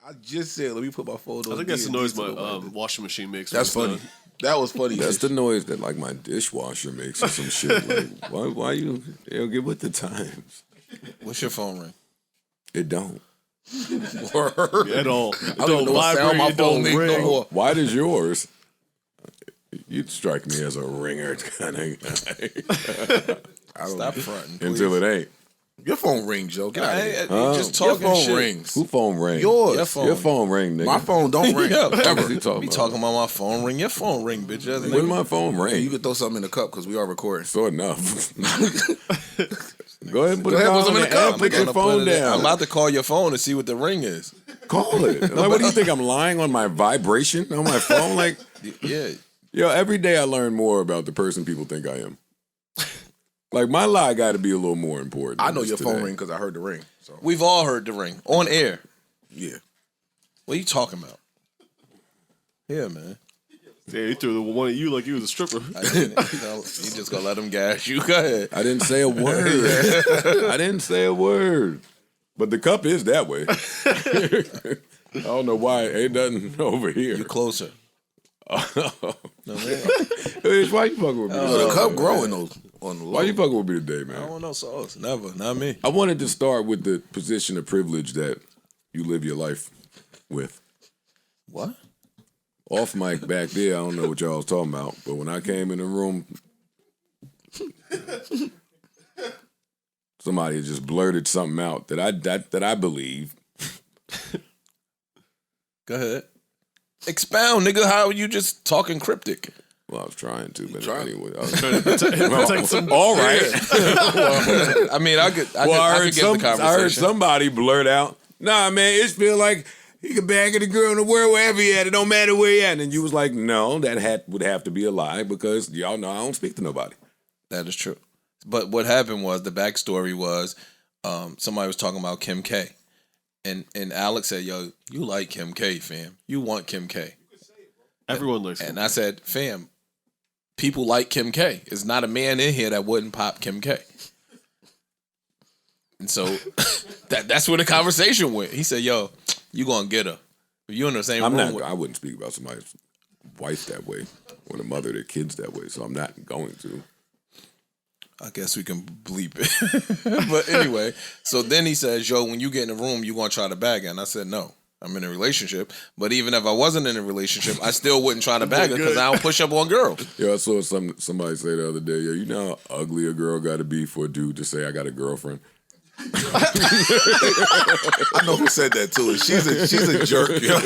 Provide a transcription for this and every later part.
I just said, let me put my phone on. I think that's the noise my washing machine makes. That's funny. That was funny. That's the noise that like my dishwasher makes or some shit. Like, why you get with the times? What's your phone ring? It don't. Word. At all. I don't know what sound my phone makes no more. Why does yours? You'd strike me as a ringer kind of guy. Stop fronting. Until it ain't. Your phone rings, Joe. Get out of here. Just talking Your phone shit. rings. Who phone rings? Yours. Your phone ring, nigga. My phone don't ring. Ever. Be talking about my phone ring. Your phone ring, bitch. When my phone ring? You could throw something in the cup because we are recording. So enough. Go ahead and put some in the cup. Put your phone down. I'm about to call your phone to see what the ring is. Call it. Like, what do you think? I'm lying on my vibration on my phone? Like, Yeah. yo, every day I learn more about the person people think I am. Like, my lie got to be a little more important. I know your phone ring because I heard the ring. So We've all heard the ring on air. yeah. What are you talking about? Yeah, man. Yeah, he threw the one at you like you was a stripper. I didn't, you just gonna let him gas you. Go ahead. I didn't say a word. I didn't say a word. But the cup is that way. I don't know why. Ain't nothing over here. You closer. No, man. Why you fucking with me? The cup growing on the low. Why you fucking with me today, man? I don't want no sauce. Never. Not me. I wanted to start with the position of privilege that you live your life with. What? Off mic back there, I don't know what y'all was talking about, but when I came in the room, somebody just blurted something out that I believe. Go ahead. Expound, nigga. How are you just talking cryptic? Well, I was trying to, but Trying. anyway. I was Protect some. all right. I mean, I could get the conversation. I heard somebody blurt out, nah, man, it feel like he could bag the girl in the world wherever he at. It don't matter where he at. And you was like, no, that would have to be a lie because y'all know I don't speak to nobody. That is true. But what happened was, the backstory was, somebody was talking about Kim K. And Alex said, yo, you like Kim K, fam. You want Kim K. Everyone likes And I said, fam, people like Kim K. There's not a man in here that wouldn't pop Kim K. And so that's where the conversation went. He said, yo, you gonna get her. If you in the same room I wouldn't speak about somebody's wife that way or the mother of their kids that way, so I'm not going to. I guess we can bleep it. But anyway, so then he says, yo, when you get in the room, you gonna try to bag her. And I said, no, I'm in a relationship. But even if I wasn't in a relationship, I still wouldn't try to bag her because I don't push up on girls. Yeah, I saw somebody say the other day, yo, you know how ugly a girl got to be for a dude to say I got a girlfriend? I know who said that too. She's a jerk, yo.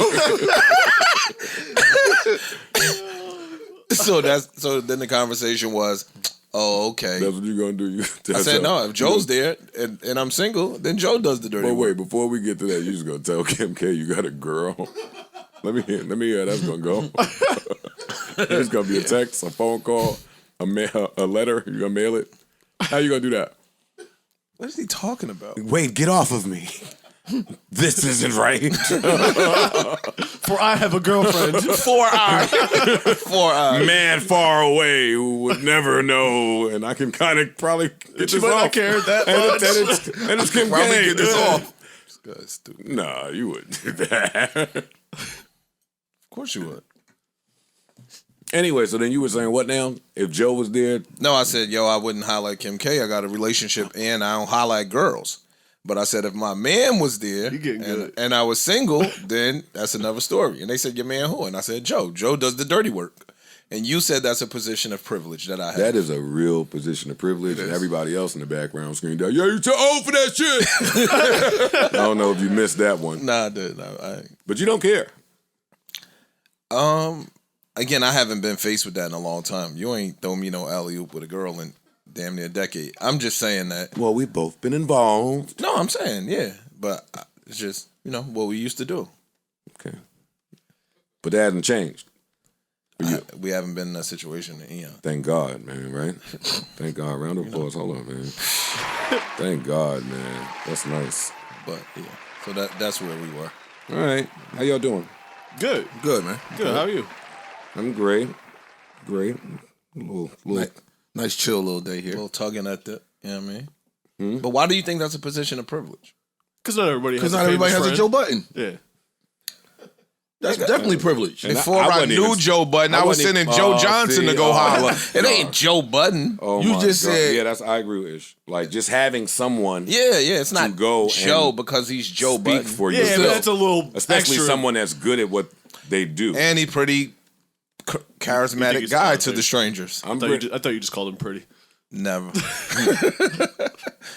So then the conversation was, oh, okay. That's what you gonna do? I said, no, if Joe's there and I'm single, then Joe does the dirty But work. wait, before we get to that, you just gonna tell Kim K you got a girl? Let me hear how that's gonna go. It's gonna be a text, a phone call, a letter. You gonna mail it? How you gonna do that? What is he talking about? Wait, get off of me. This isn't right. For I have a girlfriend. 4 hours. 4 hours. Man far away who would never know, and I can kind of probably get this might off. not care that much. And it's Kim Probably K. get this off. This guy's stupid. Nah, you wouldn't do that. Of course you would. Anyway, so then you were saying what now? If Joe was there? No, I said, yo, I wouldn't highlight Kim K. I got a relationship and I don't highlight girls. But I said, if my man was there and I was single, then that's another story. And they said, your man who? And I said, Joe. Joe does the dirty work. And you said that's a position of privilege that I have. That is a real position of privilege, and everybody else in the background screamed out, "Yeah, you too old for that shit." I don't know if you missed that one. Nah, I did. No, but you don't care. Again, I haven't been faced with that in a long time. You ain't throw me no alley-oop with a girl in damn near a decade. I'm just saying that. Well, we've both been involved. No, I'm saying, yeah. But it's just, what we used to do. Okay. But that hasn't changed. We haven't been in that situation in eons. Thank God, man, right? Thank God. Round of applause. Hold on, man. Thank God, man. That's nice. But, yeah. So that's where we were. All right. How y'all doing? Good. Good, man. Good. How are you? I'm great. Great. Little Nice chill little day here. A little tugging at the, you know what I mean? But why do you think that's a position of privilege? Because not everybody has a Joe Budden. Yeah. That's definitely privilege. Before I wasn't knew even- Joe Budden, I was sending Joe Johnson to go holler. It ain't Joe Budden. Oh You my just God. said- Yeah, I agree with Ish. Like just having someone Yeah, it's not go Joe and because he's Joe speak Budden. for you. Yeah, but that's a little Especially extra. someone that's good at what they do. And he pretty charismatic he's guy not to big? the strangers. I thought you just called him pretty. Never.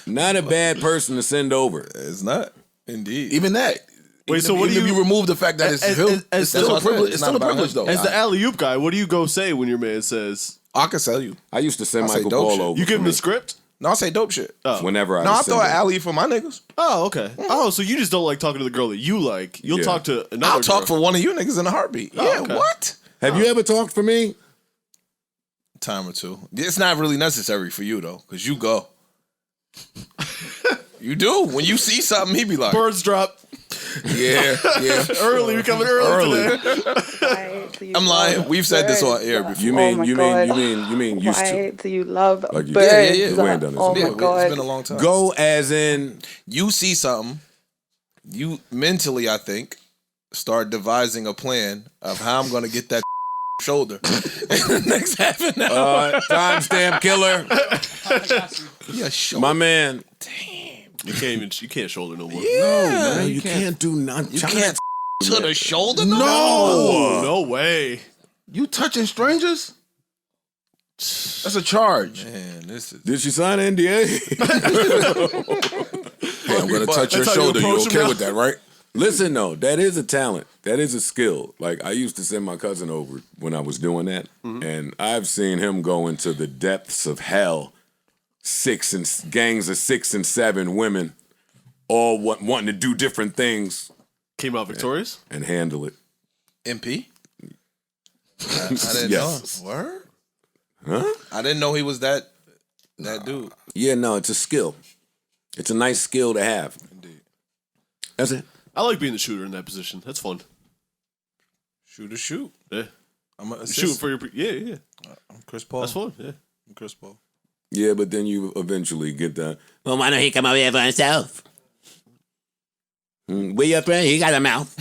Not a bad person to send over. It's not. Indeed. Even that. Wait, so what do Even if you- you remove the fact that it's him? It's still a privilege. It's still a privilege, though. As the alley oop guy, what do you go say when your man says? I can sell you. I used to send I say Michael dope Paul shit. over. You give for him the me script? No, I say dope shit. whenever I No, I was throw an sending. alley for my niggas. Oh, okay. Oh, so you just don't like talking to the girl that you like. You'll Yeah. talk to another I'll talk girl. for one of you niggas in a heartbeat. Yeah, okay. what? Have you ever talked for me? Time or two. It's not really necessary for you though, because you go. You do. When you see something, he be like, Birds drop Yeah. early. We're coming early today. I'm lying. We've said this on air before. You mean you mean used Why to? do you love Like you- birds? Yeah, yeah, yeah. We ain't done this. Oh Yeah, my god! it's been a long time. Go as in You see something, you mentally, I think, start devising a plan of how I'm going to get that shoulder in the next half an hour. timestamp killer. Yeah, shoulder. My man. You can't shoulder no more. No, you can't do nothing. You can't to the shoulder? Oh, no way. You touching strangers? That's a charge. Man, this is... Did she sign an NDA? Hey, I'm gonna touch your That's how you shoulder. You approach him okay now? with that, right? Listen, though, that is a talent. That is a skill. Like, I used to send my cousin over when I was doing that, and I've seen him go into the depths of hell, gangs of 6 and 7 women, all wanting to do different things Came out victorious? and handle it. MP? I didn't Yes. know. Word? Huh? I didn't know he was that dude. Yeah, no, it's a skill. It's a nice skill to have. Indeed. That's it. I like being the shooter in that position. That's fun. Shoot. Yeah. I'm a Shooting for your... Yeah. I'm Chris Paul. That's fun. Yeah. I'm Chris Paul. Yeah, but then you eventually get the, Well, why don't he come over here for himself? Where your friend? He got a mouth.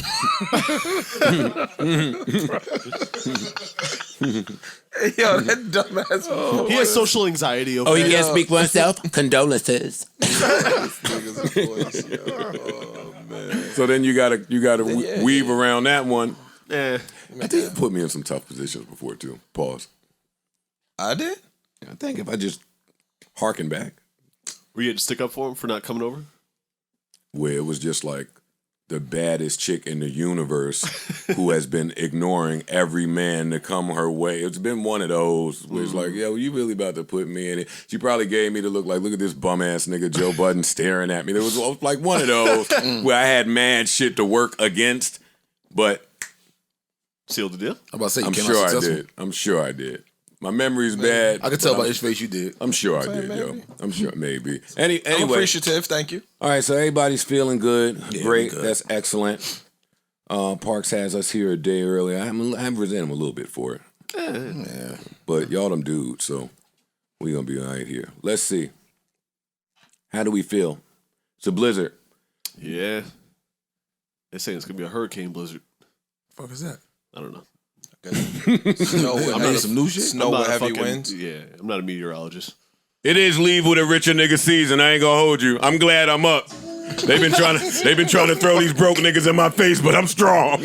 Yo, that dumbass. He has social anxiety. Oh, he Okay. can't speak for himself? Condolences. so then you gotta weave around that one. Eh. I think you put me in some tough positions before too. Pause. I did? I think if I just harken back, Were you had to stick up for him for not coming over? where it was just like the baddest chick in the universe who has been ignoring every man to come her way. It's been one of those where it's like, yo, you really about to put me in it. She probably gave me the look like, look at this bum ass nigga Joe Budden staring at me. There was like one of those where I had mad shit to work against, but Sealed the deal? I'm about to say you I'm came sure out I successful. did. I'm sure I did. My memory's bad. I can tell but by his face you did. I'm sure I did, yo. I'm sure maybe. I'm Anyway, appreciative. Thank you. all right. So everybody's feeling good. Yeah, Great. we good. That's excellent. Parks has us here a day early. I resent him a little bit for it. Yeah. But y'all them dudes, so we gonna be all right here. Let's see. How do we feel? It's a blizzard. Yeah. They're saying it's going to be a hurricane blizzard. Fuck is that? I don't know. Snow with I mean, some new shit. Snow I'm with not a heavy fucking- winds. Yeah, I'm not a meteorologist. It is leave with a richer nigga season. I ain't gonna hold you. I'm glad I'm up. They've been trying to throw these broke niggas in my face, but I'm strong.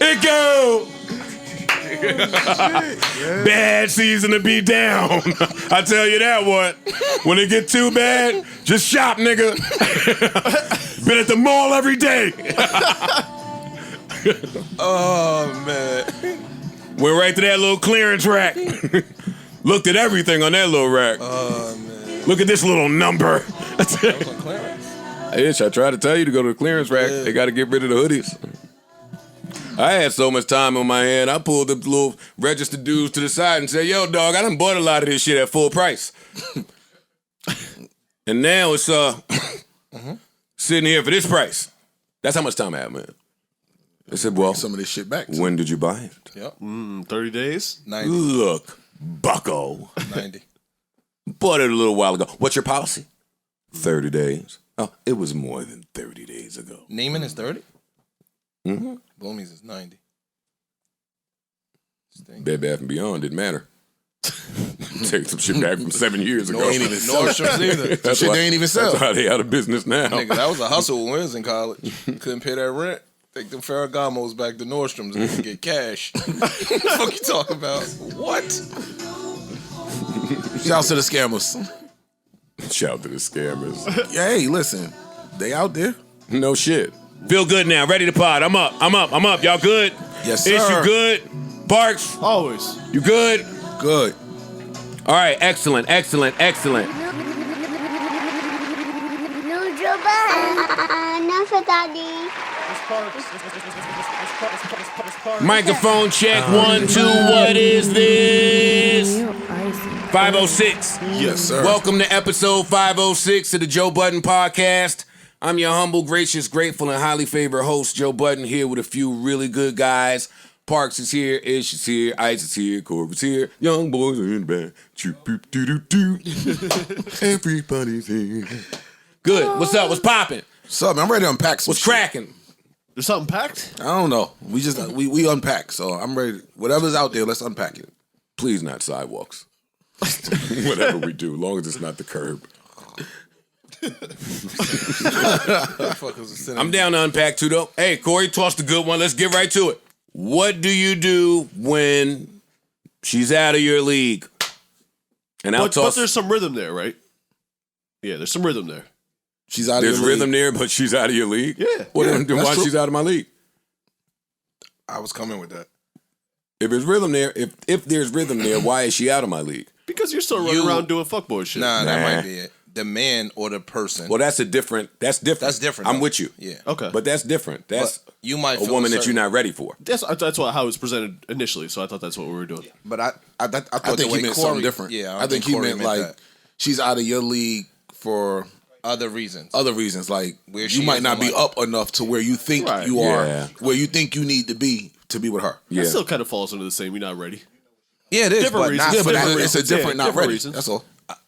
It go. Bad season to be down. I tell you that what. When it get too bad, just shop, nigga. Been at the mall every day. Oh, man. Went right to that little clearance rack. Looked at everything on that little rack. Oh, man. Look at this little number. Ish, I tried to tell you to go to the clearance rack. Yeah. They got to get rid of the hoodies. I had so much time on my hand, I pulled the little registered dudes to the side and said, yo, dog, I done bought a lot of this shit at full price. And now it's sitting here for this price. That's how much time I have, man. I said, well, Some of this shit back. when did you buy it? Yep. 30 days? 90. Look, bucko. 90. Bought it a little while ago. What's your policy? 30 days. Oh, it was more than 30 days ago. Neiman is 30? Mm-hmm. Bloomies is 90. Bed Bath & Beyond didn't matter. Take some shit back from 7 years ago. No, ain't even Nordstrom's either. That shit they ain't even sell. That's why they out of business now. Nigga, that was a hustle when we was in college. Couldn't pay that rent. Take them Ferragamos back to Nordstrom's and get cash. What the fuck you talking about? What? Shouts to the scammers. Shout out to the scammers. Yeah, hey, listen, they out there. No shit. Feel good now. Ready to pod. I'm up. Y'all good? Yes, Ish, sir. you good? Parks, Always. you good? Good. All right, excellent. Joe enough of daddy. Microphone check, 1, 2, what is this? 506. Yes, sir. Welcome to episode 506 of the Joe Budden Podcast. I'm your humble, gracious, grateful, and highly favored host, Joe Budden, here with a few really good guys. Parks is here, Ish is here, Ice is here, Corvin's here, young boys are in the band. Everybody's here. Good. What's up? What's popping? What's up, man? I'm ready to unpack some What's shit. cracking? There's something packed? I don't know. We unpack, so I'm ready. Whatever's out there, let's unpack it. Please not sidewalks. Whatever we do, long as it's not the curb. I'm down to unpack too, though. Hey, Corey, toss the good one. Let's get right to it. What do you do when she's out of your league? And I'll But toss. there's some rhythm there, right? Yeah, there's some rhythm there. She's out There's of your rhythm league. there, but she's out of your league? Yeah. Well, Yeah, then that's why true. she's out of my league? I was coming with that. If there's rhythm there, if there's rhythm there, why is she out of my league? Because you're still running around doing fuckboy shit. Nah, that Nah. might be it. The man or the person. Well, that's different. That's different. I'm though. with you. Yeah. Okay. But that's different. That's But you might a feel woman that certain- you're not ready for. That's how it was presented initially, so I thought that's what we were doing. But I I thought think the he way meant Corey, something different. Yeah, I think he Corey meant like that. she's out of your league for Other reasons. other reasons. Like Where she you might is not in be life. up enough to where you think Right. you Yeah. are, where you think you need to be with her. Yeah. That still kind of falls under the same. You're not ready. Yeah, it is. Different But reasons. not Yeah, but Different it's a reasons. different Yeah, not different ready. reasons. That's all.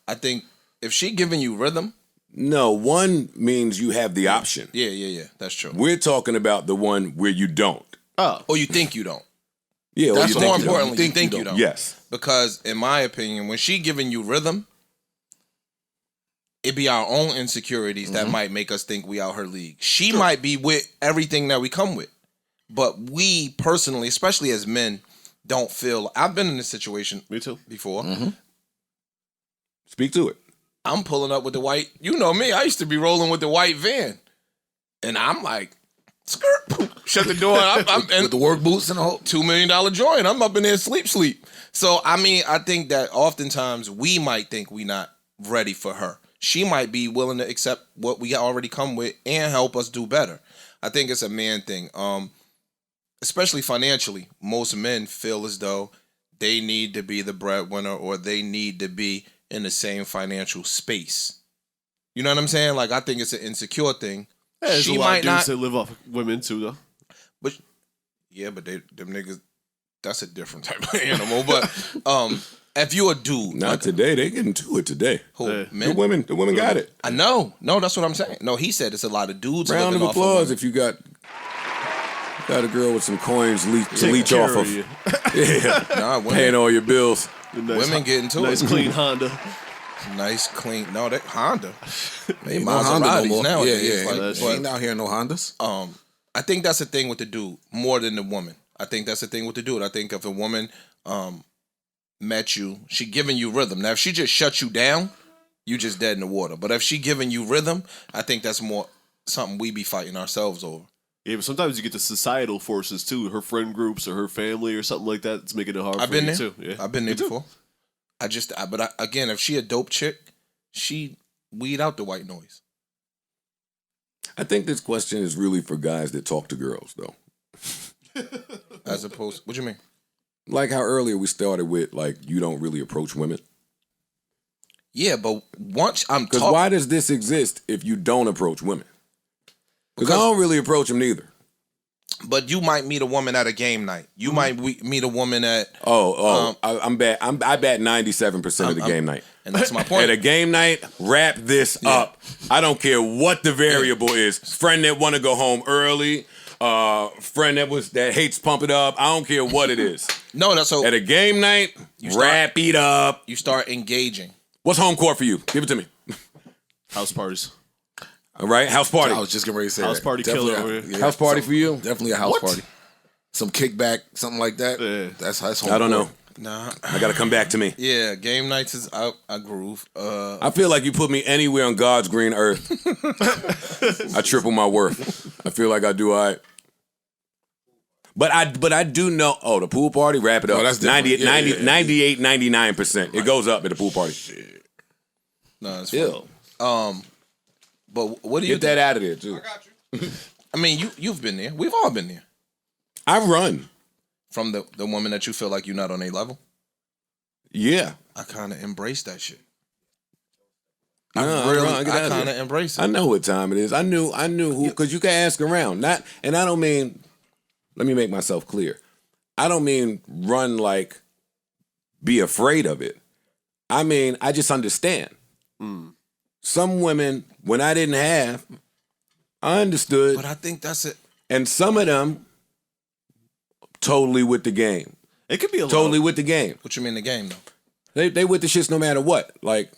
I think if she giving you rhythm, No, one means you have the option. yeah, that's true. We're talking about the one where you don't. Oh. Or you think you don't. Yeah, or That's you more think you don't. Importantly, you think you don't. Yes. Because in my opinion, when she giving you rhythm, it be our own insecurities that might make us think we out her league. She might be with everything that we come with. But we personally, especially as men, don't feel. I've been in this situation Me too. before. Speak to it. I'm pulling up with the white. You know me. I used to be rolling with the white van, and I'm like, skirt, shut the door. And With the work boots and the whole. $2 million joint. I'm up in there sleep. So I mean, I think that oftentimes we might think we not ready for her. She might be willing to accept what we already come with and help us do better. I think it's a man thing. Especially financially, most men feel as though they need to be the breadwinner or they need to be in the same financial space. You know what I'm saying? Like, I think it's an insecure thing. Yeah, there's She a lot might of dudes not, that live off women too, though. but yeah, but them niggas, that's a different type of animal. But if you a dude, Not like, today. They getting to it today. who, Yeah. men? The women got it. I know. No, that's what I'm saying. No, he said it's a lot of dudes Round living of off applause women. if you got a girl with some coins to Take leech care off of. you. Yeah. Nah, Paying all your bills. Nice, women get into nice it. clean Honda. Nice, clean. No, that Honda. They My Honda no Maseratis more. nowadays. Yeah. Like, That's She ain't out here in no Hondas. I think that's the thing with the dude more than the woman. I think that's the thing with the dude. I think if a woman met you, she giving you rhythm. Now, if she just shut you down, you just dead in the water. But if she giving you rhythm, I think that's more something we be fighting ourselves over. Yeah, but sometimes you get the societal forces too. Her friend groups or her family or something like that. It's making it hard I've for been you there. too. Yeah. I've been there before. Again, if she a dope chick, she weed out the white noise. I think this question is really for guys that talk to girls, though. As opposed, what you mean? Like how earlier we started with, like, you don't really approach women. Yeah, but once I'm Because talking, why does this exist if you don't approach women? Because I don't really approach them neither. but you might meet a woman at a game night. You might meet a woman at, I'm bad. I bat 97% of the game night. and that's my At point. a game night, wrap this up. I don't care what the variable is. Friend that want to go home early, friend that hates pump it up. I don't care what it is. No, that's so. At a game night, wrap it up. You start engaging. What's home court for you? Give it to me. House parties. All right, house party. I was just getting ready to say House that. party Definitely killer over here. House party for you? Definitely a house party. Some kickback, something like that. Yeah. That's home I don't know. court. Nah. I got to come back to me. Yeah, game nights is I groove. I feel like you put me anywhere on God's green earth. I triple my worth. I feel like I do all right. But I do know. Oh, the pool party, wrap it up. Oh, that's different. 98, 99%. It goes up at the pool party. No, it's Ew. But what do you Get that out of there too. I mean, you've been there. We've all been there. I run. From the woman that you feel like you're not on a level. Yeah. I kind of embrace that shit. I kind of embrace it. I know what time it is. I knew who, because you can ask around. And I don't mean, let me make myself clear. I don't mean run like be afraid of it. I mean, I just understand. Some women, when I didn't have, I understood. But I think that's it. And some of them, totally with the game. It could be a Totally with the game. What you mean the game though? They with the shits no matter what. Like,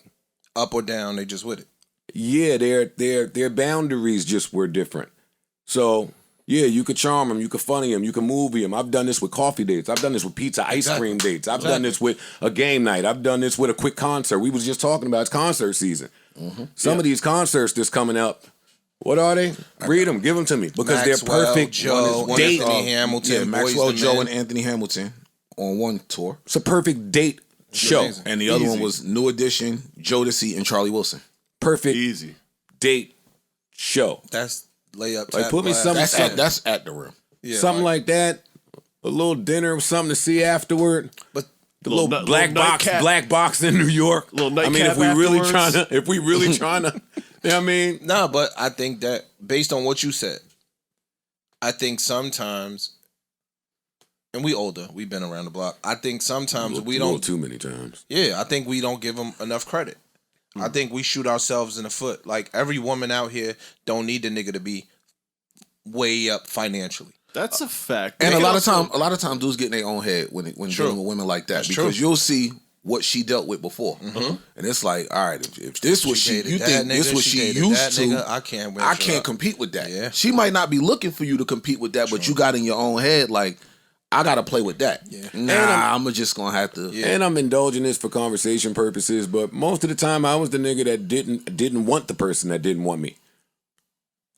Up or down, they just with it. yeah, their boundaries just were different. So yeah, you could charm them, you could funny them, you could movie them. I've done this with coffee dates. I've done this with pizza ice cream dates. I've done this with a game night. I've done this with a quick concert. We was just talking about it's concert season. Some of these concerts that's coming up, what are they? Read them, give them to me because they're perfect. Joe, date. Anthony Hamilton, Yeah, Maxwell, Boyz II Joe, Men. and Anthony Hamilton on one tour. It's a perfect date show. amazing. And the other Easy. one was New Edition, Jodeci, and Charlie Wilson. Perfect Easy. date show. That's layup. Like, tap, put me glass. some- That's at the rim. Yeah, Something like that. A little dinner, something to see afterward. But The little Little black little box, nightcap. black box in New York. Little I mean, nightcap if we really afterwards. trying to, you know what I mean? nah, but I think that based on what you said, I think sometimes, and we older, we've been around the block. I think sometimes we A little don't. too many times. Yeah, I think we don't give them enough credit. I think we shoot ourselves in the foot. Like every woman out here don't need the nigga to be way up financially. That's a fact. And They a can lot of times dudes get in their own head when True. dealing with women like that. That's Because true. you'll see what she dealt with before. And it's like, all right, if this was she, dated you that think this nigga, was she she dated used that to, nigga, I can't win I for can't that. compete with that. Yeah. She might not be looking for you to compete with that, but you got in your own head like, I gotta play with that. Yeah. Nah, I'm just gonna have to. Yeah. And I'm indulging this for conversation purposes, but most of the time I was the nigga that didn't want the person that didn't want me.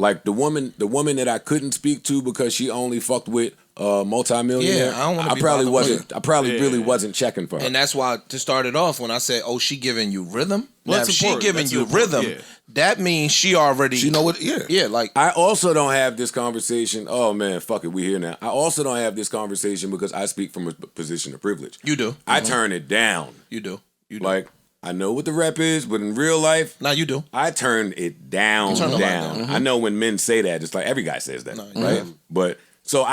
Like the woman that I couldn't speak to because she only fucked with multi-millionaire. Yeah, I don't wanna be probably bothered wasn't. with I probably really wasn't checking for her. And that's why to start it off, when I said, "Oh, she giving you rhythm," Well, now, that's if she important. giving That's you important, rhythm, yeah. that means she already. You know what? Yeah. Yeah, like I also don't have this conversation. Oh man, fuck it, we here now. I also don't have this conversation because I speak from a position of privilege. you do. I turn it down. You do. You do. Like I know what the rep is, but in real life, now you do. I turn it down. turn the light down. down. I know when men say that, it's like every guy says that, right? But so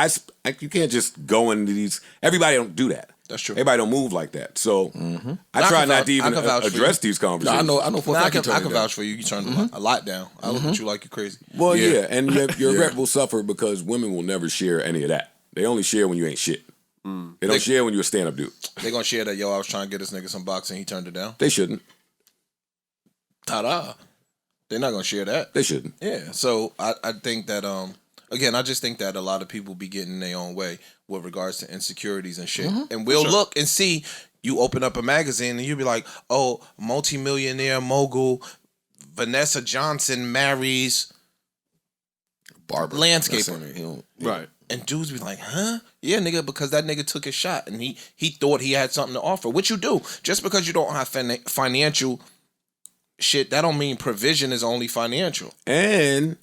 you can't just go into these. Everybody don't do that. That's true. Everybody don't move like that. So I I try can not vouch- to even I can vouch for address you. these No, conversations. I know for a Now, I fact you can, turn I it can down. vouch for you. You turned a lot down. I look at you like you're crazy. Well, Yeah. yeah, and your rep will suffer because women will never share any of that. They only share when you ain't shit. They don't share when you're a stand-up dude. They're gonna share that. Yo, I was trying to get this nigga some boxing. He turned it down. They shouldn't. Ta-da. They're not gonna share that. They shouldn't. Yeah. So I think that again, I just think that a lot of people be getting in their own way with regards to insecurities and shit. And we'll look and see. You open up a magazine and you'll be like, oh, multimillionaire mogul Vanessa Johnson marries Barber. landscaper. That's it. He don't- Right. And dudes be like, huh? Yeah, nigga, because that nigga took his shot and he thought he had something to offer. What you do, just because you don't have financial shit, that don't mean provision is only financial. And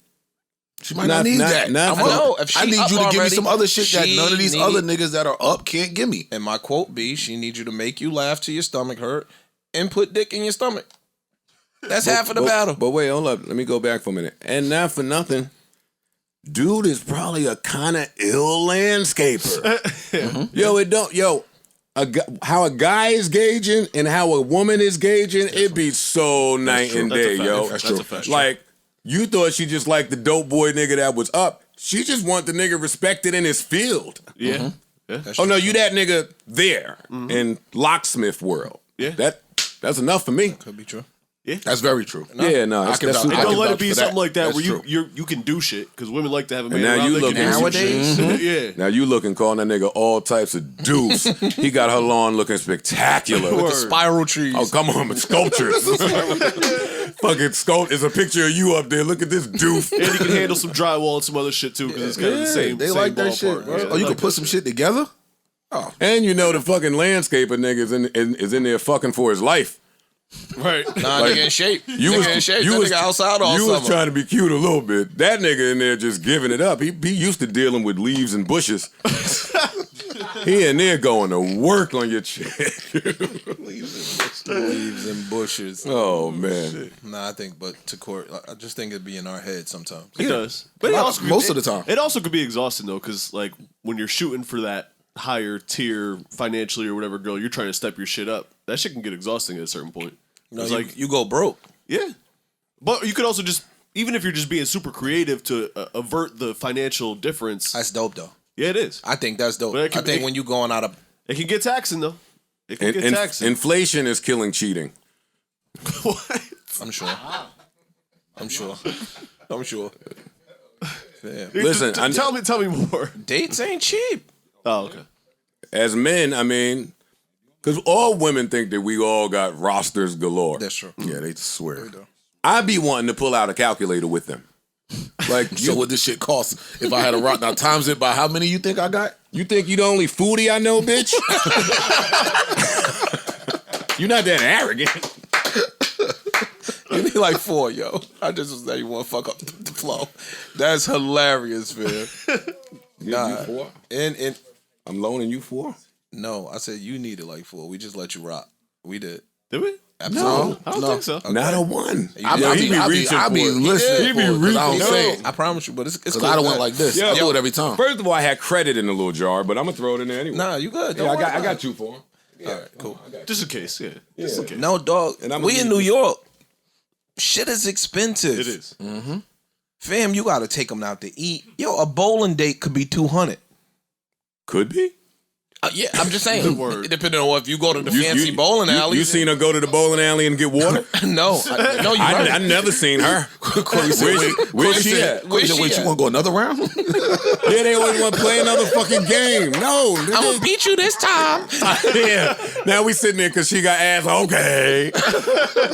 She might not need that. not I'm for- gonna- if she I need up you to give me already, some other shit that she none of these need- other niggas that are up can't give me. And my quote be, she needs you to make you laugh till your stomach hurt and put dick in your stomach. That's half of the battle. But wait, hold up. Let me go back for a minute. And not for nothing, dude is probably a kind of ill landscaper. Yo, it don't. Yo, how a guy is gauging and how a woman is gauging, it be so night and That's a day, fact. yo. That's a fact. Like you thought she just liked the dope boy nigga that was up. She just want the nigga respected in his field. Yeah. Yeah. Oh no, you that nigga there in locksmith world. Yeah. That's enough for me. Could be true. Yeah. That's very true. Yeah, no, I can that's vouch- super I Don't can let vouch it be for something like that That's where true. you can do shit because women like to have a man now around. you they can looking- do some Nowadays? shit. Yeah. Now you looking, calling that nigga all types of deuce. He got her lawn looking spectacular. Word. Spiral trees. Oh, come on, sculptures. Fucking sculpt. There's a picture of you up there. Look at this doof. And he can handle some drywall and some other shit too because it's kind of the same. They same like that ballpark. shit, bro. Yeah, Oh, they you like can put that some shit. shit together? And you know the fucking landscaper nigga is in there fucking for his life. Right. Nah, nigga in shape. You nigga was in shape. you That was nigga outside all You summer. was trying to be cute a little bit. That nigga in there just giving it up. He used to dealing with leaves and bushes. He in there going to work on your chick. Leaves and bushes. Oh man. Nah, I think, but to court, I just think it'd be in our head sometimes. It does. But it also Most of the time. It also could be exhausting though, because like when you're shooting for that higher tier financially or whatever girl, you're trying to step your shit up. That shit can get exhausting at a certain point. No, It's like you go broke. Yeah. But you could also just, even if you're just being super creative to avert the financial difference. That's dope though. Yeah, it is. I think that's dope. But it can I think be- when you going out of It can get taxing though. It can get taxing. Inflation is killing cheating. What? I'm sure. I'm sure. I'm sure. Yeah. Listen, Tell me more. Dates ain't cheap. Oh, okay. as men, I mean, because all women think that we all got rosters galore. That's true. Yeah, they swear. I be wanting to pull out a calculator with them. Like, So what this shit costs if I had a rock? Now times it by how many you think I got? you think you the only foodie I know, bitch? You're not that arrogant. Give me like 4, yo. I just was that you want to fuck up the flow. That's hilarious, man. Nah. You 4? And I'm loaning you 4? no, I said you needed like 4. We just let you rock. We did. Did we? Absolutely. I don't think so. Not a 1. I he be reaching I be for it. listening. He be for it, 'cause reaching. I don't No. say it. I promise you, but it's Because cool. I don't want like this. Yeah. I do it every time. First of all, I had credit in the little jar, but I'm gonna throw it in there anyway. Nah, you good. yeah, Don't I worry got about 2 for him. it. All right, cool. Just in case, yeah. Just in case. No, dog. And I'm We gonna in need New this. York. Shit is expensive. It is. Fam, you got to take them out to eat. Yo, a bowling date could be $200. Could be. Yeah, I'm just saying. word. Depending on if you go to the fancy bowling alley. You seen her go to the bowling alley and get water? No, no, you right. I never seen her. Corey said, Where's she at? Corey said, wait, you want to go another round? Yeah, they always want to play another fucking game. No, I'm gonna beat you this time. yeah. Now we sitting there because she got ass. Okay.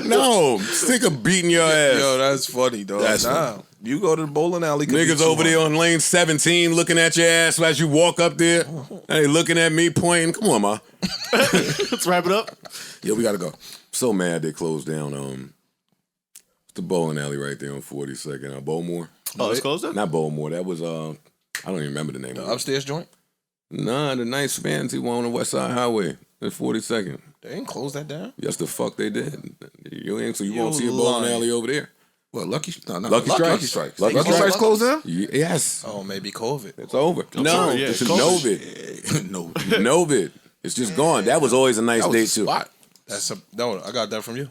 No, sick of beating your ass. Yo, that's funny, dog. That's nah, you go to the bowling alley. could be Niggas over there $200. on lane 17 looking at your ass as you walk up there. Hey, looking at me, pointing. Come on, ma. Let's wrap it up. Yeah, we got to go. So mad they closed down. It's the bowling alley right there on 42nd. Bowmore. Oh, it's closed up? Not Bowmore. That was I don't even remember the name of it. Upstairs joint. Nah, the nice fancy one on the West Side Highway at 42nd. They ain't close that down. Yes, the fuck they did. You ain't, so you won't You see a bowling lying. alley over there. Well, Lucky Strikes. Lucky Strikes. Lucky Strikes. Lucky Lucky Strikes. Strikes closed down? Yes. Oh, maybe COVID. It's over. No, sorry, yeah, this is it's Novid. No. Novid. It's just gone. That was always a nice That was date, a too. spot. No, I got that from you.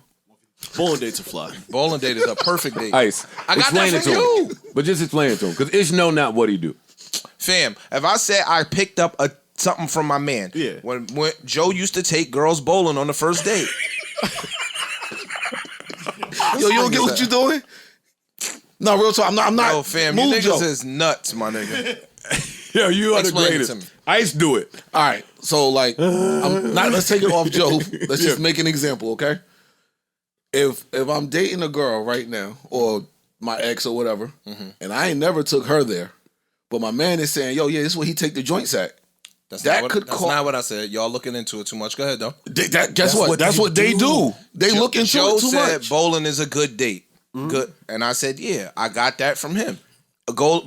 Bowling dates are fly. Bowling date is a perfect date. Ice. I got explain that it from to you. him. But just explain it to him. Because Ish know not what he do. Fam, if I said I picked up something from my man, Yeah. when Joe used to take girls bowling on the first date. Yo, you don't get what you doing? No, real talk. I'm not. Yo, fam, you Move, niggas Joe. is nuts, my nigga. Yo, you are the Explain it greatest. to me. Ice do it. All right. So, like, I'm not. Let's take it off Joe. Let's just make an example, okay? If I'm dating a girl right now, or my ex or whatever, and I ain't never took her there, but my man is saying, "Yo, yeah, this is where he take the joints at." That's That not could that's call- not what I said. Y'all looking into it too much. Go ahead, though. Guess what? That's what they do. They look into Joe it too said much. bowling is a good date. Good, and I said, yeah, I got that from him. Go.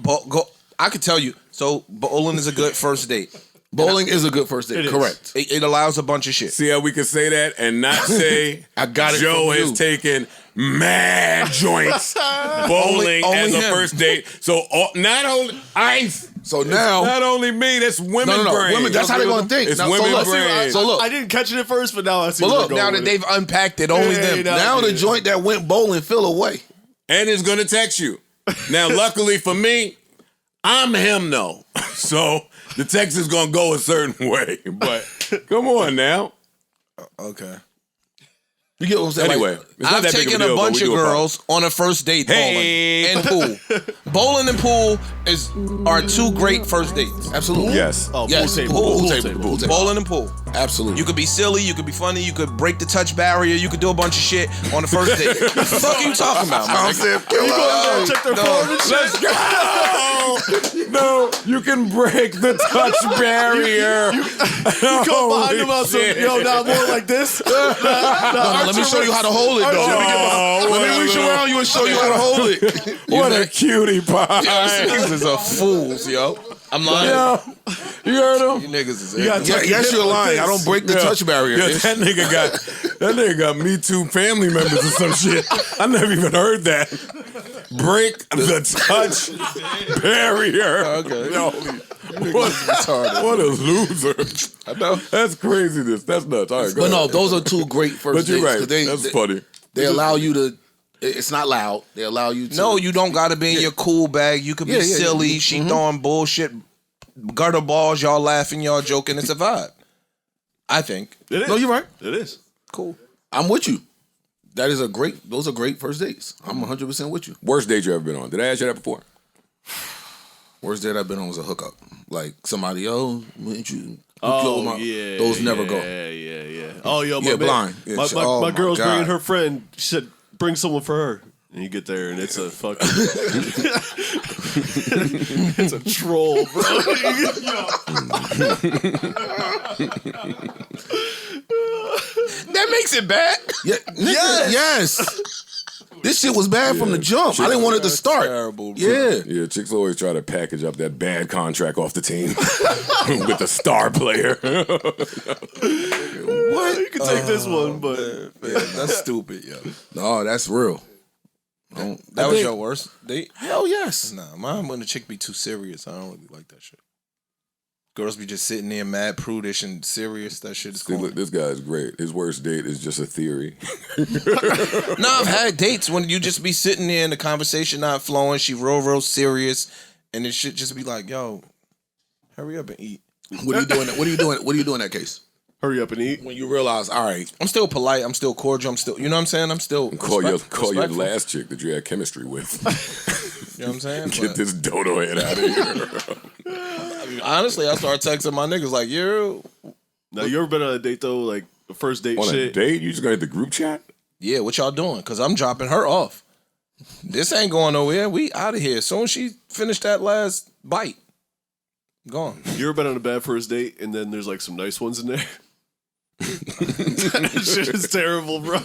I could tell you. So bowling is a good first date. Bowling is a good first date. It is. Correct. It allows a bunch of shit. See how we can say that and not say I got it Joe from is you. taking mad joints bowling Only as a him. first date. So not only Ice. So now, Not only me, that's women no. brain. Women. That's how they're gonna think. It's Now, women so look, brain. So look. I didn't catch it at first, but now I see But where look, you're Now going that with they've unpacked it, only Yeah, them. you know. Now the joint that went bowling fell away. And it's gonna text you. Now, luckily for me, I'm him though, so the text is gonna go a certain way. But come on now. Okay. You get what I'm saying? Anyway, Like, it's not I've that big taken of a deal, a bunch but of we do a girls on a first date Hey. bowling and pool. Bowling and pool are two great first dates. absolutely. Yes. Oh, Yes. pool table. Pool table. Pool table. Bowling and pool. Absolutely. You could be silly, you could be funny, you could break the touch barrier, you could do a bunch of shit on the first date. What the fuck are you talking about, man? I'm saying, Check their phone and shit. No, you can break the touch barrier. You come behind them on some, yo, now more like this. no, let me show you how to hold it, though. Let me reach around you and show you how to hold it. What a cutie pie. Niggas is a fools, yo. I'm lying. Yeah. You heard him? You niggas is You gotta tuck your Yes, hip you're like lying. this. I don't break the touch barrier. Yeah, that nigga got Me Too family members or some shit. I never even heard that. Break the touch barrier. Okay. Yo, what a loser. I know. That's craziness. That's nuts. All right, go But no, ahead. those are two great first But you're dates. right. 'Cause They, That's they, funny. They allow you to. It's not loud. They allow you to. No, you don't gotta be in your cool bag. You could be silly. She throwing bullshit, gutter balls. Y'all laughing, y'all joking. It's a vibe. I think. It is. No, you're right. It is. Cool. I'm with you. That is a great. Those are great first dates. I'm 100% with you. Worst date you ever been on? Did I ask you that before? Worst date I've been on was a hookup. Like somebody, wouldn't you? Oh, yeah. Those never go. Yeah. Oh, yo, my Yeah, man- blind. Yeah, My, oh my my girl's God. bringing her friend. She said, bring someone for her. And you get there, and it's a fucking... it's a troll, bro. That makes it bad. Yeah, nigga, yes. This shit was bad from the jump. I didn't want it to start. Terrible, bro. Yeah. Yeah, chicks always try to package up that bad contract off the team with the star player. What? You can take this one, but... Yeah, that's stupid, yo. No, that's real. That was your worst date? Hell yes. Nah, mine when the chick be too serious. I don't really like that shit. Girls be just sitting there mad, prudish, and serious. That shit is See, cool. look, this guy is great. His worst date is just a theory. No, I've had dates when you just be sitting there and the conversation not flowing. She real serious, and it should just be like, "Yo, hurry up and eat." What are you doing? What are you doing? What do you do in that case? Hurry up and eat. When you realize, all right, I'm still polite. I'm still cordial. I'm still, you know what I'm saying? I'm still Call your respectful. last chick that you had chemistry with. You know what I'm saying? Get But, this dodo head out of here. honestly, I start texting my niggas like, "You, Now, you ever been on a date, though? Like, the first date On a shit? date? You just gonna hit the group chat? yeah, what y'all doing? Because I'm dropping her off. This ain't going nowhere. We out of here. As soon as she finished that last bite, gone. You ever been on a bad first date, and then there's, like, some nice ones in there? That shit is terrible, bro.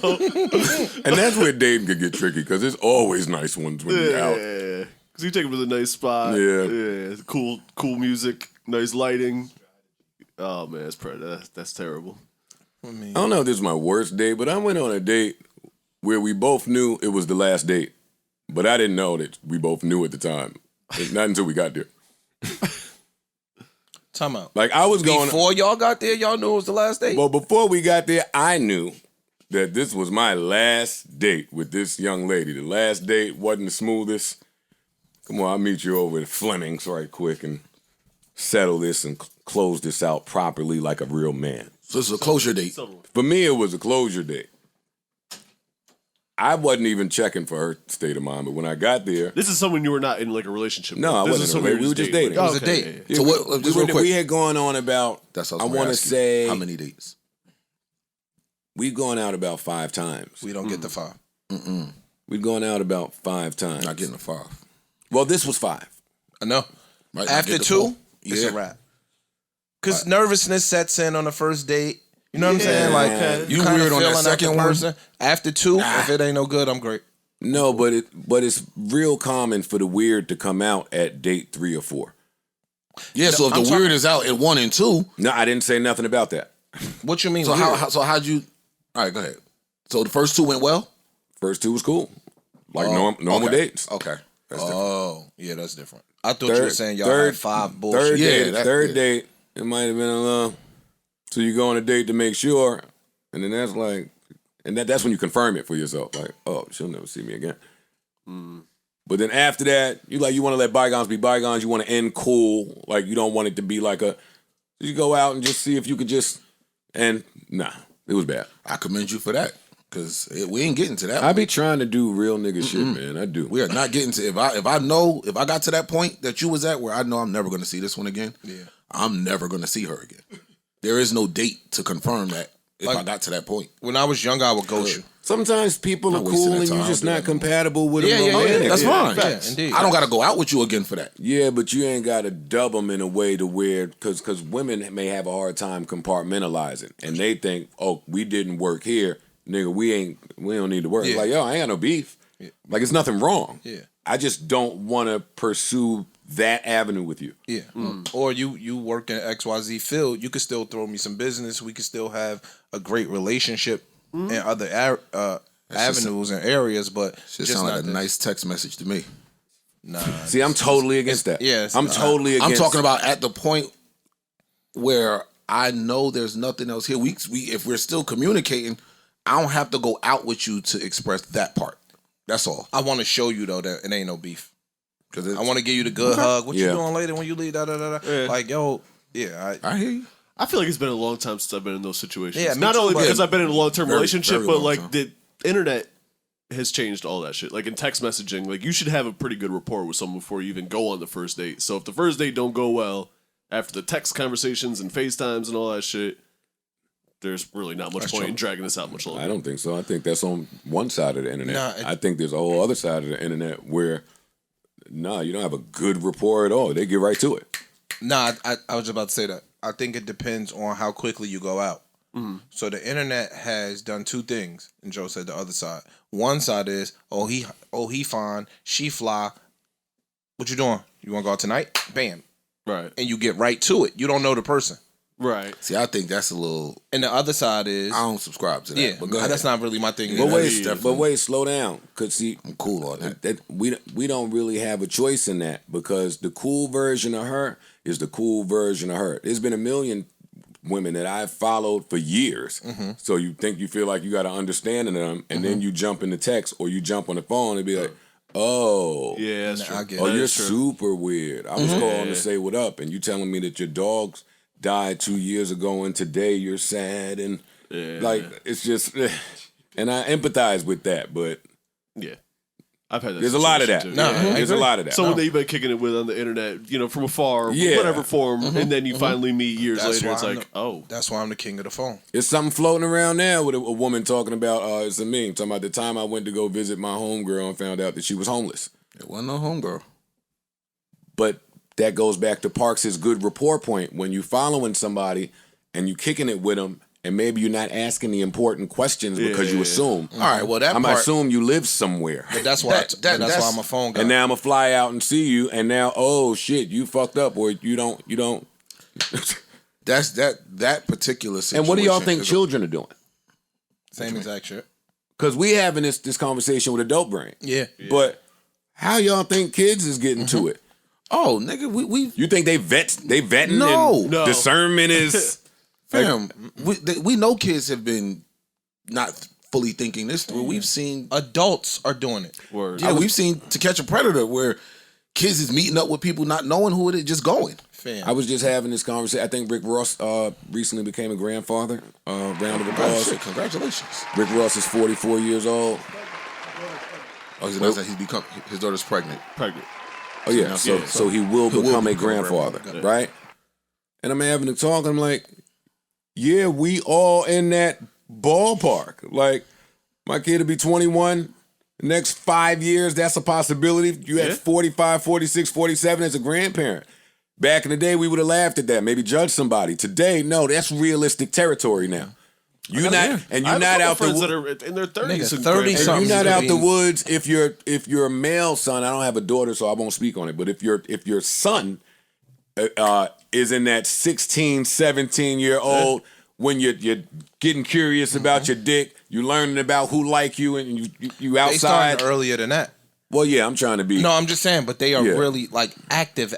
And that's where dating could get tricky because there's always nice ones when you're out. Yeah. Because you take them to the nice spot. Yeah. Yeah. Cool music, nice lighting. Oh, man, that's terrible. I don't know if this is my worst date, but I went on a date where we both knew it was the last date. But I didn't know that we both knew at the time. Not until we got there. Time out. Like I was going Before y'all got there, y'all knew it was the last date? Well, before we got there, I knew that this was my last date with this young lady. The last date wasn't the smoothest. Come on, I'll meet you over at Fleming's right quick and settle this and close this out properly like a real man. so this is a closure date. For me, it was a closure date. I wasn't even checking for her state of mind, but when I got there, This is someone you were not in, like, a relationship with. No, I This wasn't is in a someone you relationship. We were just dating. Oh, It was a okay, date. yeah. So what? Just real quick. we had gone on about, That's what I I want to ask you. say, How many dates? we've gone out about 5 times. We don't get the 5. We've gone out about 5 times. Not getting a 5. Well, this was 5. I know. Might not After get the 2, 4. it's Yeah. a wrap. Because nervousness sets in on the first date. You know what I'm saying? Like, okay. you You kind weird of on that feeling second the one? person. After 2, if it ain't no good, I'm great. No, but it's real common for the weird to come out at date 3 or 4. Yeah. So if I'm the talking- weird is out at 1 and 2, No, I didn't say nothing about that. What you mean? so weird? how'd you? All right, go ahead. So the first 2 went well. First 2 was cool, like normal okay. dates. Okay. That's different. Oh, yeah, that's different. I thought you were saying y'all had 5 bullshit. Third Yeah, date, that- third yeah. date, it might have been a little. So you go on a date to make sure, and then that's like, and that's when you confirm it for yourself. Like, oh, she'll never see me again. But then after that, you want to let bygones be bygones. You want to end cool. Like, you don't want it to be like you go out and just see if you could just, and nah, it was bad. I commend you for that. Because we ain't getting to that. I be trying to do real nigga shit, man. I do. We are not getting to, if I got to that point that you was at where I know I'm never going to see this one again, I'm never going to see her again. There is no date to confirm that if I got to that point. When I was younger, I would ghost you. Sometimes people are cool and you're just not compatible with them. Yeah, that's fine. Yeah, indeed. I don't got to go out with you again for that. Yeah, but you ain't got to dub them in a way to where, because women may have a hard time compartmentalizing. And they think, oh, we didn't work here. Nigga, we don't need to work. Like, yo, I ain't got no beef. Yeah. Like, it's nothing wrong. Yeah. I just don't want to pursue that avenue with you. Yeah. Or you work in XYZ field, you could still throw me some business. We could still have a great relationship in other avenues and areas, but just sound like a nice text message to me. Nah. See, I'm totally against that. Yeah, I'm totally against. I'm talking about at the point where I know there's nothing else here. We if we're still communicating, I don't have to go out with you to express that part. That's all. I want to show you though that it ain't no beef. Because I want to give you the good hug. What you doing later when you leave? Like, yo, I hear you. I feel like it's been a long time since I've been in those situations. Yeah, not only because I've been in a long-term relationship, very but long like time. the internet has changed all that shit. Like in text messaging, like you should have a pretty good rapport with someone before you even go on the first date. So if the first date don't go well, after the text conversations and FaceTimes and all that shit, there's really not much point in dragging this out much longer. I don't think so. I think that's on one side of the internet. Nah, I think there's a whole other side of the internet where, you don't have a good rapport at all. They get right to it. Nah, I was about to say that. I think it depends on how quickly you go out. So the internet has done two things, and Joe said the other side. One side is, he fine, she fly. What you doing? You want to go out tonight? Bam. Right. And you get right to it. You don't know the person. Right. See, I think that's a little. And the other side is, I don't subscribe to that. yeah, But go ahead. that's not really my thing. But wait, slow down. Cause see, I'm cool on that. We don't really have a choice in that because the cool version of her is the cool version of her. There's been a million women that I've followed for years. So you think you feel like you got an understanding of them, and then you jump in the text or you jump on the phone and be like, oh, Yeah, that's true. I get oh, it. you're super weird. I was calling to say what up, and you telling me that your dogs died 2 years ago, and today you're sad, and like it's just, and I empathize with that, but Yeah. I've had that. there's a lot of that. situation, too. No, Yeah. There's a lot of that. Someone that you've been kicking it with on the internet, from afar, Yeah. whatever form, and then you finally meet years That's later. why It's I'm like, oh, That's why I'm the king of the phone. It's something floating around now with a woman talking about, it's a meme, talking about the time I went to go visit my homegirl and found out that she was homeless. It wasn't no homegirl. But that goes back to Parks' good rapport point. When you following somebody and you kicking it with them, and maybe you're not asking the important questions because you assume. All right, well, that I part. assume you live somewhere. But that's why That's why I'm a phone guy. And now I'm gonna fly out and see you, and now, oh shit, you fucked up, or you don't. That's that particular situation. And what do y'all think is- children are doing? Same exact shit. Because we having this conversation with adult brain. Yeah. But how y'all think kids is getting to it? Oh, nigga, we You think they vetting? No. and No. discernment is. fam. We know kids have been not fully thinking this through. We've seen. Adults are doing it. word. Yeah, we've seen To Catch a Predator where kids is meeting up with people not knowing who it is, just going. Fam. I was just having this conversation. I think Rick Ross recently became a grandfather. Round of Oh, applause. shit, congratulations. Rick Ross is 44 years old. Oh, he's announced that his daughter's pregnant. Pregnant. Oh yeah, so he will become a grandfather, grandfather. right? And I'm having a talk. And I'm like, yeah, we all in that ballpark. Like, my kid will be 21. The next 5 years, that's a possibility. You had 45, 46, 47 as a grandparent. Back in the day, we would have laughed at that, maybe judged somebody. Today, no, that's realistic territory now. You're not, and you're I have not a couple out the friends wo- that are in their 30s. Nigga, and 30 grandparents. something. You're not out the Something. woods if you're a male son. I don't have a daughter, so I won't speak on it. But if your son is in that 16, 17-year-old when you're getting curious about your dick, you learning about who like you, and you They outside. started earlier than that. Well, yeah, I'm trying to be. No, I'm just saying, but they are Yeah. really like active,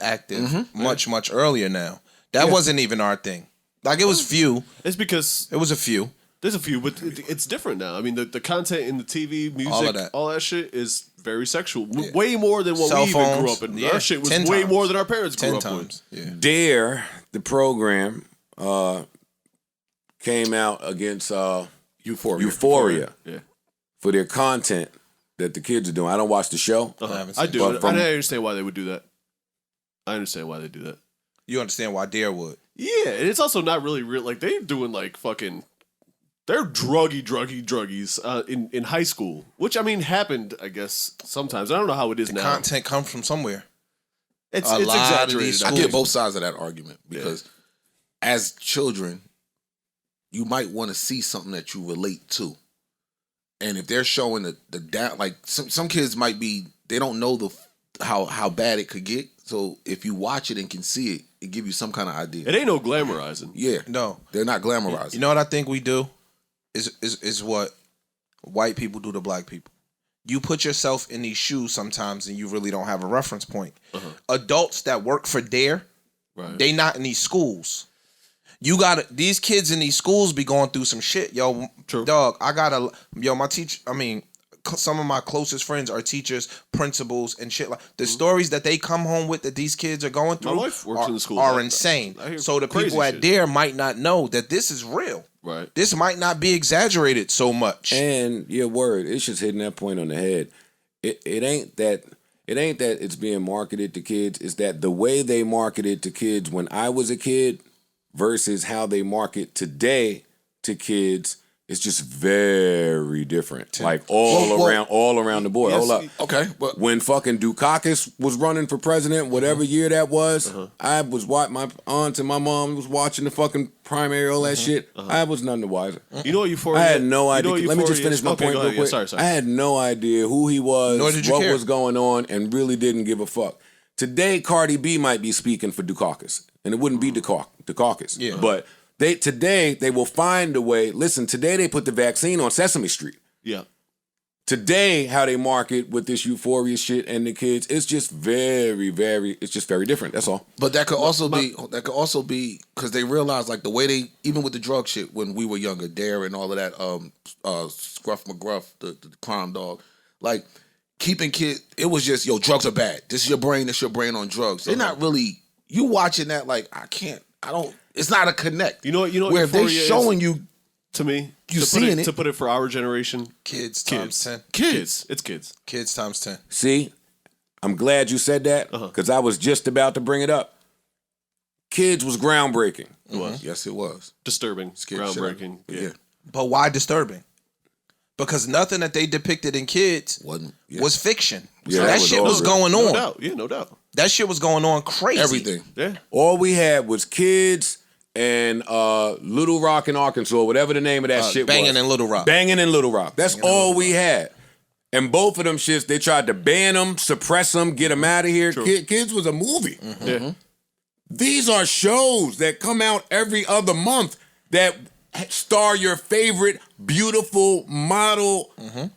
much earlier now. That wasn't even our thing. Like it was few. It's because It was a few. There's a few, but it's different now. I mean, the content in the TV, music, all that shit is very sexual. Yeah. Way more than what Cell we phones, even grew up in. yeah, Our shit was way more than our parents grew up with. Yeah. Dare, the program, came out against Euphoria. Yeah. For their content that the kids are doing. I don't watch the show. I do. I don't understand why they would do that. I understand why they do that. You understand why Dare would? Yeah, and it's also not really real. Like, they're doing, like, fucking... They're druggies in high school. Which, I mean, happened, I guess, sometimes. I don't know how it is now. Content comes from somewhere. It's exaggerated. I get both sides of that argument. Because as children, you might want to see something that you relate to. And if they're showing the down... Like, some kids might be... They don't know how bad it could get. So if you watch it and can see it, it give you some kind of idea. It ain't no glamorizing. Yeah. No. They're not glamorizing. You know what I think we do? Is what white people do to black people. You put yourself in these shoes sometimes and you really don't have a reference point. Adults that work for Dare, they not in these schools. You got these kids in these schools be going through some shit. Yo, dog, my teacher, some of my closest friends are teachers, principals, and shit like the stories that they come home with that these kids are going through. My wife works in the school. Are insane. So the people at Dare might not know that this is real. Right. This might not be exaggerated so much. And your word, it's just hitting that point on the head. It ain't that it's being marketed to kids. It's that the way they marketed to kids when I was a kid versus how they market today to kids. It's just very different. Like all around the board. Yes, Hold up. Okay. But when fucking Dukakis was running for president, whatever year that was, I was watching, my aunt and my mom was watching the fucking primary, all that shit. I was none the wiser. You know what Euphoria? I had no idea. You know Let me just finish my point real quick. Sorry. I had no idea who he was, Nor did you what care. was going on, and really didn't give a fuck. Today, Cardi B might be speaking for Dukakis, and it wouldn't be Dukakis. Yeah. But today they will find a way. Listen, today they put the vaccine on Sesame Street. Yeah. Today, how they market with this Euphoria shit and the kids, it's just very, very, it's just very different. That's all. But that could also be because they realize like the way they, even with the drug shit when we were younger, Dare and all of that, Scruff McGruff, the crime dog, like keeping kids, it was just, yo, drugs are bad. This is your brain, this your brain on drugs. They're not really, you watching that like, it's not a connect. You know where if they're Euphoria showing you, to me, you seeing it. To put it for our generation, Kids times 10. Kids. It's kids. Kids times 10. See, I'm glad you said that because I was just about to bring it up. Kids was groundbreaking. It was. Yes, it was. Disturbing. Groundbreaking. Yeah. But why disturbing? Because nothing that they depicted in kids was fiction. Yeah, that shit was going on. No doubt. Yeah, no doubt. That shit was going on crazy. Everything. Yeah. All we had was kids and Little Rock in Arkansas, whatever the name of that shit Banging was. in Little Rock. Banging in Little Rock. That's all we had. And both of them shits, they tried to ban them, suppress them, get them out of here. Kids was a movie. Yeah. These are shows that come out every other month that star your favorite beautiful model.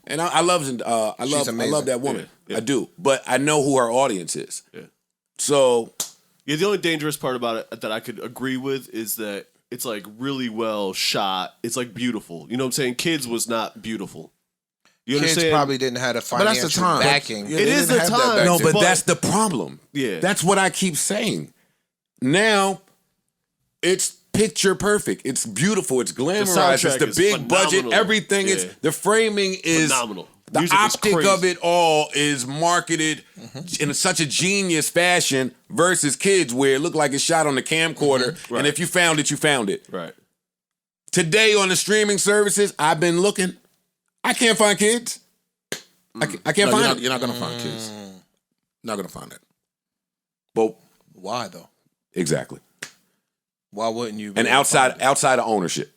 And I love that woman. Yeah. I do. But I know who her audience is. Yeah. So Yeah, the only dangerous part about it that I could agree with is that it's like really well shot. It's like beautiful. You know what I'm saying? Kids was not beautiful. You Kids understand? probably didn't have the that's the financial time. backing. Yeah, It they is didn't the have that time. back no, then. but that's the problem. Yeah. That's what I keep saying. Now, it's picture perfect. It's beautiful. It's glamorized. It's soundtrack the is big budget. phenomenal. Everything Yeah. is, the framing is Phenomenal. The Music is optic crazy. of it all is marketed in such a genius fashion versus kids where it looked like it's shot on the camcorder. Right. And if you found it, you found it. Right. Today on the streaming services, I've been looking. I can't find kids. I can't find it. You're not gonna find kids. Not gonna find it. But Why though? exactly. Why wouldn't you? be And able to find it? outside of ownership.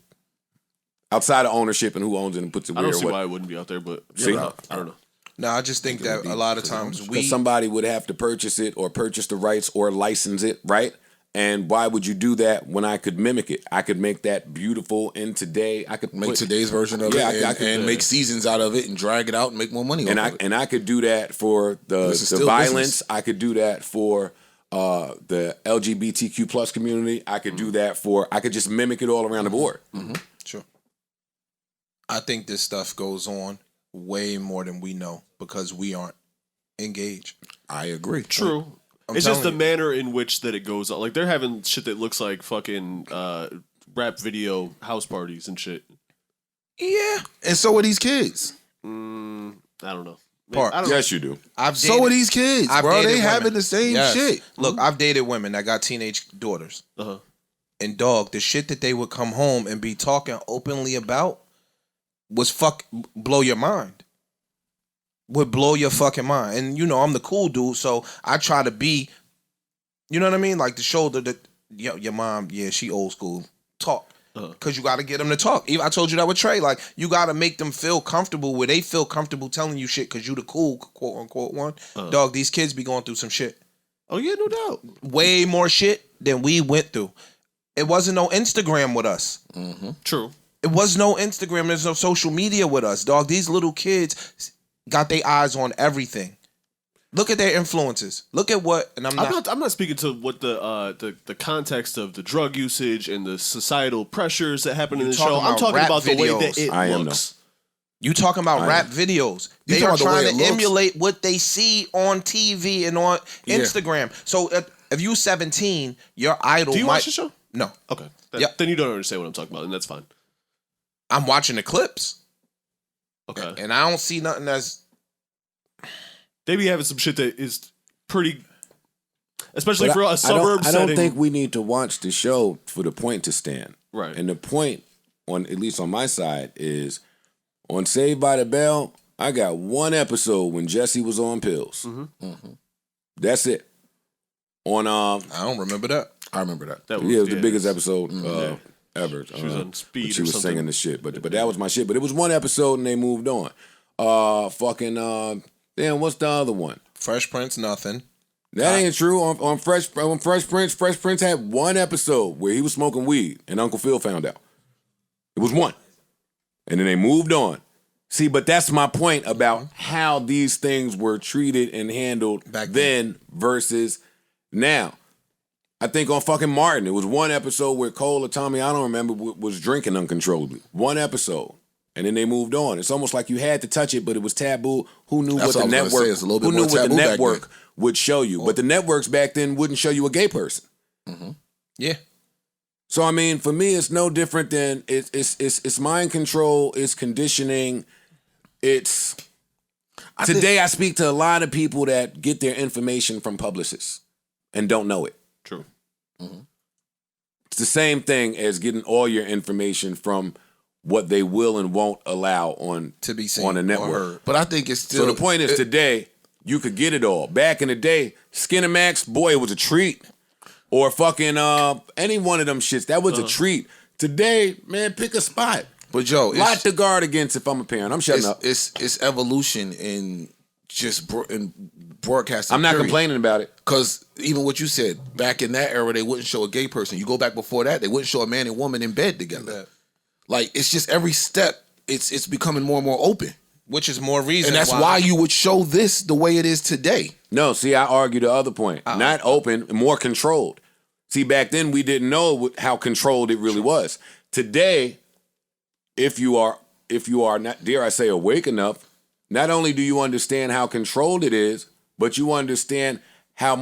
Outside of ownership and who owns it and puts it I where don't or see what. why it wouldn't be out there, but See? I don't know. No, I just think that a lot of times Because somebody would have to purchase it or purchase the rights or license it, right? And why would you do that when I could mimic it? I could make that beautiful in today. I could Make put, today's version of Yeah, it I could- and make seasons out of it and drag it out and make more money off of it. and I could do that for This is the still violence. business. I could do that for the LGBTQ plus community. I could do that for. I could just mimic it all around the board. Sure. I think this stuff goes on way more than we know because we aren't engaged. I agree. True. I'm It's just the telling you. manner in which that it goes on. Like they're having shit that looks like fucking rap video house parties and shit. Yeah, and so are these kids. I don't know. Park. I don't Yes, you do. So are these kids, bro. They dated having women. the same Yes. shit. Look, I've dated women that got teenage daughters. Uh-huh. And dog, the shit that they would come home and be talking openly about was blow your mind. Would blow your fucking mind. And you know, I'm the cool dude, so I try to be, you know what I mean? Like the shoulder that your mom, yeah, she old school. Talk. Cause you gotta get them to talk. Even I told you that with Trey. Like you gotta make them feel comfortable where they feel comfortable telling you shit cause you the cool quote unquote one. Dog, these kids be going through some shit. Oh yeah, no doubt. Way more shit than we went through. It wasn't no Instagram with us. True. It was no Instagram. There's no social media with us, dog. These little kids got their eyes on everything. Look at their influences. Look at what, and I'm not speaking to what the context of the drug usage and the societal pressures that happen in the show. I'm talking rap about the way videos. that it looks. You talking about rap videos. They are talking about the way trying it to looks? emulate what they see on TV and on Instagram. So if you 17, your idol Do you might... watch the show? No. Okay. Yep. Then you don't understand what I'm talking about, and that's fine. I'm watching the clips. Okay. And I don't see nothing that's... They be having some shit that is pretty... Especially But for a suburb I setting. don't think we need to watch the show for the point to stand. Right. And the point, on at least on my side, is on Saved by the Bell, I got one episode when Jesse was on pills. That's it. On I don't remember that. I remember that. That it was the biggest episode ever. She was on speed when she or was something. singing the shit, but that was my shit. But it was one episode and they moved on. Damn, what's the other one? Fresh Prince, nothing. That ain't true. On Fresh Prince had one episode where he was smoking weed and Uncle Phil found out. It was one. And then they moved on. See, but that's my point about how these things were treated and handled Back then versus now. I think on fucking Martin, it was one episode where Cole or Tommy, I don't remember, was drinking uncontrollably. One episode. And then they moved on. It's almost like you had to touch it, but it was taboo. Who knew That's what the what I was gonna network? say. It's a little bit who knew more what the taboo back network then. would show you? But the networks back then wouldn't show you a gay person. Yeah. So I mean, for me, it's no different than it's mind control, it's conditioning, it's. Today, I speak to a lot of people that get their information from publicists and don't know it. True. It's the same thing as getting all your information from what they will and won't allow on To be seen on a or network. heard. But I think it's still. So the point is, today you could get it all. Back in the day, Skinamax, boy, it was a treat. Or fucking any one of them shits, that was a treat. Today, man, pick a spot. But Joe, Lot to guard against if I'm a parent. I'm shutting up. It's evolution in just in broadcasting. I'm not complaining about it. Because even what you said, back in that era, they wouldn't show a gay person. You go back before that, they wouldn't show a man and woman in bed together. Like, it's just every step, it's becoming more and more open. Which is more reason And that's why you would show this the way it is today. No, see, I argue the other point. Not open, more controlled. See, back then we didn't know how controlled it really was. Today, if you are not, dare I say, awake enough, not only do you understand how controlled it is, but you understand how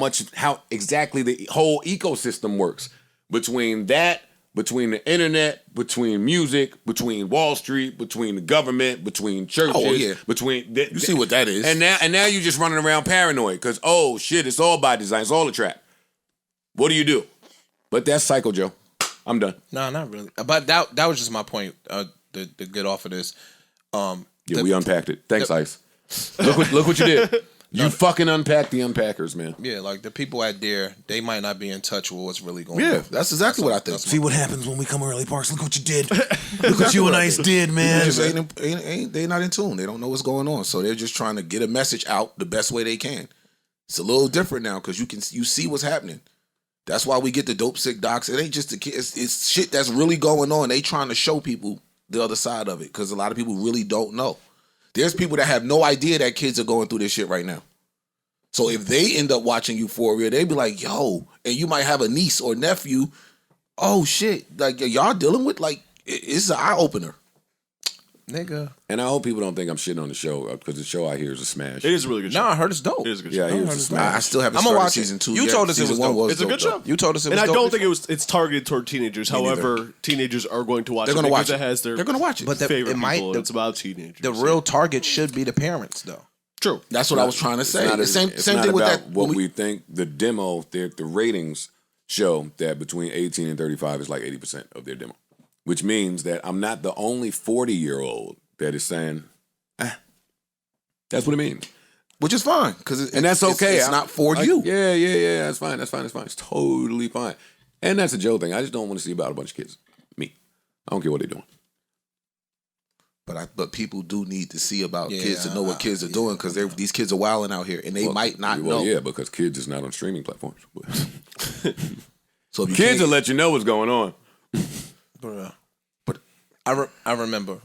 exactly the whole ecosystem works. Between that, between the internet, between music, between Wall Street, between the government, between churches, between you see what that is. And now you're just running around paranoid because oh shit, it's all by design, it's all a trap. What do you do? But that's Psycho Joe. I'm done. No, not really. But that was just my point. To get off of this. Yeah, we unpacked it. Thanks, Ice. Look what you did. You fucking unpacked the unpackers, man. Yeah, like the people at Dare, they might not be in touch with what's really going on. Yeah, that's exactly what I think. See what happens when we come early, Parks. Look what you did. Look what you and Ice did, man. Just they not in tune. They don't know what's going on. So they're just trying to get a message out the best way they can. It's a little different now because you see what's happening. That's why we get the dope sick docs. It ain't just the kids. It's shit that's really going on. They trying to show people the other side of it because a lot of people really don't know. There's people that have no idea that kids are going through this shit right now. So if they end up watching Euphoria, they be like, yo, and you might have a niece or nephew. Oh shit, like y'all dealing with, like, it's an eye opener. nigga. And I hope people don't think I'm shitting on the show because the show I hear is a smash. It is a really good show. No, I heard it's dope. It is a good Yeah, show. I hear it's a smash. I still haven't I'm gonna started watch season it. 2 You yet. told us it Season was 1 dope. was It's a dope, good though. show. You told us it was And I dope don't think before. it's targeted toward teenagers. However, teenagers are going to watch They're it going to watch because it. it has their They're going to watch it. But favorite it might. people. It's about teenagers. The real target should be the parents, though. True. That's what I was trying to say. Not The as- same it's thing not with about that. what when we think. The demo, the ratings show that between 18 and 35 is like 80% of their demo, which means that I'm not the only 40-year-old that is saying, that's what it means. Which is fine because And that's okay. It's not for Like, you. Yeah. That's fine. It's totally fine. And that's a Joe thing. I just don't want to see about a bunch of kids. Me. I don't care what they're doing. But people do need to see about Yeah, kids to know what kids are doing because these kids are wilding out here and they might not know. Yeah, because kids is not on streaming platforms. So if you Kids will can't- let you know what's going on. Bruh. But I remember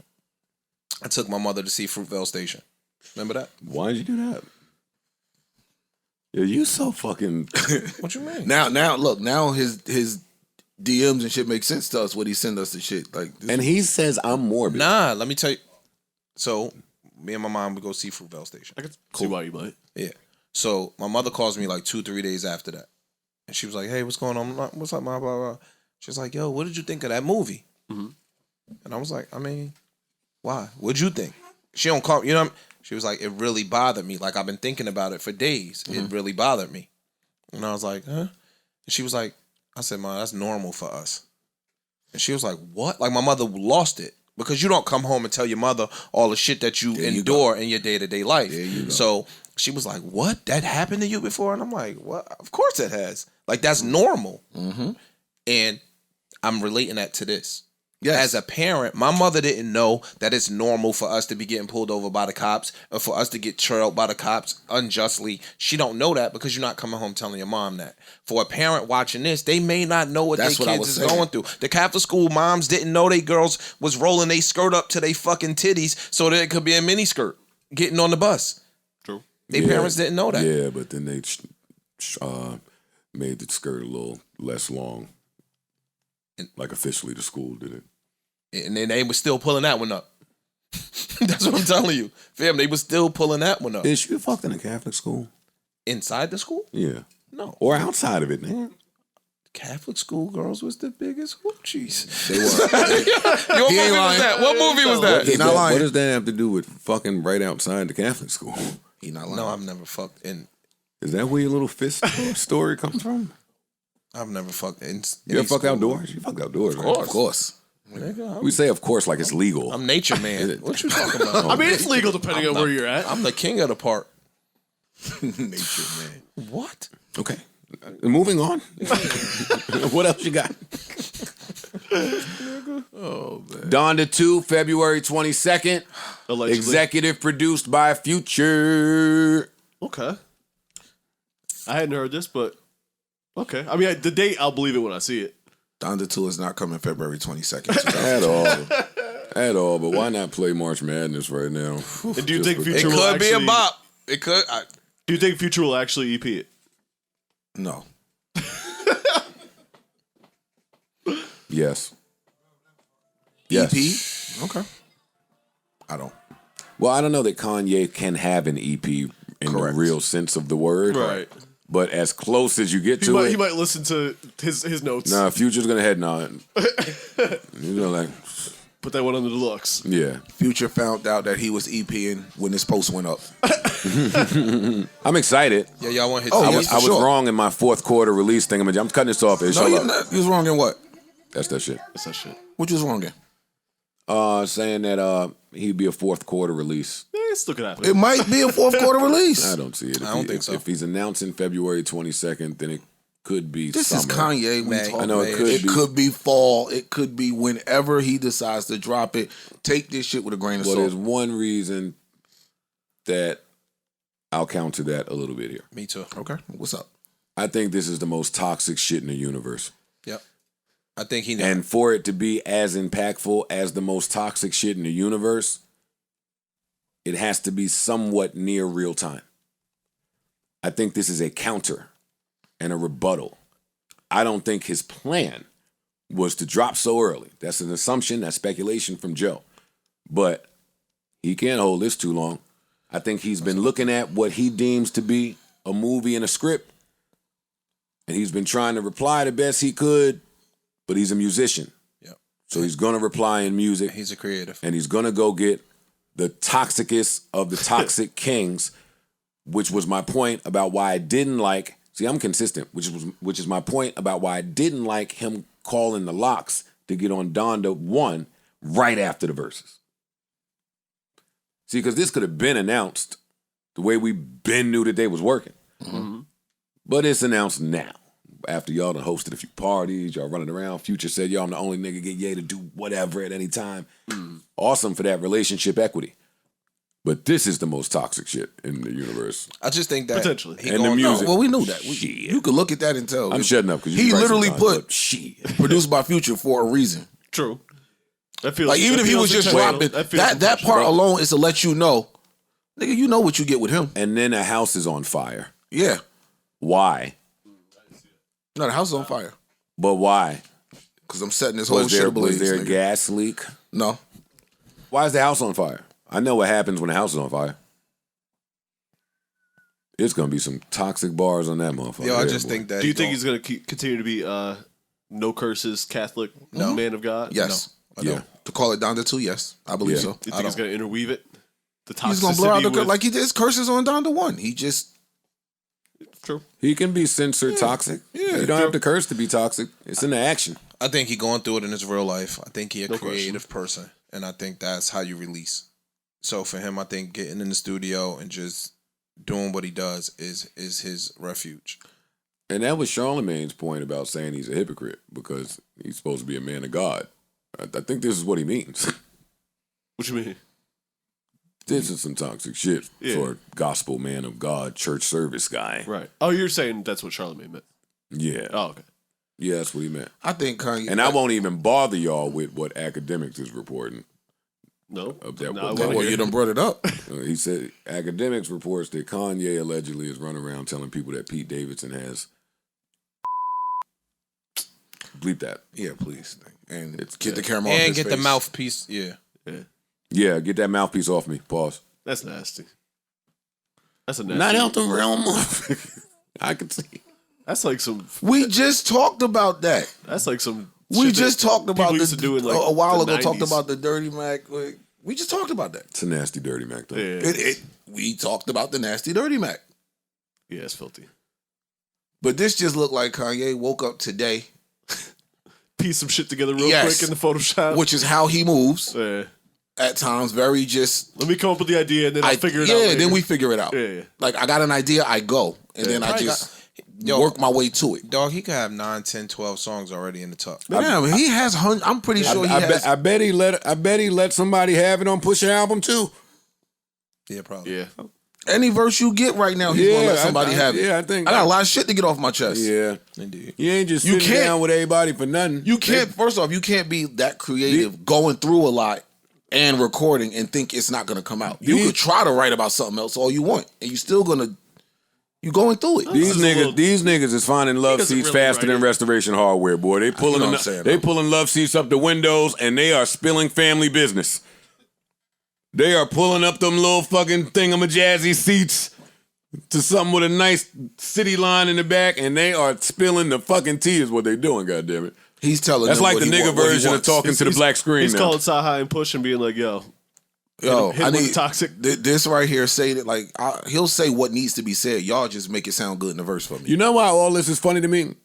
I took my mother to see Fruitvale Station. Remember that? Why'd you do that? Yeah, you so fucking. What you mean? now look, now his DMs and shit make sense to us when he send us the shit. Like this, And he says I'm morbid. Nah, let me tell you. So, me and my mom would go see Fruitvale Station. I can see why you might. Yeah. So, my mother calls me like 2-3 days after that. And she was like, hey, what's going on? I'm like, what's up, mom? Blah, blah. She was like, yo, what did you think of that movie? Mm-hmm. And I was like, I mean, why? What'd you think? She don't call, you know what I mean? She was like, it really bothered me. Like, I've been thinking about it for days. It really bothered me. And I was like, huh? And she was like, I said, Mom, that's normal for us. And she was like, what? Like, my mother lost it. Because you don't come home and tell your mother all the shit that you endure in your day-to-day life. So she was like, what? That happened to you before? And I'm like, what? Of course it has. Like, that's normal. Mm-hmm. And I'm relating that to this. Yes. As a parent, my mother didn't know that it's normal for us to be getting pulled over by the cops or for us to get trailed by the cops unjustly. She don't know that because you're not coming home telling your mom that. For a parent watching this, they may not know what their kids is going through. The Catholic school moms didn't know they girls was rolling their skirt up to their fucking titties so that it could be a mini skirt getting on the bus. True. Their parents didn't know that. Yeah, but then they made the skirt a little less long. Like officially the school did it. And then they was still pulling that one up. That's what I'm telling you. Fam, they was still pulling that one up. Is you fucked in a Catholic school? Inside the school? Yeah. No. Or outside of it, man. Catholic school girls was the biggest hoochies. they were. What movie was that? What movie was that? He not lying. What does that have to do with fucking right outside the Catholic school? He not lying. No, I've never fucked in. Is that where your little fist story comes from? I've never fucked in. You ever fucked outdoors? You fucked outdoors, right? Of course. Nigga, We say of course like it's legal. I'm nature man. What you talking about? I mean, it's legal depending on where you're at. I'm the king of the park. Nature man. What? Okay. Moving on. What else you got? Oh man. Donda 2, February 22nd. Allegedly. Executive produced by Future. Okay. I hadn't heard this, but okay. I mean, the date, I'll believe it when I see it. Donda 2 is not coming February 22nd. At all. At all. But why not play March Madness right now? And do you think It Future will could be a actually- bop. It could. Do you think Future will actually EP it? No. Yes. Yes. EP? Okay. I don't. Well, I don't know that Kanye can have an EP in Correct. the real sense of the word. Right. But as close as you get He to might, it. he might listen to his notes. Nah, Future's gonna head nod. You know, like, Put that one on the deluxe. yeah. Future found out that he was EPing when this post went up. I'm excited. Yeah, y'all want to hit. Oh, I yeah, was, for I was sure. wrong in my fourth quarter release thing. I'm cutting this off. No, you're not. You was wrong in what? That's that shit. That's that shit. What you was wrong in? Saying that he'd be a fourth quarter release. It's still gonna happen. It might be a fourth quarter release. I don't see it. I don't think so. If he's announcing February 22nd, then it could be This summer. is Kanye. We talking. I know it could It be. could be fall. It could be whenever he decides to drop it. Take this shit with a grain of Well, there's salt. one reason that I'll counter that a little bit here. Me too. Okay, what's up? I think this is the most toxic shit in the universe. Yep. I think he. And for it to be as impactful as the most toxic shit in the universe, it has to be somewhat near real time. I think this is a counter and a rebuttal. I don't think his plan was to drop so early. That's an assumption, that's speculation from Joe. But he can't hold this too long. I think he's been looking at what he deems to be a movie and a script, and he's been trying to reply the best he could, but he's a musician. Yep. So he's going to reply in music. He's a creative. And he's going to go get the toxicest of the toxic kings, which was my point about why I didn't like, see, I'm consistent, which is my point about why I didn't like him calling the Locks to get on Donda 1 right after the verses. See, because this could have been announced the way we been knew that they was working. Mm-hmm. But it's announced now. After y'all done hosted a few parties, y'all running around. Future said, yo, I'm the only nigga get Ye to do whatever at any time. Awesome for that relationship equity. But this is the most toxic shit in the universe. I just think that potentially. And the music. Well, we knew that. You could look at that and tell. I'm shutting up because he literally put produced by Future for a reason. True. That feels like even if he was just dropping that part alone is to let you know, nigga, you know what you get with him. And then the house is on fire. Yeah. Why? No, the house is on fire. But why? Because I'm setting this whole shit ablaze. Was there a gas leak? No. Why is the house on fire? I know what happens when the house is on fire. It's gonna be some toxic bars on that motherfucker. Yo, I just think that. Do you think he's gonna continue to be no curses Catholic man of God? Yes. No. Yeah. To call it Donda 2, yes. I believe so. Do you think he's gonna interweave it? The toxicity he's gonna blow out the like he did his curses on Donda 1. He just true. He can be censored toxic. Yeah. You don't have to curse to be toxic. It's in the action. I think he going through it in his real life. I think he a creative person. And I think that's how you release. So for him, I think getting in the studio and just doing what he does is his refuge. And that was Charlemagne's point about saying he's a hypocrite because he's supposed to be a man of God. I think this is what he means. What you mean? This is some toxic shit for a gospel man of God, church service guy. Right. Oh, you're saying that's what Charlemagne meant? Yeah. Oh, okay. Yeah, that's what he meant. I think Kanye. And I won't even bother y'all with what academics is reporting. No. Well, you done brought it up. He said academics reports that Kanye allegedly is running around telling people that Pete Davidson has. Bleep that. Yeah, please. And get the camera off and his get face. the mouthpiece. Yeah. Yeah, get that mouthpiece off me. Pause. That's nasty. That's a nasty. Not out the realm of. I can see. That's like some. We just talked about that. That's like some. We just talked about used to do in like a while ago. 90s. Talked about the Dirty Mac. We just talked about that. It's a nasty Dirty Mac though. Yeah. We talked about the nasty Dirty Mac. Yeah, it's filthy. But this just looked like Kanye woke up today. Piece some shit together real quick in the Photoshop. Which is how he moves. Yeah. At times, very just. Let me come up with the idea and then I'll figure it out. Yeah, then we figure it out. Yeah. Like, I got an idea, I go. And then I just work my way to it. Dog, he could have 9, 10, 12 songs already in the tuck. Yeah, he has. I'm pretty sure he has. I bet he let somebody have it on Pusha album too. Yeah, probably. Yeah. Any verse you get right now, he's gonna let somebody have it. Yeah, I think I got a lot of shit to get off my chest. Yeah, indeed. You ain't just sitting down with everybody for nothing. You can't. First off, you can't be that creative, going through a lot and recording and think it's not gonna come out. You could try to write about something else all you want, and you still gonna. You going through it. These niggas is finding love seats really faster than Restoration Hardware, boy. They pulling love seats up the windows and they are spilling family business. They are pulling up them little fucking thingamajazzy seats to something with a nice city line in the back, and they are spilling the fucking tea is what they doing, goddammit. He's telling that's like the nigga version of talking to the black screen. He's now. calling Sahai and Push and being like, yo, I need toxic. This right here say that like he'll say what needs to be said. Y'all just make it sound good in the verse for me. You know why all this is funny to me?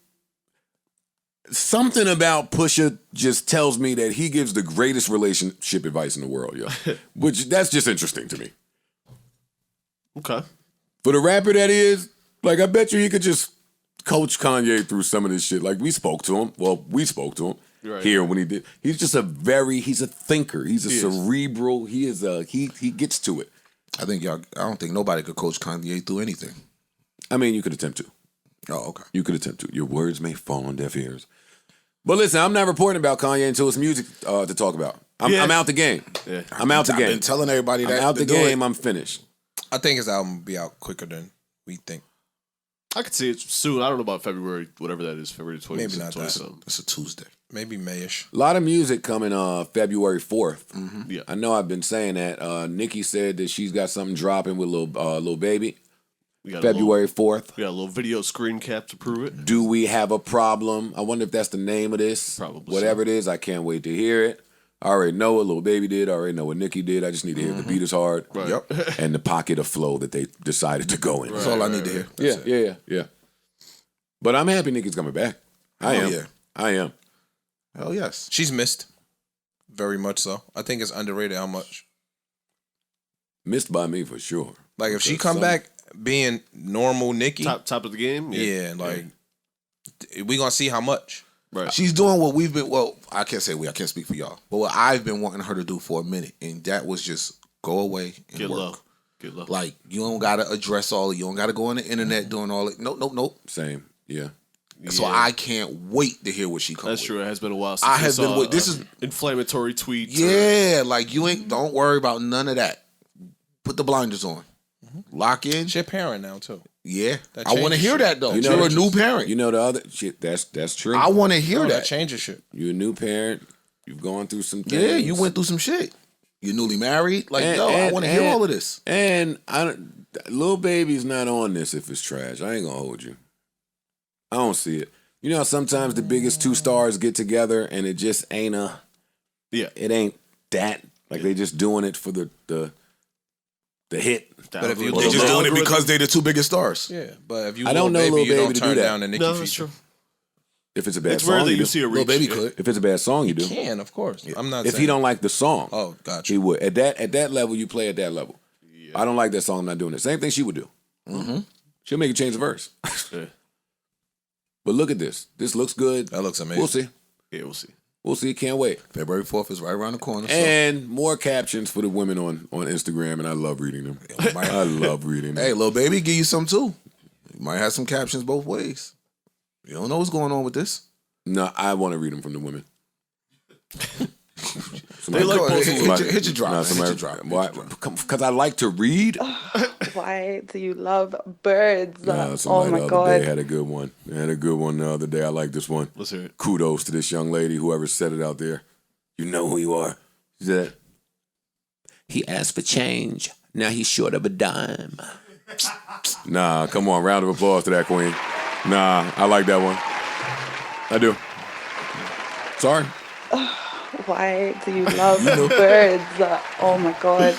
Something about Pusha just tells me that he gives the greatest relationship advice in the world, yo. Which that's just interesting to me. Okay. For the rapper that he is, like I bet you he could just coach Kanye through some of this shit. Like we spoke to him. Well, we spoke to him here when he did. He's just he's a thinker. He's a cerebral. He gets to it. I don't think nobody could coach Kanye through anything. I mean, you could attempt to. Oh, okay. You could attempt to. Your words may fall on deaf ears. But listen, I'm not reporting about Kanye until it's music to talk about. I'm out the game. Yeah. I'm out the game. I've been telling everybody that. I'm out the game. I'm finished. I think his album will be out quicker than we think. I could see it soon. I don't know about February, whatever that is, February 20th. Maybe not that. something. It's a Tuesday. Maybe Mayish. A lot of music coming February 4th. Yeah. I know I've been saying that. Nikki said that she's got something dropping with Lil Baby. We got February 4th. We got a little video screen cap to prove it. Do we have a problem? I wonder if that's the name of this. Probably Whatever it is, I can't wait to hear it. I already know what Lil Baby did. I already know what Nikki did. I just need to hear the beat is hard. Right. Yep. And the pocket of flow that they decided to go in. That's all I need to hear. Yeah. But I'm happy Nikki's coming back. I am. Yeah. I am. Hell yes. She's missed. Very much so. I think it's underrated how much. Missed by me for sure. Like if she come back being normal Nikki, Top of the game. we gonna see how much. Right. She's doing what we've been. Well, I can't say we. I can't speak for y'all. But what I've been wanting her to do for a minute, and that was just go away and Get work. low. Get low. Like you don't gotta address all. You don't gotta go on the internet doing all it. Nope. Same. Yeah. So I can't wait to hear what she comes. That's with. true. It has been a while since I we have been saw with this is inflammatory tweets. yeah. Like you ain't. Don't worry about none of that. Put the blinders on. Lock in. She a parent now too. Yeah, That I want to changes hear shit. that though. You know You're a that- new parent. You know the other shit. That's true. I want to hear That that. changes shit. You're a new parent. You've gone through some things. Yeah, you went through some shit. You're newly married. Like, And- yo, I and- want to hear and- all of this. And Lil Baby's not on this if it's trash. I ain't gonna hold you. I don't see it. You know how sometimes the biggest two stars get together and it just ain't it ain't that. Like they just doing it for the hit. But if you They just doing it because they the two biggest stars. Yeah, but if you I don't know Lil you Baby don't to do turn that. down the Nicki No, feature. that's true. If it's a bad It's rare song, that you you do. see a reach. Little baby could. If it's a bad song, you do. Can of course. I'm not. If saying he don't like the song, Oh, gotcha. he would. At that level, you play at that level. I don't like that song. I'm not doing it. Same thing she would do. Mm-hmm. She'll make you change the verse. Yeah. But look at this. This looks good. That looks amazing. We'll see. Yeah, we'll see. We'll see. Can't wait. February 4th is right around the corner. So. And more captions for the women on Instagram, and I love reading them. I love reading them. Hey, Lil Baby, give you some too. You might have some captions both ways. You don't know what's going on with this. No, I want to read them from the women. They like Go ahead, posting. hit your drop. No, man. somebody, Hit your drop. why? Because I like to read. Why do you love birds? Somebody Oh my the other god. day had a good one. They had a good one the other day. I like this one. Let's hear it. Kudos to this young lady, whoever said it out there. You know who you are. She said, he asked for change. Now he's short of a dime. Nah, come on. Round of applause to that queen. Nah, I like that one. I do. Sorry. Why do you love birds? Oh my god.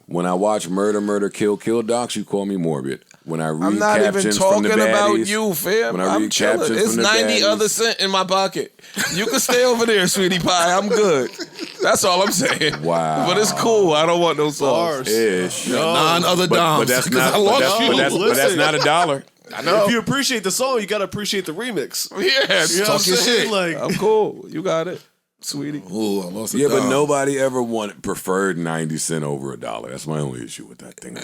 When I watch Murder, Kill docs, you call me morbid. When I read I'm not even captions from talking the about baddies, you, fam. when I I'm read chilling. captions It's from the 90 baddies- other cent in my pocket. You can stay over there, sweetie pie. I'm good. That's all I'm saying. Wow. But it's cool. I don't want no sauce. Ish. Nine other But dimes. that's 'cause not. I But lost that's, you. but that's, but that's not $1. I know. If you appreciate the song, you gotta appreciate the remix. Yeah, You know what I'm Talk your saying? shit. Like, I'm cool. You got it, sweetie. Ooh, I lost a Yeah, but dime. nobody ever preferred 90 cents over $1. That's my only issue with that thing.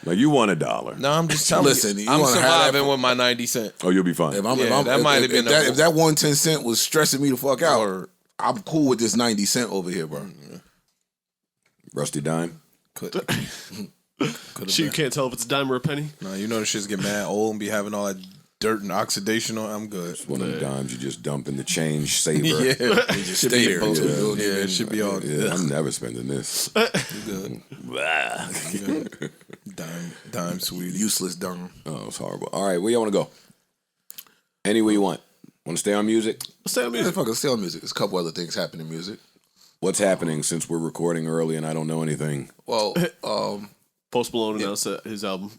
Like you want $1. No, I'm just telling Listen, you. you I'm wanna have that surviving with my 90 cent. Oh, you'll be fine. If I'm, Yeah, that might have been if that 110 cent was stressing me the fuck out, I'm cool with this 90 cent over here, bro. Rusty dime. shit, you can't tell if it's a dime or a penny. No, you know the shit's get mad old and be having all that dirt and oxidation on. I'm good. One of the dimes you just dump in the change saver. Yeah, You just stay there. both. Yeah. Yeah, it should be all Yeah, I'm never spending this. good. Dime, sweetie. Useless dime. Oh, it's horrible. All right, where you want to go? Anywhere you want. Want to stay on music? Let's stay on Yeah, music. fucking stay on music. There's a couple other things happening in music. What's happening since we're recording early and I don't know anything? Well, Post Malone announced that his album,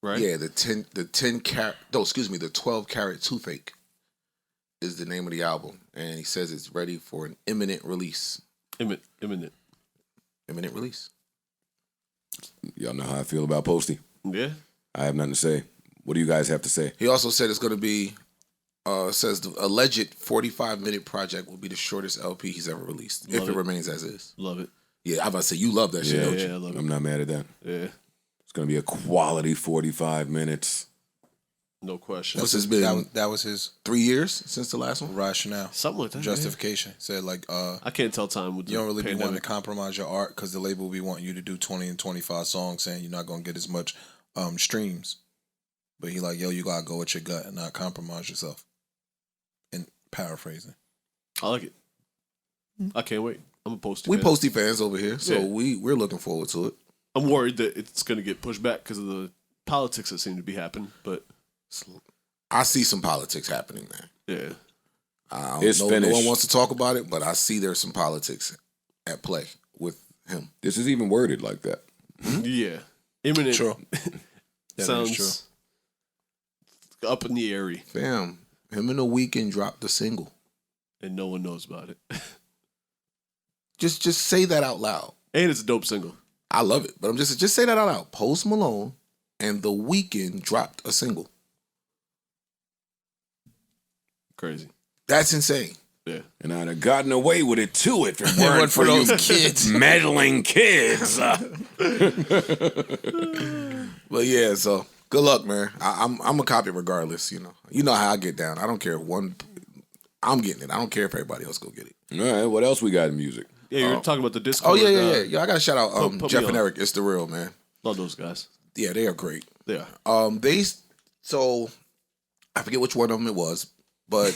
right? yeah, the 12 Carat Toothache is the name of the album, and he says it's ready for an imminent release. Imminent. Imminent release. Y'all know how I feel about Posty. Yeah. I have nothing to say. What do you guys have to say? He also said it's going to be, says the alleged 45-minute project will be the shortest LP he's ever released, if it remains as is. Love it. Yeah, I'm about to say, you love that shit, don't you? I love it. I'm not mad at that. Yeah. It's going to be a quality 45 minutes. No question. What's this been? That was his 3 years since the last one? rationale. Something like that. Justification. Said like, I can't tell time with the you don't really be wanting to pandemic. compromise your art because the label will be wanting you to do 20 and 25 songs, saying you're not going to get as much streams. But he like, yo, you got to go with your gut and not compromise yourself. And paraphrasing. I like it. I can't wait. I'm a Posty We fan. Posty fans over here, so Yeah. we're looking forward to it. I'm worried that it's going to get pushed back because of the politics that seem to be happening, but I see some politics happening there. yeah. I don't It's know, finished. no one wants to talk about it, but I see there's some politics at play with him. This is even worded like that. Yeah. Imminent True. That is sounds up in the airy, Fam, him in The Weeknd dropped the single. and no one knows about it. Just say that out loud. And it's a dope single. I love it, but I'm just say that out loud. Post Malone and The Weeknd dropped a single. Crazy. That's insane. Yeah. And I'd have gotten away with it too if it It weren't wasn't for you those kids. meddling kids. But yeah, so good luck, man. I'm a copy regardless. You know how I get down. I don't care if one. I'm getting it. I don't care if everybody else go get it. All right, what else we got in music? Yeah, you're talking about the Discord. Oh yeah. I gotta shout out put me Jeff and on. Eric. It's the real man. Love those guys. Yeah, they are great. Yeah. So I forget which one of them it was, but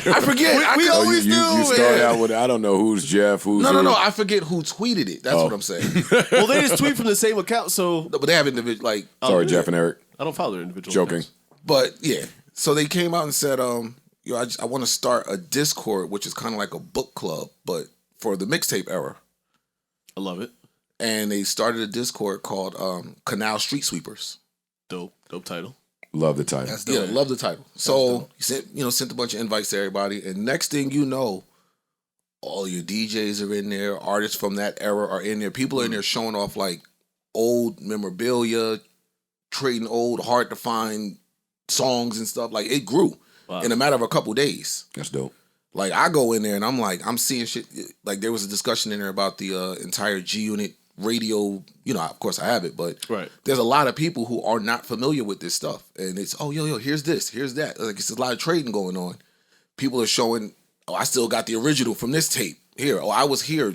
I forget. We always you do, start man. out with I don't know who's Jeff, who's No. who. I forget who tweeted it. That's what I'm saying. Well, they just tweet from the same account, so But they have individual like. Sorry, yeah. Jeff and Eric. I don't follow their individual Joking. accounts. But yeah, so they came out and said, I want to start a Discord, which is kind of like a book club, but for the mixtape era. I love it. And they started a Discord called Canal Street Sweepers. Dope title. Love the title. That's Yeah, dope. love the title. So sent a bunch of invites to everybody, and next thing you know, all your DJs are in there, artists from that era are in there. People are in there showing off like old memorabilia, trading old, hard to find songs and stuff. Like it grew in a matter of a couple days. That's dope. Like I go in there and I'm like, I'm seeing shit. Like there was a discussion in there about the entire G Unit radio. Of course I have it, but Right. there's a lot of people who are not familiar with this stuff. And it's, yo, here's this, here's that. Like it's a lot of trading going on. People are showing, I still got the original from this tape here. I was here.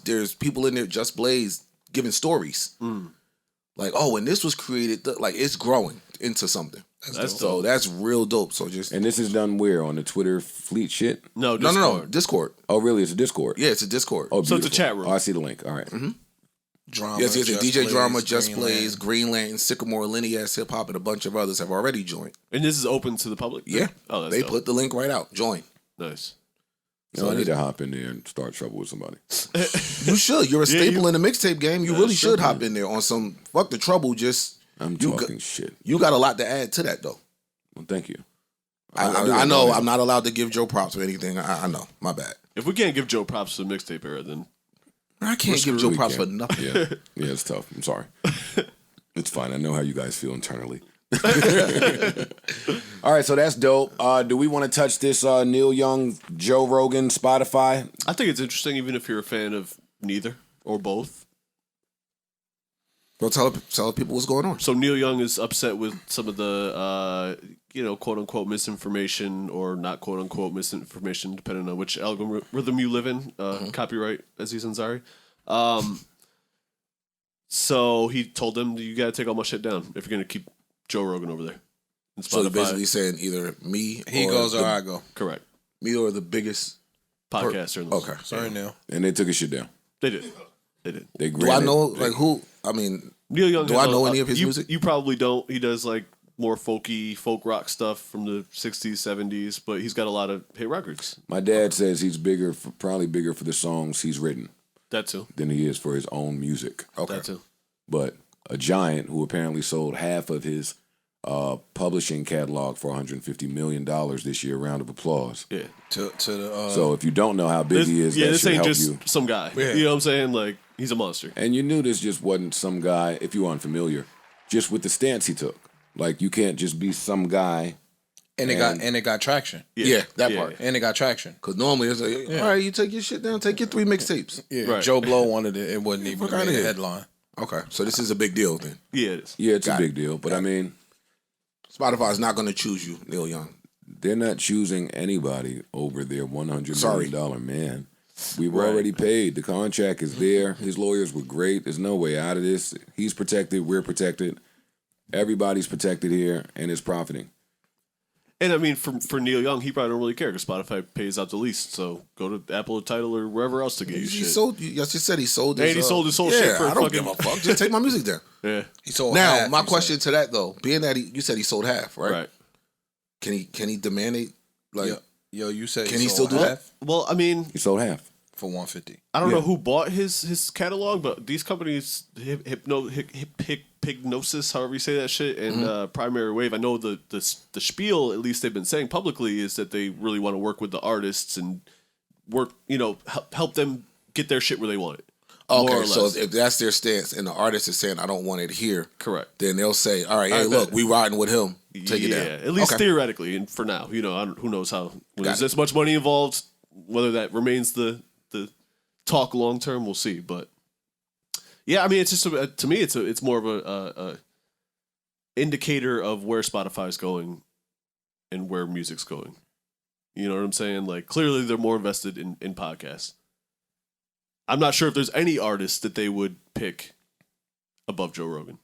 There's people in there, Just Blaze, giving stories. Like, and this was created, like it's growing into something. That's So dope. that's real dope. So just, And this is done where? On the Twitter fleet shit? No, no, Discord. Discord. Oh, really? It's a Discord? Yeah, it's a Discord. Oh, So it's a beautiful. chat room. Oh, I see the link. All right. Drama, Yes, Just DJ Blaze, Drama, Just Green Blaze, Lantern. Green Lantern, Sycamore, Lenny Ass Hip Hop, and a bunch of others have already joined. And this is open to the public? Yeah. Oh, that's they dope. put the link right out. Join. Nice. So I need to hop in there and start trouble with somebody. You should. You're a staple in the mixtape game. You really sure, should hop in there on some fuck the trouble. Just I'm you talking shit. you got a lot to add to that though. Well, thank you. I know I'm not allowed to give Joe props or anything. I know. My bad. If we can't give Joe props to the mixtape era, then I can't give Joe We props can't. for nothing. Yeah, yeah, it's tough. I'm sorry. It's fine. I know how you guys feel internally. All right, so that's dope. Do we want to touch this Neil Young, Joe Rogan, Spotify? I think it's interesting, even if you're a fan of neither or both. Well, tell people what's going on. So Neil Young is upset with some of the, quote unquote misinformation or not quote unquote misinformation, depending on which algorithm you live in. Copyright Aziz Ansari. So he told them, you got to take all my shit down if you're going to keep Joe Rogan over there. And So they're Spotify. basically saying either me He or goes the, or I go. Correct. me or the biggest. Podcaster. in the Okay. Sorry, Neil. And they took his shit down. They did. They did. They Do I know like who? I mean, Neil Young. Do has I know any of his music? You probably don't. He does like more folky, folk rock stuff from the 60s, 70s, but he's got a lot of hit records. My dad says he's probably bigger for the songs he's written That too. than he is for his own music. okay. That too. But a giant who apparently sold half of his publishing catalog for $150 million this year. Round of applause. Yeah. To the So if you don't know how big he is, that this should ain't help just you. some guy. Yeah. You know what I'm saying? Like, he's a monster. And you knew this just wasn't some guy, if you were unfamiliar, just with the stance he took. Like, you can't just be some guy. and it got traction. Yeah, that part. And it got traction. Because normally it's like, all right, you take your shit down, take your 3 mixtapes. Yeah, Right. Joe Blow wanted it. It wasn't even Fuck outta a here. headline. Okay, so this is a big deal then. Yeah, it is. Yeah, it's Got a it. big deal. But I mean, Spotify's not going to choose you, Neil Young. They're not choosing anybody over their $100 million man. We were already paid. The contract is there. His lawyers were great. There's no way out of this. He's protected. We're protected. Everybody's protected here and is profiting. And I mean, for Neil Young, he probably don't really care because Spotify pays out the least. So go to Apple or Tidal or wherever else to get you shit. Sold. You just said he sold. And he sold his whole shit for I don't give a fuck. Just take my music down. Yeah. He sold now, half, my question to that though, being that you said he sold half, right? Right. Can he demand it? Like, yo, you said can he still do that? Well, I mean, He sold half. for $150? I don't know who bought his catalog, but these companies, Hypnosis, however you say that shit, and Primary Wave, I know the spiel, at least they've been saying publicly, is that they really want to work with the artists and work, help them get their shit where they want it. Okay, so if that's their stance and the artist is saying, I don't want it here, correct, then they'll say, all right, hey, look, we riding with him. Take it down. At least theoretically, and for now, who knows how, when there's this much money involved, whether that remains the talk long term, we'll see. But yeah, I mean, it's just to me, it's more of a indicator of where Spotify's going and where music's going. You know what I'm saying? Like, clearly they're more invested in podcasts. I'm not sure if there's any artist that they would pick above Joe Rogan.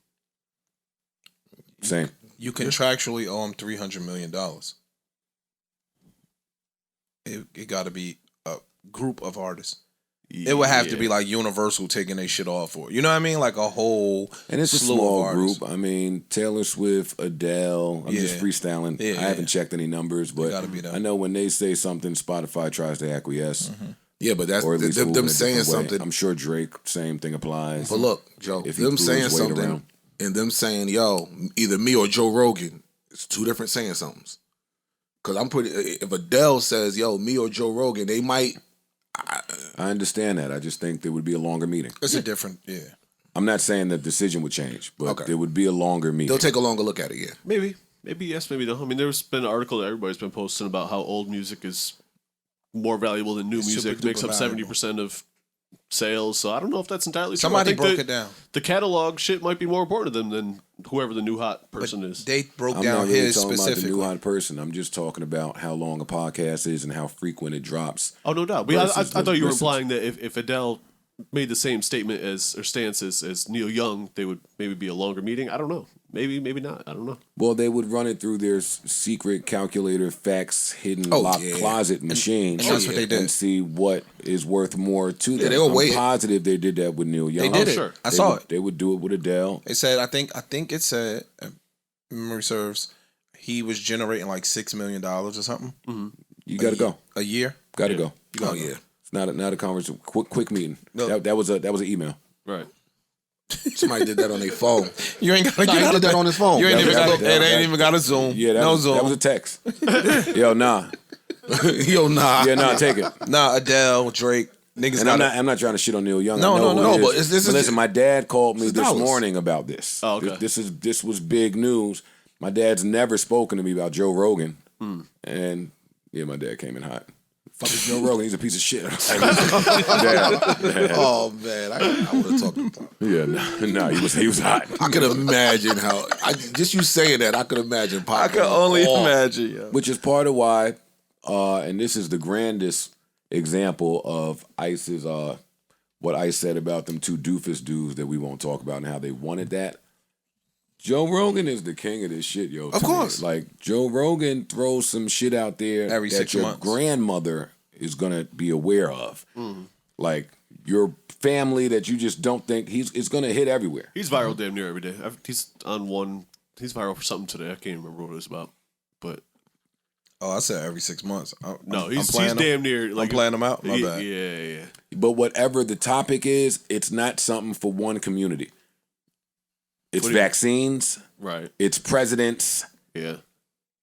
Same. You contractually owe him $300 million. It got to be a group of artists. It would have to be like Universal taking their shit off for it. You know what I mean? Like a whole and it's a small group. I mean, Taylor Swift, Adele. I'm just freestyling. I haven't checked any numbers, but I know when they say something, Spotify tries to acquiesce. Mm-hmm. Yeah, but that's them saying something. I'm sure Drake, same thing applies. But look, Joe, if them saying something and them saying, yo, either me or Joe Rogan, it's two different saying somethings. Because if Adele says, yo, me or Joe Rogan, they might. I understand that. I just think there would be a longer meeting. It's a different, I'm not saying the decision would change, but there would be a longer meeting. They'll take a longer look at it, yeah. Maybe yes, maybe no. I mean, there's been an article that everybody's been posting about how old music is more valuable than new music. Makes up 70% of sales. So I don't know if that's entirely true. Somebody broke it down. The catalog shit might be more important to them than whoever the new hot person is. They broke I'm down not really his talking specifically. about the new hot person. I'm just talking about how long a podcast is and how frequent it drops. Oh, no doubt. But I thought you were implying that if Adele made the same statement or stance as Neil Young, they would maybe be a longer meeting. I don't know. Maybe not. I don't know. Well, they would run it through their secret calculator, fax, hidden locked closet machine. And that's what they did. And see what is worth more to them. Yeah, they were I'm positive they did that with Neil Young. They did it. Sure. I saw it. They would do it with Adele. They said, I think it said, if memory serves, he was generating like $6 million or something. Mm-hmm. You got to go. A year? Got to go. Oh, yeah. It's not a conversation. Quick meeting. No. That was an email. Right. Somebody did that on their phone. You ain't got to He did that on his phone. You ain't That even was- got it ain't even got a Zoom. Yeah, no Zoom. That was a text. Yo, nah. Yo, nah. Yeah, nah, take it. Nah, Adele, Drake, niggas. And I'm not trying to shit on Neil Young. No, I know no, who it but is. this is- Listen, my dad called me it's this dollars. morning about this. Oh, okay. This was big news. My dad's never spoken to me about Joe Rogan, and yeah, my dad came in hot. Fucking Joe Rogan, he's a piece of shit. Oh, man. I would have talked about it. Yeah, no, he was hot. I could imagine how. Just you saying that, I could imagine. I can only imagine. Yo. Which is part of why, and this is the grandest example of Ice's, what Ice said about them two doofus dudes that we won't talk about and how they wanted that. Joe Rogan is the king of this shit, yo. Of course. Like, Joe Rogan throws some shit out there Every that 6 your months. grandmother is going to be aware of. Like, your family that you just don't think, it's going to hit everywhere. He's viral damn near every day. He's viral for something today. I can't remember what it was about. But Oh, I said every 6 months. he's playing damn near. Like, I'm playing them out. My bad. Yeah. But whatever the topic is, it's not something for one community. It's What do you- vaccines. Right. It's presidents. Yeah.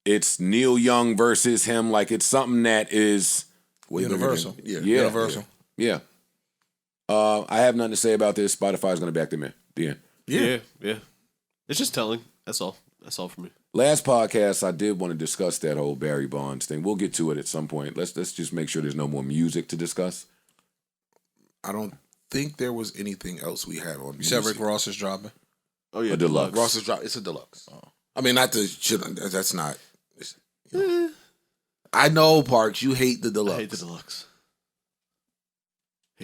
It's Neil Young versus him. Like, it's something that is Universal. Yeah. Yeah. Universal. Yeah. I have nothing to say about this. Spotify's going to back them in. The end. Yeah. It's just telling. That's all. That's all for me. Last podcast, I did want to discuss that whole Barry Bonds thing. We'll get to it at some point. Let's just make sure there's no more music to discuss. I don't think there was anything else we had on. You said Rick Ross is dropping. Oh yeah. A deluxe. Ross is drop. It's a deluxe. I mean, not the that's not. I know, Parks. You hate the deluxe. I hate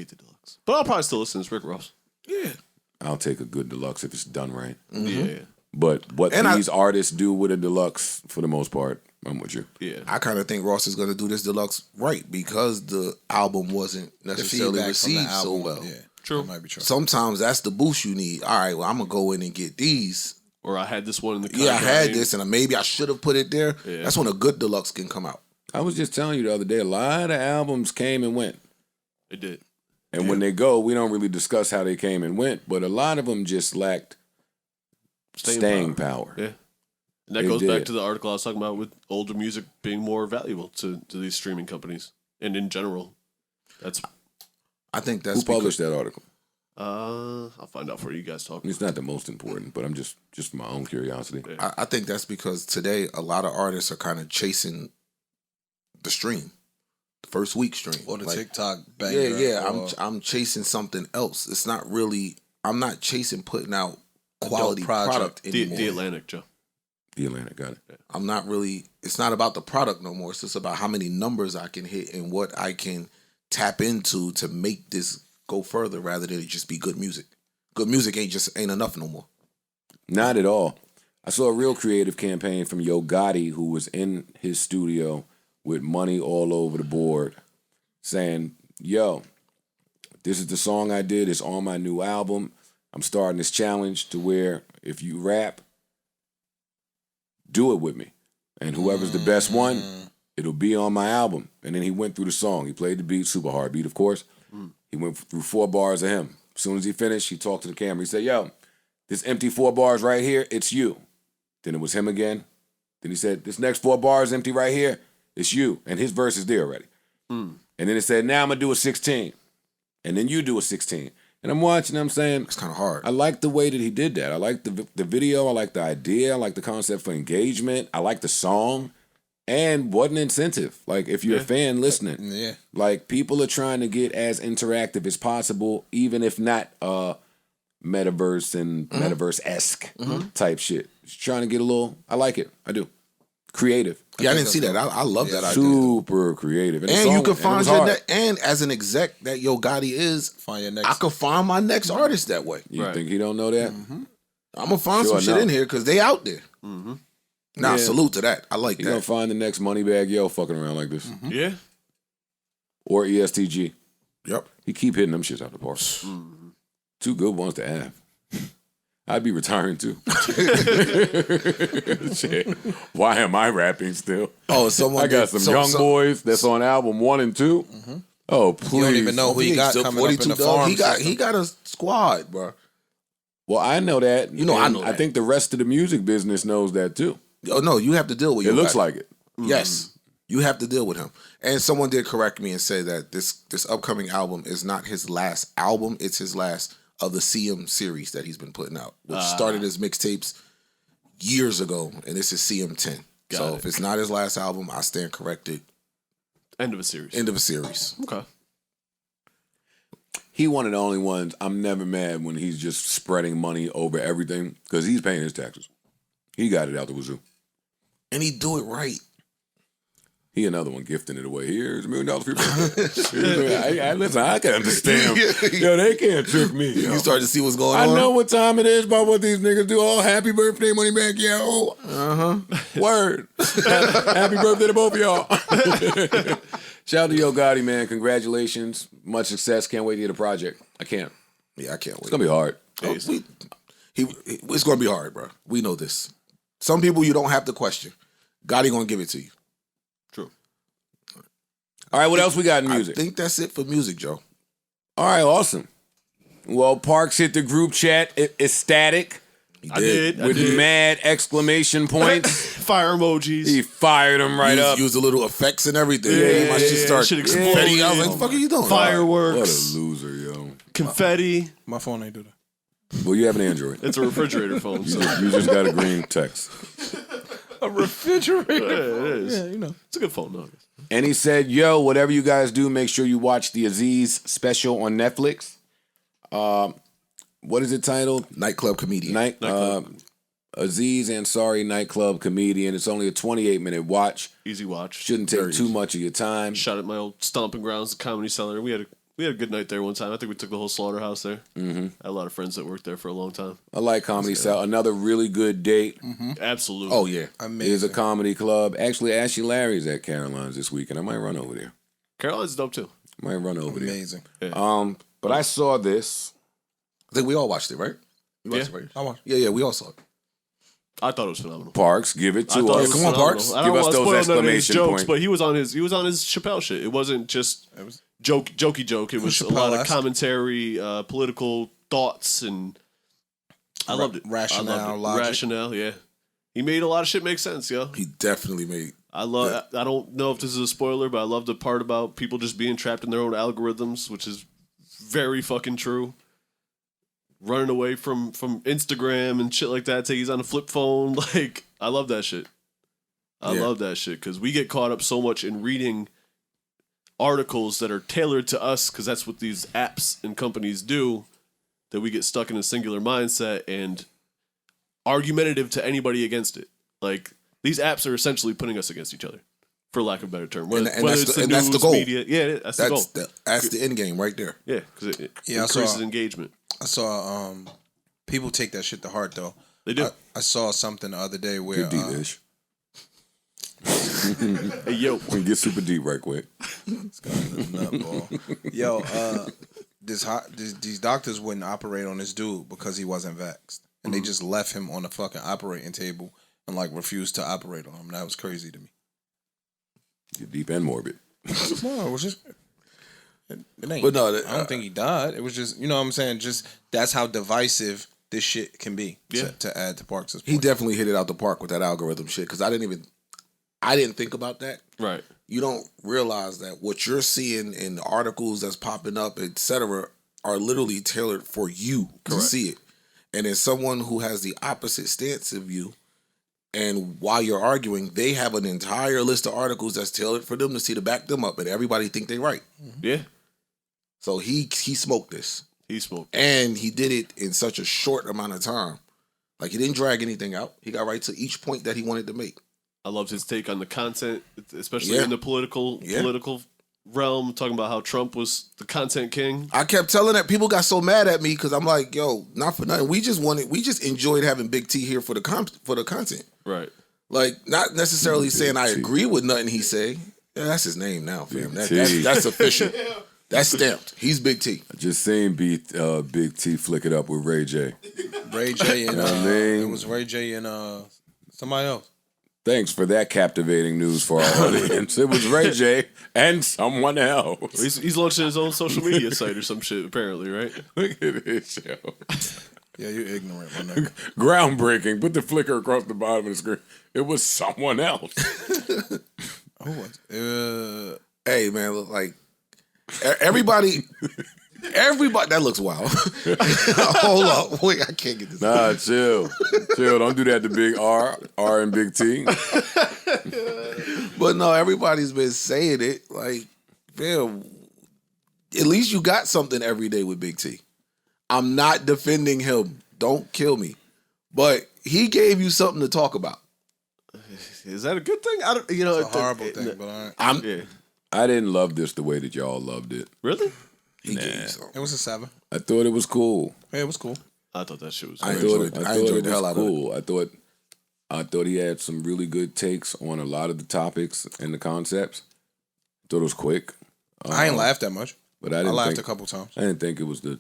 the deluxe. But I'll probably still listen to Rick Ross. Yeah. I'll take a good deluxe if it's done right. Mm-hmm. Yeah. But what these artists do with a deluxe, for the most part, I'm with you. Yeah. I kind of think Ross is going to do this deluxe right because the album wasn't necessarily received so well. Yeah. True. That might be true. Sometimes that's the boost you need. All right, well, I'm going to go in and get these. Or I had this one in the Yeah, I had this, and maybe I should have put it there. Yeah. That's when a good deluxe can come out. I was just telling you the other day, a lot of albums came and went. It did. And when they go, we don't really discuss how they came and went, but a lot of them just lacked staying power. Yeah. And that goes back to the article I was talking about with older music being more valuable to these streaming companies. And in general. I think that's Who published that article? I'll find out for you guys talking. It's not the most important, but I'm just for my own curiosity. Yeah. I think that's because today a lot of artists are kind of chasing the stream. First week stream Or the TikTok banger. Yeah. I'm chasing something else. It's not really. I'm not chasing putting out quality product anymore. The Atlantic, Joe. The Atlantic, got it. I'm not really. It's not about the product no more. It's just about how many numbers I can hit and what I can tap into to make this go further, rather than it just be good music. Good music ain't enough no more. Not at all. I saw a real creative campaign from Yo Gotti, who was in his studio with money all over the board, saying, yo, this is the song I did. It's on my new album. I'm starting this challenge to where if you rap, do it with me. And whoever's the best one, it'll be on my album. And then he went through the song. He played the beat, super hard beat, of course. He went through 4 bars of him. As soon as he finished, he talked to the camera. He said, yo, this empty 4 bars right here, it's you. Then it was him again. Then he said, this next 4 bars empty right here, it's you. And his verse is there already. And then it said, now I'm going to do a 16. And then you do a 16. And I'm watching, I'm saying, It's kind of hard. I like the way that he did that. I like the video. I like the idea. I like the concept for engagement. I like the song. And what an incentive. Like, if you're a fan listening, like, people are trying to get as interactive as possible, even if not metaverse and metaverse-esque type shit. Just trying to get a little, I like it. I do. Creative. Yeah, I didn't see that. I love that idea. Super creative. And you can find and as an exec that Yo Gotti is, Find your next. I could find my next artist that way. You think he don't know that? I'm gonna find some shit in here because they out there. Now, salute to that. I like He that. gonna find the next Moneybag Yo fucking around like this. Yeah. Or ESTG. Yep. He keep hitting them shits out the park. 2 good ones to have. I'd be retiring too. Shit. Why am I rapping still? Oh, someone. I got some young boys that's on album 1 and 2. Oh, please. You don't even know who he got coming up in the farm. He got a squad, bro. Well, I know that. You know, I know I that. think the rest of the music business knows that too. Oh no, you have to deal with. It looks like it. Yes, you have to deal with him. And someone did correct me and say that this upcoming album is not his last album; it's his last of the CM series that he's been putting out, which started as mixtapes years ago, and this is CM 10. So if it's not his last album, I stand corrected. End of a series. End of a series. Okay. He one of the only ones I'm never mad when he's just spreading money over everything because he's paying his taxes. He got it out the wazoo. And he do it right. He another one gifting it away. Here's $1 million for your birthday. Listen, I can understand. Yo, they can't trick me. Yo. You start to see what's going on. I know what time it is about what these niggas do. Oh, happy birthday, Moneybag Yo. Word. Happy birthday to both of y'all. Shout out to Yo Gotti, man. Congratulations. Much success. Can't wait to get a project. I can't. Yeah, I can't wait. It's going to be hard. It's going to be hard, bro. We know this. Some people you don't have to question. Gotti going to give it to you. True. All right, what else we got in music? I think that's it for music, Joe. All right, awesome. Well, Parks hit the group chat ecstatic. I did. With mad exclamation points. Fire emojis. He fired them right up. Used a little effects and everything. Yeah, my shit start shit exploding. confetti. I was like, "The fuck are you doing?" Fireworks. What a loser, yo. Confetti. My phone ain't do that. Well, you have an Android. It's a refrigerator phone. So. You just got a green text. A refrigerator. Yeah, it is. Yeah, you know. It's a good phone, though. And he said, yo, whatever you guys do, make sure you watch the Aziz special on Netflix. What is it titled? Nightclub Comedian. Aziz Ansari, nightclub comedian. It's only a 28-minute watch. Easy watch. Shouldn't take too much of your time. Shot at my old stomping grounds, the Comedy Cellar. We had a good night there one time. I think we took the whole slaughterhouse there. Mm-hmm. I had a lot of friends that worked there for a long time. I like Comedy Cellar. Another really good date. Mm-hmm. Absolutely. Oh, yeah. Amazing. Is a comedy club. Actually, Ashley Larry's at Caroline's this weekend. I might run over there. Caroline's dope, too. Might run over Amazing. there. But I saw this. I think we all watched it, right? You watched it, right? I watched. Yeah, we all saw it. I thought it was phenomenal. Parks, give it to us. Come on, Parks. I don't Give us want to those spoil none of his exclamation jokes, points. but he was on his Chappelle shit. It wasn't just jokey joke. It was a lot of commentary, political thoughts, and I loved it. Rationale, logic. Rationale, yeah. He made a lot of shit make sense, yo. He definitely made. I don't know if this is a spoiler, but I love the part about people just being trapped in their own algorithms, which is very fucking true. Running away from Instagram and shit like that. Till he's on a flip phone. Like, I love that shit. I love that shit because we get caught up so much in reading articles that are tailored to us because that's what these apps and companies do, that we get stuck in a singular mindset and argumentative to anybody against it. Like, these apps are essentially putting us against each other, for lack of a better term. Whether it's the news, that's the goal. Media, yeah, that's the goal. That's the end game right there. Yeah, because it increases engagement. I saw people take that shit to heart though. They do. I saw something the other day where Get deep-ish. Hey, yo. We get super deep right quick. this guy's a nutball. Yo, these doctors wouldn't operate on this dude because he wasn't vaxxed, and they just left him on the fucking operating table and like refused to operate on him. That was crazy to me. Get deep and morbid. No, it was just. It ain't. But no, I don't think he died. It was just, you know what I'm saying? Just that's how divisive this shit can be. Yeah. To add to Parks' point. He definitely hit it out the park with that algorithm shit because I didn't think about that. Right. You don't realize that what you're seeing in the articles that's popping up, etc., are literally tailored for you to see it. And as someone who has the opposite stance of you, and while you're arguing, they have an entire list of articles that's tailored for them to see to back them up, and everybody think they right. Yeah. So he smoked this. He smoked. And he did it in such a short amount of time. Like, he didn't drag anything out. He got right to each point that he wanted to make. I loved his take on the content, especially in the political realm, talking about how Trump was the content king. I kept telling that people got so mad at me because I'm like, yo, not for nothing. We just enjoyed having Big T here for the content. Right. Like, not necessarily saying I agree with nothing he say. Yeah, that's his name now, fam. That's official. That's stamped. He's Big T. I just seen Big T flick it up with Ray J. Ray J and it was Ray J and somebody else. Thanks for that captivating news for our audience. It was Ray J and someone else. He's launching his own social media site or some shit, apparently, right? Look at this show. Yeah, you're ignorant, my nigga. Groundbreaking. Put the flicker across the bottom of the screen. It was someone else. Who was it? Hey, man, look, like, everybody, that looks wild. Hold up. Wait, I can't get this. Nah, chill. Don't do that to Big R and Big T. But no, everybody's been saying it. Like, man, at least you got something every day with Big T. I'm not defending him. Don't kill me. But he gave you something to talk about. Is that a good thing? I don't. You know, it's a horrible thing. But I didn't love this the way that y'all loved it. Really? He gave you something. It was a 7. I thought it was cool. Yeah, it was cool. I thought that shit was. I enjoyed the hell out of it. I thought he had some really good takes on a lot of the topics and the concepts. I thought it was quick. I ain't laughed that much, but I laughed a couple times. I didn't think it was the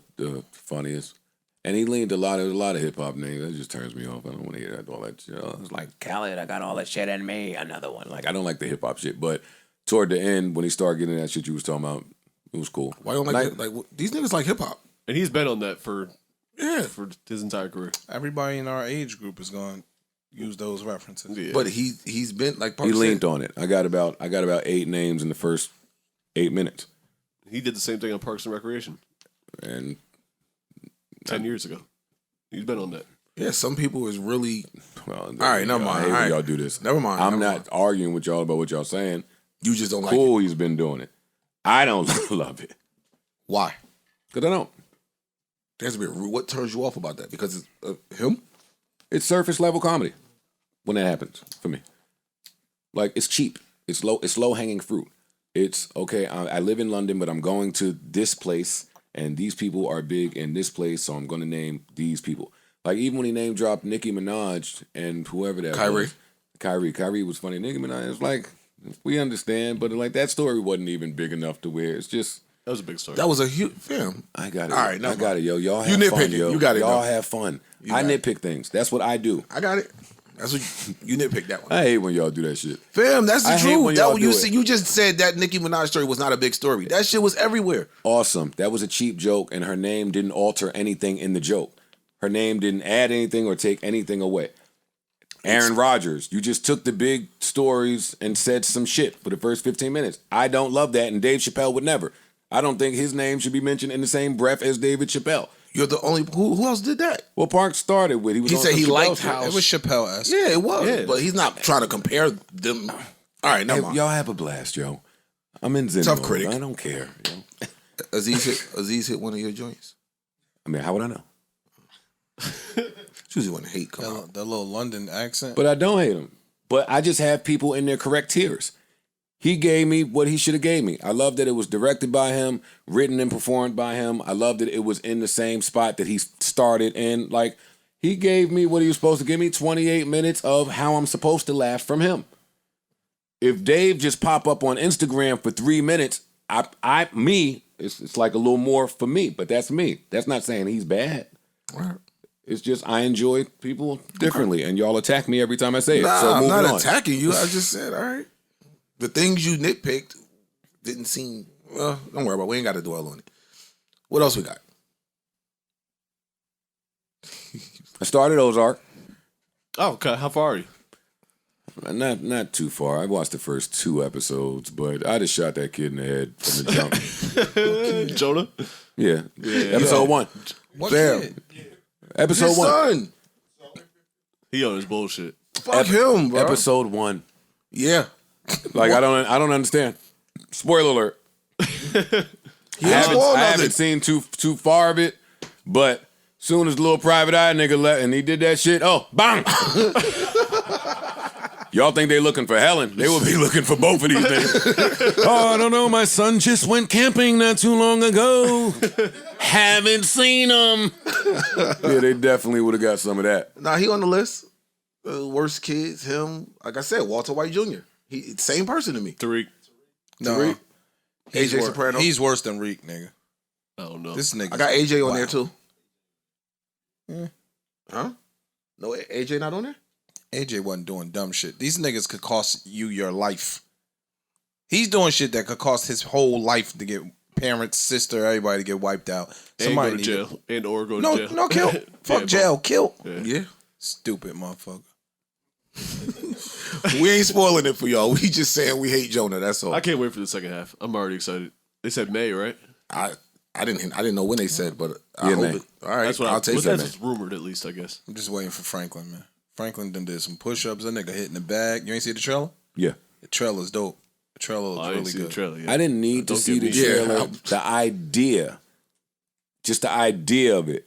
funniest. And he leaned a lot of hip hop names. That just turns me off. I don't want to hear that all that shit. It's like Khaled, I got all that shit in me. Another one. Like, I don't like the hip hop shit. But toward the end, when he started getting that shit you was talking about, it was cool. Why don't like these niggas like hip hop? And he's been on that for his entire career. Everybody in our age group is going to use those references. Yeah. But he's been like he leaned on it. I got about 8 names in the first 8 minutes. He did the same thing on Parks and Recreation. And 10 years ago. He's been on that. Yeah, some people is really... Well, all right, never mind. I hate when y'all do this. Never mind. I'm not arguing with y'all about what y'all saying. You just don't like it. Cool, he's been doing it. I don't love it. Why? Because I don't. That's a bit rude. What turns you off about that? Because it's him? It's surface level comedy when that happens for me. Like, it's cheap. It's low hanging fruit. It's okay. I live in London, but I'm going to this place, and these people are big in this place, so I'm going to name these people. Like, even when he name dropped Nicki Minaj and whoever that was. Kyrie was funny. Nicki Minaj is like, we understand, but like that story wasn't even big enough to where it's just. That was a big story. That was a huge film. I got it. All right, I got it, yo. Y'all have you fun, nitpick yo. it. You got it. Y'all have fun. I nitpick things. That's what I do. I got it. That's what you nitpick that one. I hate when y'all do that shit. Fam, that's the I hate when truth. y'all do it. You just said that Nicki Minaj story was not a big story. That shit was everywhere. Awesome. That was a cheap joke, and her name didn't alter anything in the joke. Her name didn't add anything or take anything away. Aaron Rodgers, you just took the big stories and said some shit for the first 15 minutes. I don't love that, and Dave Chappelle would never. I don't think his name should be mentioned in the same breath as David Chappelle. You're the only who else did that? Well, Park started with He said he liked how It was Chappelle-esque. Yeah, it was. But he's not trying to compare them. All right, never mind. Y'all have a blast, yo. I'm in Zen Tough mode. critic. I don't care. Yo. Aziz hit one of your joints. I mean, how would I know? It's usually when the hate come out. That little London accent. But I don't hate him. But I just have people in their correct tiers. He gave me what he should have gave me. I love that it was directed by him, written and performed by him. I love that it was in the same spot that he started in. Like, he gave me what he was supposed to give me, 28 minutes of how I'm supposed to laugh from him. If Dave just pop up on Instagram for 3 minutes, it's like a little more for me, but that's me. That's not saying he's bad. Right. It's just I enjoy people differently, and y'all attack me every time I say it. Nah, So I'm not on. attacking you. I just said, all right. The things you nitpicked didn't seem, well, don't worry about it. We ain't got to dwell on it. What else we got? I started Ozark. Oh, okay. How far are you? Not too far. I watched the first 2 episodes, but I just shot that kid in the head from the jump. Jonah? Yeah. Episode 1. What Fam. kid? Episode His 1. son. He on his bullshit. Fuck him, bro. Episode 1. Yeah. Like, I don't understand. Spoiler alert. I haven't seen too far of it, but soon as the little private eye nigga left and he did that shit, oh, bang! Y'all think they looking for Helen. They will be looking for both of these things. Oh, I don't know. My son just went camping not too long ago. Haven't seen him. Yeah, they definitely would have got some of that. Nah, he on the list. Worst kids, him. Like I said, Walter White Jr. He same person to me. Tariq. No. Tariq. He's AJ Soprano. He's worse than Reek, nigga. I don't know. This nigga. I got AJ on there too. Yeah. Huh? No, AJ not on there? AJ wasn't doing dumb shit. These niggas could cost you your life. He's doing shit that could cost his whole life to get parents, sister, everybody to get wiped out. And go to jail. And or go to jail. No, kill. Fuck jail. Kill. Yeah. Stupid motherfucker. We ain't spoiling it for y'all. We just saying we hate Jonah. That's all. I can't wait for the second half. I'm already excited. They said May, right? I didn't know when they said, but I Yeah, hope man. it. All right, That's what I'll take that's that. what's rumored, at least, I guess. I'm just waiting for Franklin, man. Franklin done did some push-ups. That nigga hitting the bag. You ain't see the trailer? Yeah. The trailer's dope. The trailer looks I didn't really see good. the trailer yet. I didn't need to Don't see get the me- trailer. Yeah. The idea. Just the idea of it.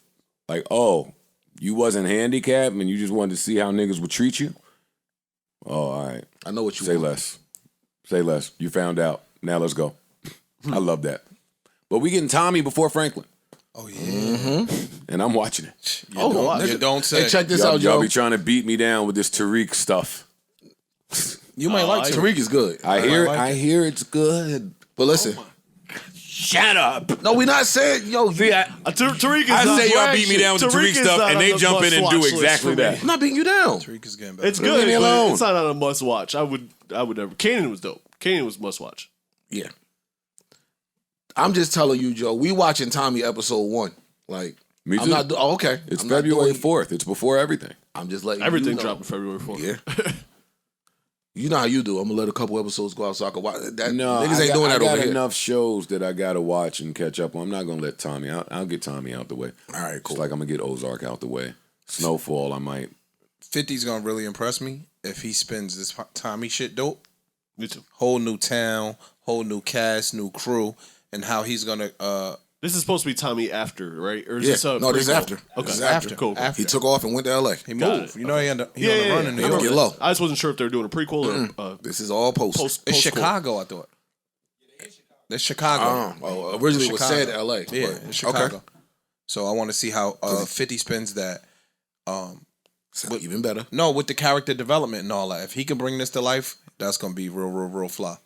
Like, oh, you wasn't handicapped and you just wanted to see how niggas would treat you? Oh, all right. I know what you Say want. less. Say less. You found out. Now let's go. I love that. But we getting Tommy before Franklin. Oh, yeah. And I'm watching it. You don't say. Hey, check this Y'all out, y'all. be trying to beat me down with this Tariq stuff. You might like Tariq is good. I hear it's good. But listen, Shut up. no, we not saying, yo, See, Tariq is I not say y'all flag beat me shit. down with the Tariq is stuff, not and on they the jump in and do must-watch list exactly for me. that. I'm not beating you down. Tariq is getting better. It's Leave good, me but alone. it's not on a must watch. I would never. Kanan was dope. Kanan was must watch. Yeah. I'm just telling you, Joe, we watching Tommy episode 1. Like, Me too. I'm not okay. It's I'm not February doing- 4th. It's before everything. I'm just letting Everything you know. dropping February 4th. Yeah. You know how you do. I'm gonna let a couple episodes go out so I can watch that. No, Niggas ain't doing that I got over here. enough shows that I gotta watch and catch up on. I'm not gonna let Tommy out. I'll get Tommy out the way. All right, cool. Just like I'm gonna get Ozark out the way. Snowfall, I might. 50's gonna really impress me if he spins this Tommy shit dope. Me too. Whole new town, whole new cast, new crew, and how he's gonna This is supposed to be Tommy after, right? Or is Yeah. this a No, this is prequel? after. Okay, This is after. Cool. After. He took off and went to LA. He Got moved. it. You know, he on the Yeah, run in New I York. Get low. I just wasn't sure if they were doing a prequel or This is all post. It's Chicago, I thought. It's Chicago. Originally it was Chicago. said LA. Yeah, but- it's Chicago. So I want to see how 50 spins that. So even better. No, with the character development and all that. If he can bring this to life, that's gonna be real fly.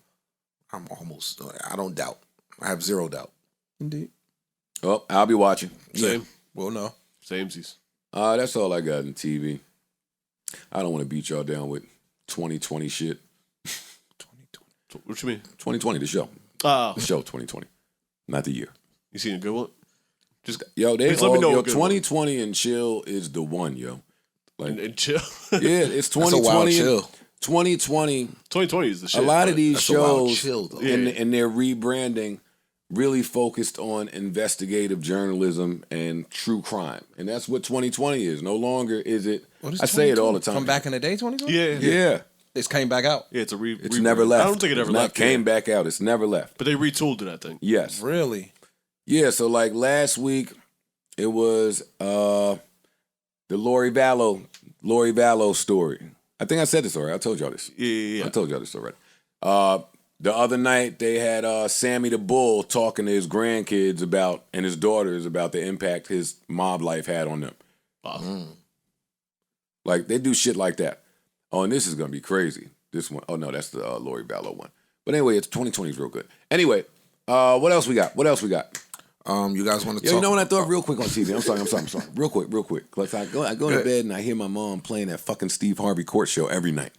I don't doubt. I have zero doubt. Indeed. Oh, I'll be watching. same. We'll know. Samesies. That's all I got in TV. I don't want to beat y'all down with 2020 shit. What you mean? 2020, the show. Oh, The show 2020. Not the year. you seen a good one? Yo, they Please let me know yo, a good one. 2020 and chill is the one, yo. Like, And chill. yeah, it's That's a wild 2020. chill. 2020. 2020 is the shit. A lot of these That's a wild shows chill, though. and their rebranding really focused on investigative journalism and true crime. And that's what 2020 is. No longer is it. What is I say it all the 2020? time. From back in the day, 2020? Yeah. Yeah. It's came back out. Yeah, it's a It's never left. I don't think it ever It's not left. came back out. It's never left. But they retooled it, I think. Yes. Really? Yeah, so like last week it was the Lori Vallow story. I think I said this already. I told y'all this. Yeah. I told y'all this already. The other night they had Sammy the Bull talking to his grandkids about and his daughters about the impact his mob life had on them. Like they do shit like that. Oh, and this is gonna be crazy. This one, oh no, that's the Lori Vallow one. But anyway, it's 2020 is real good. Anyway, what else we got? You guys want to Yo, talk? you know what I thought real quick on TV? I'm sorry. Real quick. Like I go to bed and I hear my mom playing that fucking Steve Harvey court show every night.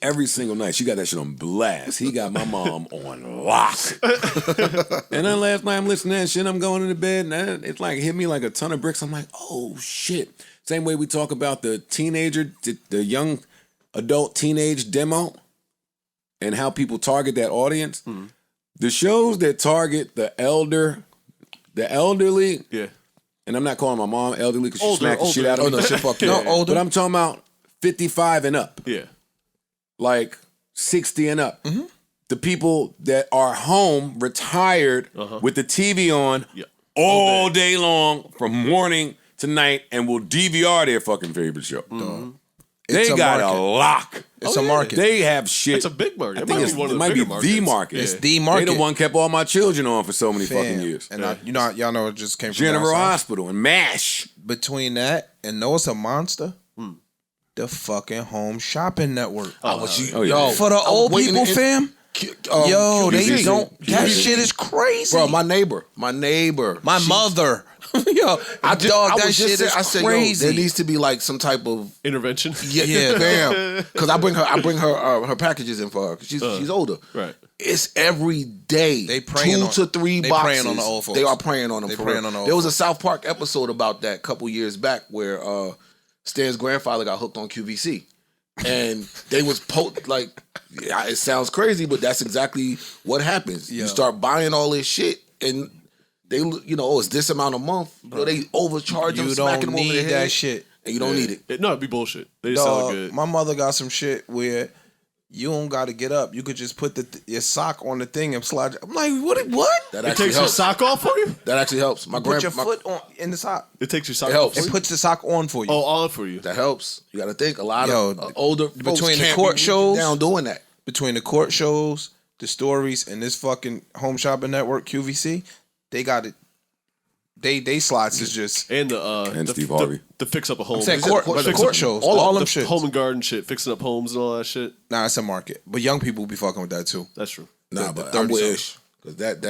Every single night. She got that shit on blast. He got my mom on lock. And then last night I'm listening to that shit. I'm going to bed and it's like hit me like a ton of bricks. I'm like, oh shit. Same way we talk about the teenager, the young adult teenage demo and how people target that audience. The shows that target the elderly, Yeah. and I'm not calling my mom elderly because she Older, smacked the shit out of Oh me. no, shit, fuck you. No, older. But I'm talking about 55 and up, Yeah. like 60 and up. The people that are home, retired, with the TV on Yeah. all day long from morning to night and will DVR their fucking favorite show. They It's a got a market. lock. It's a market. They have shit. It's a big market. I It think might it's, be one of it the might be bigger the markets. market. It's Yeah. the market. They the one kept all my children on for so many fucking Fam. years. And y'all know it just came from General down south. Hospital and MASH. Between that and know it's a monster, the fucking home shopping network. Oh, yeah. Yo, For the I'm old waiting people, in- fam. Yo, they QVC. don't. That QVC. shit is crazy. Bro, my neighbor, My she- mother. Yo, I just, dog, I that was shit just is saying, I said, crazy. yo, there needs to be like some type of Intervention. yeah, fam. Because I bring her packages in for her. 'Cause she's older. Right. It's every day. They praying 2 on- to 3 they boxes. praying on the old folks. They are praying on them. They for praying real. on the old There was a folks. South Park episode about that a couple years back where Stan's grandfather got hooked on QVC, and they was like, yeah, it sounds crazy, but that's exactly what happens. Yeah. You start buying all this shit, and they, it's this amount a month. They overcharge them, You smacking don't them over the need head, that shit. and you don't need it. No, it'd be bullshit. They just sell it Dog, good. my mother got some shit where you don't got to get up. You could just put your sock on the thing and slide. I'm like, what? That It actually takes your helps. sock off for you? That actually helps. My Put your my- foot on in the sock. It takes your sock It off helps. for It you? puts the sock on for you. Oh, all for you. That helps. You got to think a lot Yo, of older folks between the can't court be shows- down doing that. Between the court shows, the stories, and this fucking home shopping network QVC, they got it. They slots is just. And the And Steve Harvey. The fix up a home. I'm saying Fix court, up- but the fix court up- shows, all all the them shit. home and garden shit, fixing up homes and all that shit. Nah, it's a market, but young people be fucking with that too. That's true. Nah, the but 30 I wish because that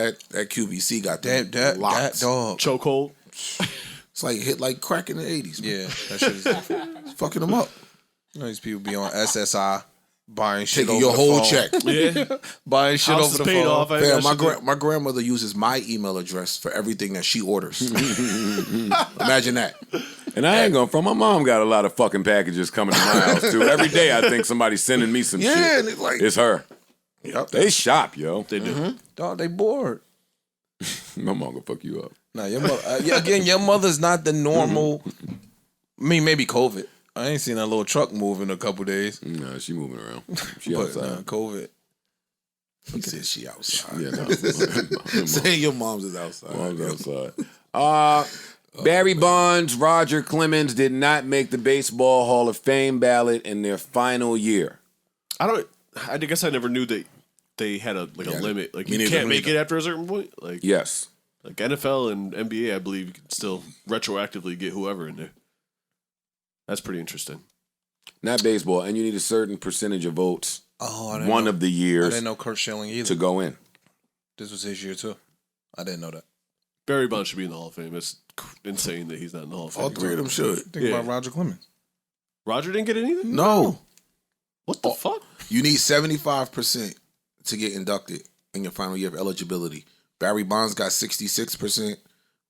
QVC got That locked. dog. Chokehold. It's like hit like crack in the 80s. Man. Yeah, that shit is different. It's fucking them up. You know, these people be on SSI buying shit Taking over your the whole phone. check. Yeah. Buying shit House over is the paid phone. off. I ain't Fam, got shit to- my grandmother uses my email address for everything that she orders. Imagine that. And I ain't gonna front. My mom got a lot of fucking packages coming to my house too. Every day I think somebody's sending me some Yeah, shit. and it's like It's her. Yep. They shop, yo. They do. Dog, they bored. My mom gonna fuck you up. Nah, your mother, again, your mother's not the normal. I mean, maybe COVID. I ain't seen that little truck move in a couple days. Nah, she moving around. She But outside. COVID. He said she outside. Yeah, no. Saying your mom's is outside. Mom's outside. Barry Bonds, Roger Clemens did not make the Baseball Hall of Fame ballot in their final year. I guess I never knew that they had a limit. Like you can't make it after a certain point. Like Yes. Like NFL and NBA, I believe you can still retroactively get whoever in there. That's pretty interesting. Not baseball, and you need a certain percentage of votes. Oh, I didn't one know. of the years. I didn't know Kurt Schilling either to go in. This was his year too. I didn't know that. Barry Bonds should be in the Hall of Fame. It's insane that he's not in the Hall of Fame. All three of them should. Think about Roger Clemens. Roger didn't get it either? No. What the fuck? You need 75% to get inducted in your final year of eligibility. Barry Bonds got 66%,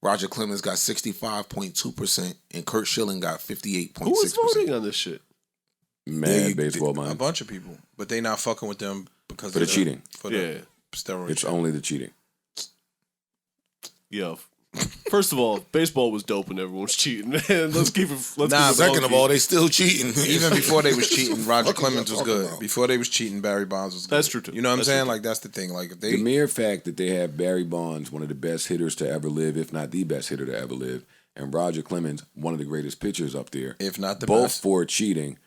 Roger Clemens got 65.2%, and Kurt Schilling got 58.6%. Who was voting on this shit? Mad baseball A mind. bunch of people, but they not fucking with them because For the cheating. For the steroids. It's only the cheating. Yo, first of all, baseball was dope and everyone's cheating. Man, let's keep it. Second of all, they still cheating. Even before they was cheating, Roger Clemens was good. Before they was cheating, Barry Bonds was good. That's true too. You know what I'm saying? Like that's the thing. Like if they The mere fact that they have Barry Bonds, one of the best hitters to ever live, if not the best hitter to ever live, and Roger Clemens, one of the greatest pitchers up there, if not the both best, for cheating,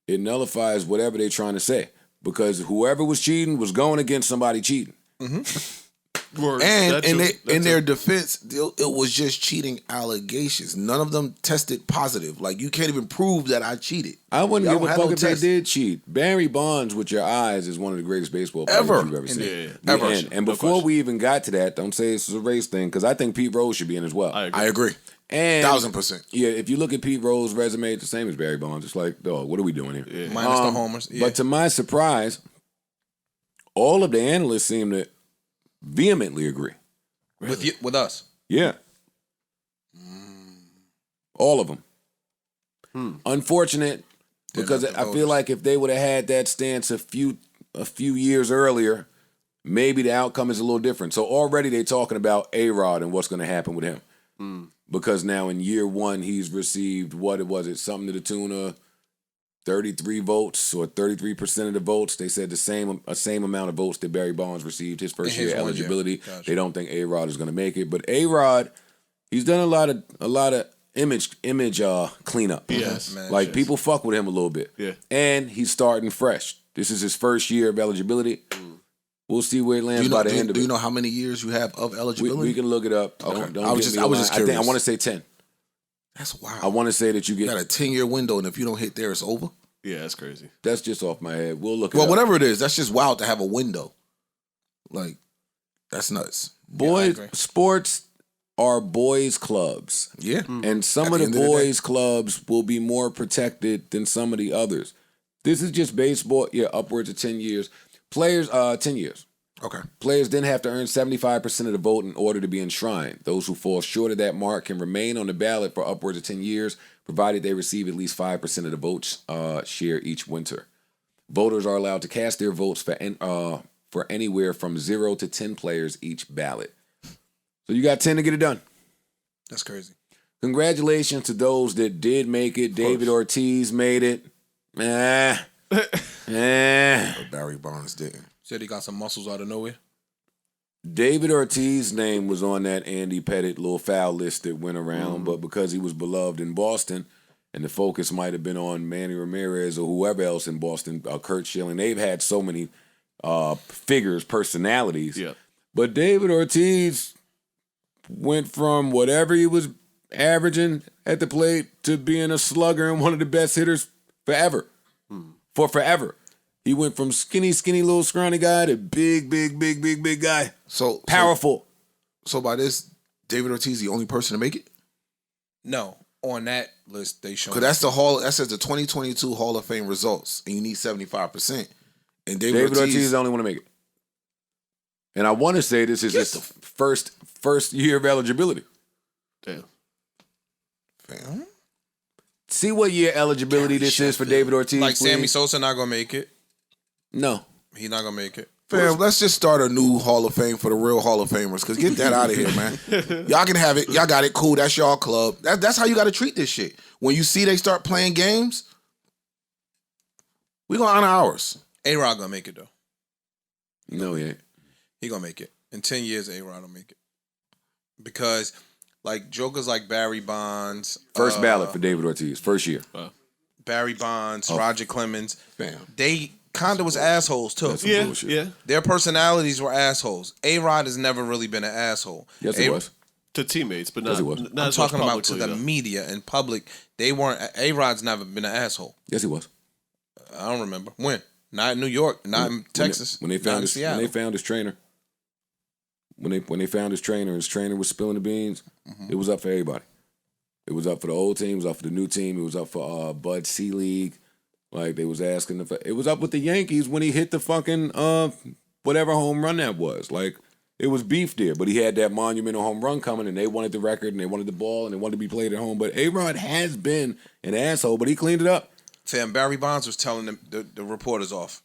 it nullifies whatever they're trying to say. Because whoever was cheating was going against somebody cheating. And in their defense, it was just cheating allegations. None of them tested positive. Like, you can't even prove that I cheated. I wouldn't Y'all give a had fuck no if they test. did cheat. Barry Bonds with your eyes is one of the greatest baseball players Ever. you've ever seen. Yeah. Ever. And before we even got to that, don't say it's a race thing, because I think Pete Rose should be in as well. I agree. And 1000%. Yeah, if you look at Pete Rose's resume, it's the same as Barry Bonds. It's like, dog, what are we doing here? Yeah. minus the homers. Yeah. But to my surprise, all of the analysts seem to vehemently agree. with us. Yeah. All of them. Unfortunate, because not the I feel voters. like if they would have had that stance a few years earlier, maybe the outcome is a little different. So already they're talking about A-Rod and what's going to happen with him. Because now in year one, he's received, something to the tune of 33 votes or 33% of the votes. They said the same amount of votes that Barry Bonds received his first In his year 1 year. eligibility. Gotcha. They don't think A-Rod is going to make it, but A-Rod, he's done a lot of image cleanup. Yes. Man, Like yes. people fuck with him a little bit. Yeah. And he's starting fresh. This is his first year of eligibility. We'll see where it lands by the end of Do it. you know how many years you have of eligibility? We can look it up. Okay. Don't I was get just me wrong. curious. I want to say 10. That's wild. I want to say that you You get. got a 10-year window, and if you don't hit there, it's over. Yeah, that's crazy. That's just off my head. We'll look it Well, up. whatever it is, that's just wild to have a window. Like, that's nuts. Boys, agree. sports are boys' clubs. Yeah. And some At of the the end of the day. boys' clubs will be more protected than some of the others. This is just baseball. Yeah, upwards of 10 years. Players, 10 years. Okay. Players then have to earn 75% of the vote in order to be enshrined. Those who fall short of that mark can remain on the ballot for upwards of 10 years, provided they receive at least 5% of the votes share each winter. Voters are allowed to cast their votes for anywhere from 0 to 10 players each ballot. So you got 10 to get it done. That's crazy. Congratulations to those that did make it. David Ortiz made it. But Barry Bonds didn't. Said he got some muscles out of nowhere. David Ortiz's name was on that Andy Pettit little foul list that went around, but because he was beloved in Boston, and the focus might have been on Manny Ramirez or whoever else in Boston, Kurt Schilling. They've had so many figures, personalities. Yeah. But David Ortiz went from whatever he was averaging at the plate to being a slugger and one of the best hitters forever. For forever. He went from skinny little scrawny guy to big guy. So Powerful. So by this, David Ortiz the only person to make it? No, on that list they show. Because that says the 2022 Hall of Fame results, and you need 75%. And David Ortiz is the only one to make it. And I want to say this is his first year of eligibility. Damn. Fam. See what year eligibility this is for David Ortiz, like please? Sammy Sosa not gonna make it. No. He's not gonna make it. Fam, let's just start a new Hall of Fame for the real Hall of Famers. Because get that out of here, man. Y'all can have it. Y'all got it. Cool. That's y'all club. That's how you got to treat this shit. When you see they start playing games, we going to honor ours. A-Rod gonna make it though. No, he ain't. He gonna make it. In 10 years, A-Rod will make it. Because, like, jokers like Barry Bonds. First ballot for David Ortiz. First year. Barry Bonds, Roger Clemens. Bam. They kind of was assholes, too. Bullshit. Yeah. Their personalities were assholes. A-Rod has never really been an asshole. Yes, he was. To teammates, but Yes, not. he was. Not I'm as much talking about to publicly, the though. media and public. They weren't. A-Rod's never been an asshole. Yes, he was. I don't remember. When? Not in New York. Not in Texas. When they not found in his, Seattle. when they found his trainer. When they found his trainer was spilling the beans, it was up for everybody. It was up for the old team, it was up for the new team, it was up for Bud C League. Like they was asking it was up with the Yankees when he hit the fucking whatever home run that was. Like it was beef there, but he had that monumental home run coming, and they wanted the record, and they wanted the ball, and they wanted to be played at home. But A-Rod has been an asshole, but he cleaned it up. Sam, Barry Bonds was telling them the reporters off.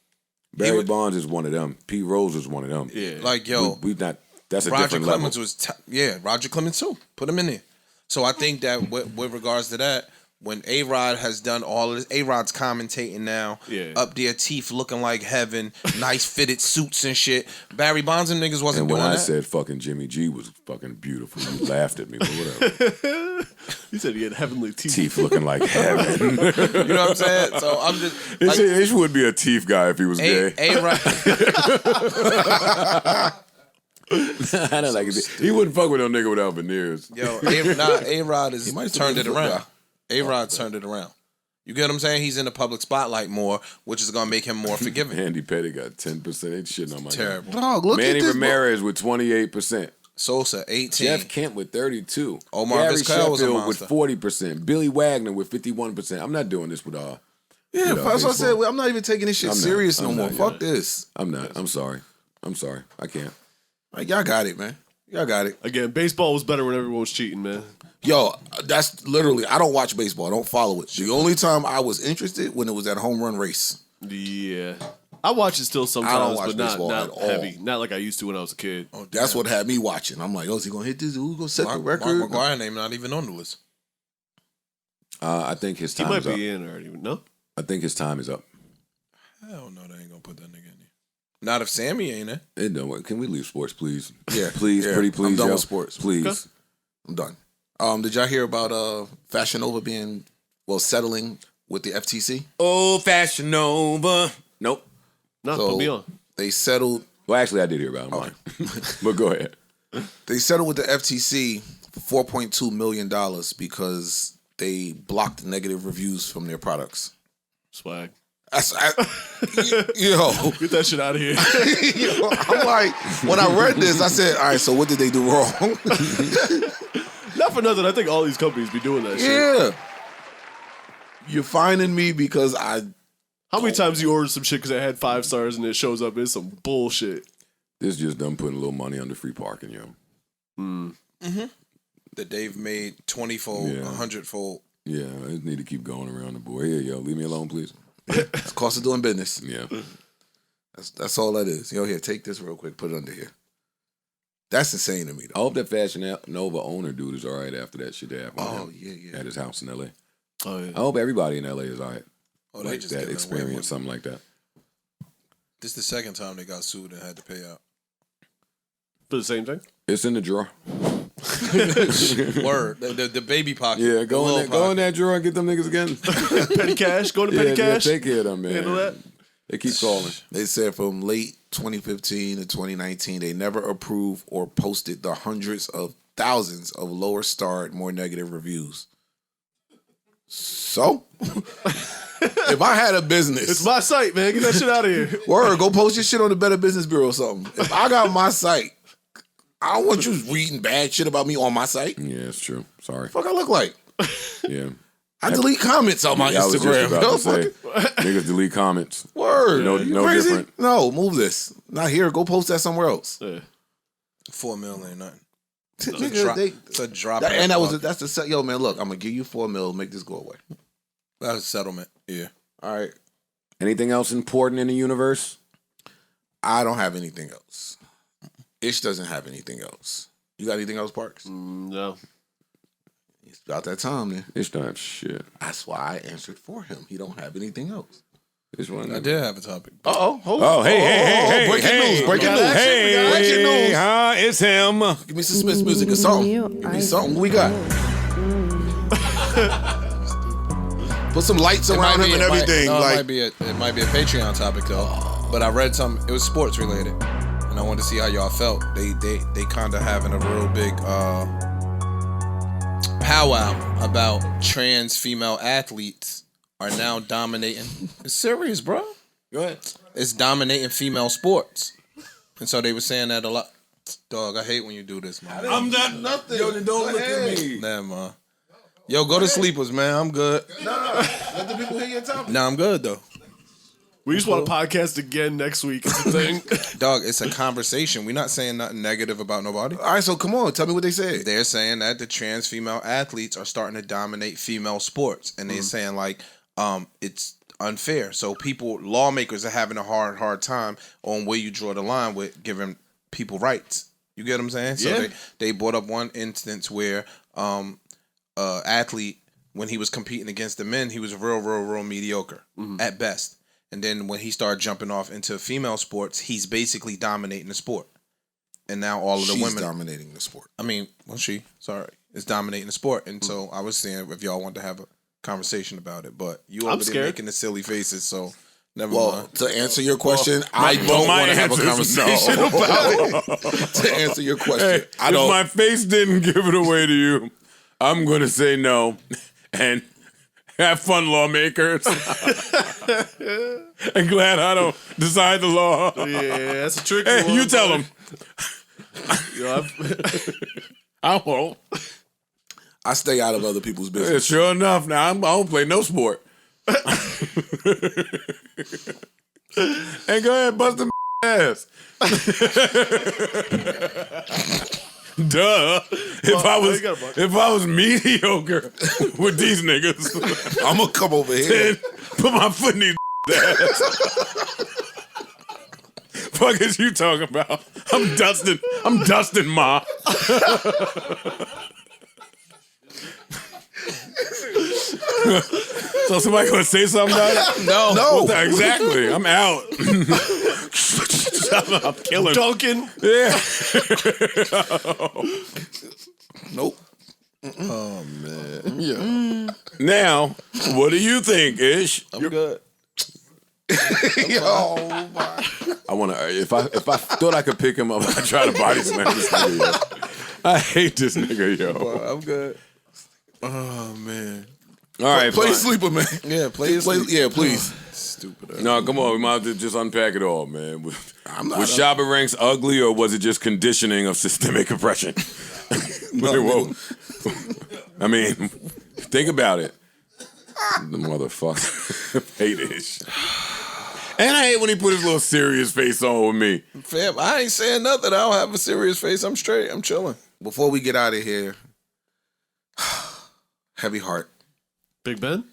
Barry Bonds is one of them. Pete Rose is one of them. Yeah. Like, yo, we not. That's a Roger different Clemens level. was Roger Clemens too. Put him in there. So I think that with regards to that, when A-Rod has done all of this, A-Rod's commentating now, up there, teeth looking like heaven, nice fitted suits and shit. Barry Bonds and niggas wasn't And doing when I that. said fucking Jimmy G was fucking beautiful, you laughed at me, but whatever. You said he had heavenly teeth. Teeth looking like heaven. You know what I'm saying? So I'm just like, Ish would be a teeth guy if he was gay. A-Rod. I don't like it. He wouldn't fuck with no nigga without veneers. Yo, A-Rod has might turned be it a around. football. A-Rod turned it around. You get what I'm saying? He's in the public spotlight more, which is gonna make him more forgiving. Andy Petty got 10%. They shitting on my Terrible. Dog, look Manny at this. Ramirez with 28%. Sosa 18. Jeff Kent with 32. Omar Gary Vizquel was a Sheffield with monster. 40%. Billy Wagner with 51%. I'm not doing this with Yeah, that's what I said. I'm not even taking this shit I'm not. serious no I'm more. not, Fuck this. I'm not. I'm sorry. I can't. Like, y'all got it, man. Y'all got it. Again, baseball was better when everyone was cheating, man. Yo, that's literally, I don't watch baseball. I don't follow it. The only time I was interested when it was that home run race. Yeah. I watch it still sometimes, I don't watch but not baseball at all. heavy. Not like I used to when I was a kid. That's what had me watching. I'm like, oh, is he going to hit this? Who's going to set the record? Mark McGwire name not even on the list. I think his He time might is up. be in already. No? I think his time is up. Hell no, they ain't gonna put that nigga in there. Not if Sammy ain't there. It don't work. Can we leave sports, please? Yeah. Please, Yeah. pretty please. I'm done yo. with sports. Please. Okay. I'm done. Did y'all hear about Fashion Nova settling with the FTC? Old fashioned Nova. Nope. No, So put me on. they settled. Well, actually, I did hear about it. But go ahead. They settled with the FTC for $4.2 million because they blocked negative reviews from their products. Swag. Yo, Get that shit out of here. I'm like, when I read this, I said, all right, so what did they do wrong? Not for nothing. I think all these companies be doing that shit. Yeah. You're finding me because I. How many times you order some shit because it had 5 stars and it shows up as some bullshit? This just them putting a little money under free parking, yo. That they've made 20-fold, Yeah. 100-fold. Yeah, I just need to keep going around the board. Here, yo, leave me alone, please. It's the cost of doing business. Yeah. That's all that is. Yo, here, take this real quick. Put it under here. That's insane to me, I though. hope that Fashion Nova owner dude is all right after that shit that happened Oh, to him yeah. at his house in L.A. Oh, yeah. I hope everybody in L.A. is all right. Oh, they Like just that giving away experience, money. something like that. This the second time they got sued and had to pay out. For the same thing? It's in the drawer. Word. The baby pocket. Yeah, The go little in that drawer and get them niggas again. Petty cash? Go to petty cash? take care of them, man. Handle that? They keep calling. They said from late 2015 to 2019, they never approved or posted the hundreds of thousands of lower starred, more negative reviews. So, if I had a business, It's my site, man. Get that shit out of here. word, go post your shit on the Better Business Bureau or something. If I got my site, I don't want you reading bad shit about me on my site. Yeah, it's true. Sorry. Fuck, I look like. Yeah. I delete comments on my I was just Instagram. about Yo, to say, niggas delete comments. word, No- you no crazy? different. No, move this. Not here. Go post that somewhere else. Yeah. $4 million ain't nothing. Nigga, It's a drop. That- in and the that was bucket. that's the set. Yo, man, look, I'm gonna give you $4 million. Make this go away. That's a settlement. Yeah. All right. Anything else important in the universe? I don't have anything else. Ish doesn't have anything else. You got anything else, Parks? No. It's about that time, then. It's not shit. That's why I answered for him. He don't have anything else. Which one? I did have a topic. Hold Oh, hey, breaking news, breaking news. Hey, breaking news. It's him. Give me some Smith's music or something. Give me something. What we got? Put some lights around him and everything. It might be a Patreon topic though. But I read something. It was sports related, and I wanted to see how y'all felt. They kind of having a real big powwow about trans female athletes are now dominating. It's serious, bro. Go ahead. It's dominating female sports, and so they were saying that a lot. Dog, I hate when you do this, man. I'm not nothing. Yo, then don't look at me. Nah, man. Yo, go to sleepers, man. I'm good. No. Let the people hear your topic. Nah, I'm good though. We just want to podcast again next week. It's a thing. Dog, it's a conversation. We're not saying nothing negative about nobody. All right, so come on. Tell me what they said. They're saying that the trans female athletes are starting to dominate female sports, and they're saying like, it's unfair. So lawmakers are having a hard time on where you draw the line with giving people rights. You get what I'm saying? So they brought up one instance where athlete, when he was competing against the men, he was real mediocre at best. And then when he started jumping off into female sports, he's basically dominating the sport. And now all of the women dominating the sport. I mean, is dominating the sport. And so I was saying if y'all want to have a conversation about it, but you over there making the silly faces, so never mind. To answer your question, I don't want to have a conversation about it. To answer your question, I don't. If my face didn't give it away to you, I'm going to say no. And have fun, lawmakers. And glad I don't decide the law. Yeah, that's a tricky Hey, one. you tell them. I won't. I stay out of other people's business. Yeah, sure enough. Now I don't play no sport. Hey, go ahead, bust them ass. Duh. If I was mediocre with these niggas, I'm gonna come over here. Put my foot in these ass. Fuck is you talking about? I'm Dustin, ma. So somebody gonna say something about it? No. Exactly. I'm out. I'm killing Duncan. Yeah. Nope. Oh man. Yeah. Now, what do you think, Ish? I'm good. Oh my. I want to. If I thought I could pick him up, I'd try to body slam this nigga. Yo. I hate this nigga, yo. Well, I'm good. Oh man. All right, play fine. sleeper, man. Yeah, play. Yeah, please. Stupid. No, come on. We might have to just unpack it all, man. Was shopping ranks ugly, or was it just conditioning of systemic oppression? No. I mean, think about it. The motherfucker. Hate Ish. And I hate when he put his little serious face on with me. Fam, I ain't saying nothing. I don't have a serious face. I'm straight. I'm chilling. Before we get out of here, heavy heart. Big Ben?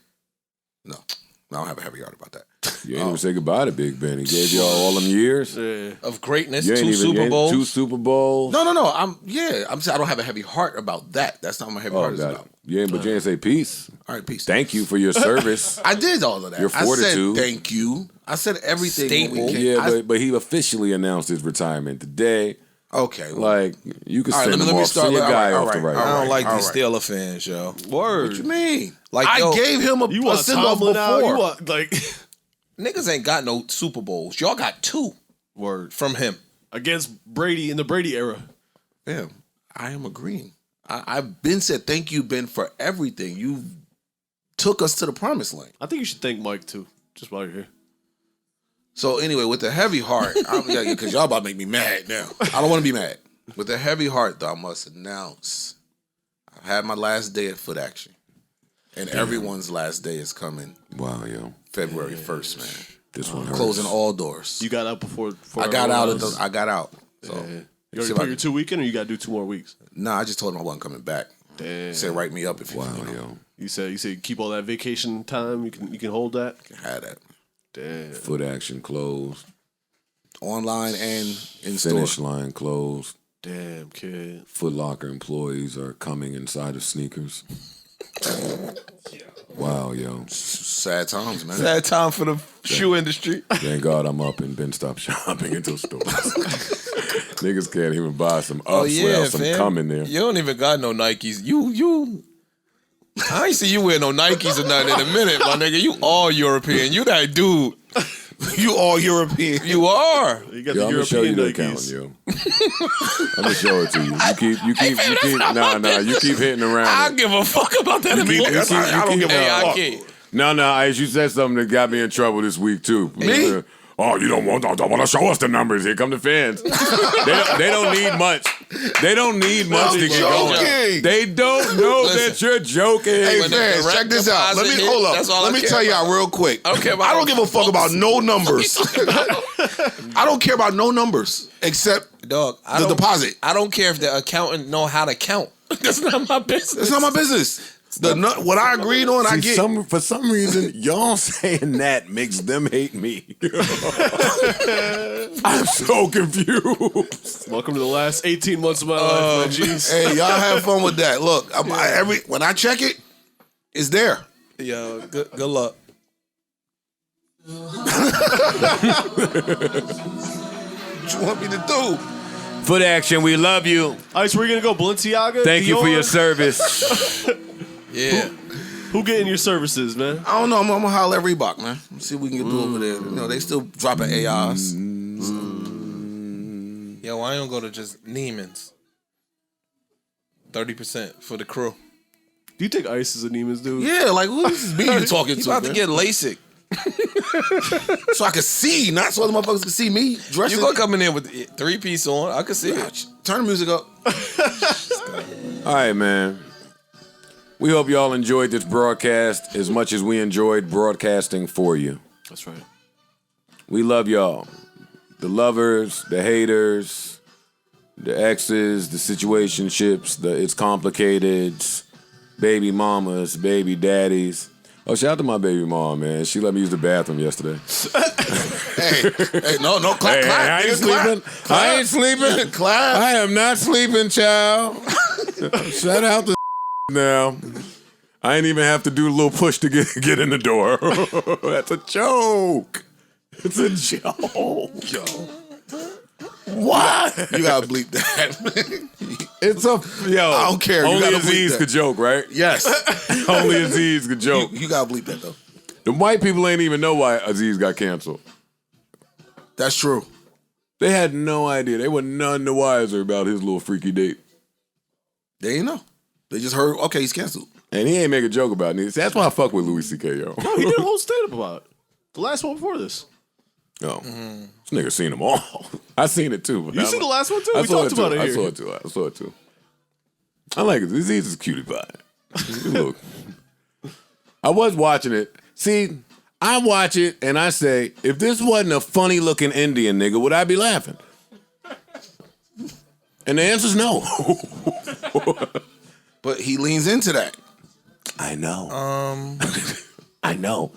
No, I don't have a heavy heart about that. You ain't even say goodbye to Big Ben. He gave y'all all them years. Yeah. Of greatness, You ain't 2 even Super gained Bowls. 2 Super Bowls. No. I'm saying I don't have a heavy heart about that. That's not what my heavy heart is got about. it. Yeah, but you ain't say peace. All right, peace. Thank you for your service. I did all of that. Your fortitude. I said thank you. I said everything. Staple. When we came. Yeah, but he officially announced his retirement today. Okay. Well, Like, you can all right, send let him me off. start. Send your All guy right, off the right. all I don't like all these right. Steeler fans, yo. Word. What you mean? Like, I yo, gave him You a want send off Tomlin out? before. You want, like... niggas ain't got no Super Bowls. Y'all got 2 Word. from him. Against Brady in the Brady era. Damn, I am agreeing. I've been said thank you, Ben, for everything. You took us to the promised land. I think you should thank Mike, too, just while you're here. So anyway, with the heavy heart, because y'all about to make me mad now. I don't want to be mad. With a heavy heart, though, I must announce I've had my last day at Foot Action. And everyone's last day is coming Wow, yo. February 1st, man. This one hurts. Closing all doors. You got out before I got out. I got out. So, You already put your 2 weekend, or you got to do 2 more weeks? I just told him I wasn't coming back. Damn. Said write me up if you Wow, you know, yo. You said keep all that vacation time. You can hold that. had that. Damn. Foot Action closed. Online and in Finish store. line closed. Damn, kid. Foot Locker employees are coming inside of sneakers. Wow, yo. Sad times, man. Sad time for the shoe industry. Thank God I'm up and been stopped shopping until stores. Niggas can't even buy some some cum in there. You don't even got no Nikes. You. I ain't see you wear no Nikes or nothing in a minute, my nigga. You all European. You that dude. You all European. You are. You got Yo, the I'm gonna show you European the Nikes. account, yo. I'm gonna show it to you. You keep hitting around. I it. give a fuck about that. I don't give a fuck. can't. No, Ice, you said something that got me in trouble this week too. Me? You don't want to show us the numbers. Here come the fans. they don't need much. They don't need much to get going. They don't know that you're joking. Hey, When the fans, direct check this out. Let deposit me hit, hold up. that's all Let I me care tell y'all about. real quick. I don't care about I don't give a fuck about no numbers. I don't care about no numbers except Dog, the deposit. I don't care if the accountant know how to count. That's not my business. That's not my business. What I agreed on, I get. For some reason, y'all saying that makes them hate me. I'm so confused. Welcome to the last 18 months of my life, my G's. Hey, y'all have fun with that. Look, when I check it, it's there. Yo, good luck. What you want me to do? Foot action, we love you. Ice, where you gonna go? Balenciaga? Thank you for Dior? your service. Yeah. Who getting your services, man? I don't know. I'm gonna holler at Reebok, man. Let's see what we can do over there. You know, they still dropping ARs. Yo, why don't go to just Neiman's? 30% for the crew. Do you think Ice is a Neiman's dude? Yeah, like who is this me you talking You to? about to man? get LASIK. So I can see, not so the motherfuckers can see me dressing. You gonna come in there with 3-piece on? I can see it. Turn the music up. All right, man. We hope y'all enjoyed this broadcast as much as we enjoyed broadcasting for you. That's right. We love y'all. The lovers, the haters, the exes, the situationships, the it's complicated, baby mamas, baby daddies. Oh, shout out to my baby mom, man. She let me use the bathroom yesterday. Hey, no, clap, Hey, clap. I ain't nigga, clap. sleeping. I ain't sleeping. Clap. I am not sleeping, child. Shout out to now. I ain't even have to do a little push to get in the door. That's a joke. It's a joke. Yo. What? You gotta bleep that. It's a yo. I don't care. You Only gotta bleep Aziz that. could joke, right? Yes. Only Aziz could joke. You gotta bleep that though. The white people ain't even know why Aziz got canceled. That's true. They had no idea. They were none the wiser about his little freaky date. They ain't know. They just heard, okay, he's canceled. And he ain't make a joke about it. That's why I fuck with Louis C.K., yo. No, he did a whole stand-up about it. The last one before this. Oh, this nigga seen them all. I seen it too. But You seen the last one too? I We saw talked about it I here. saw it too. I like it. Aziz is a cutie pie. Look, I was watching it. See, I watch it and I say, if this wasn't a funny looking Indian nigga, would I be laughing? And the answer's no. But he leans into that. I know. I know.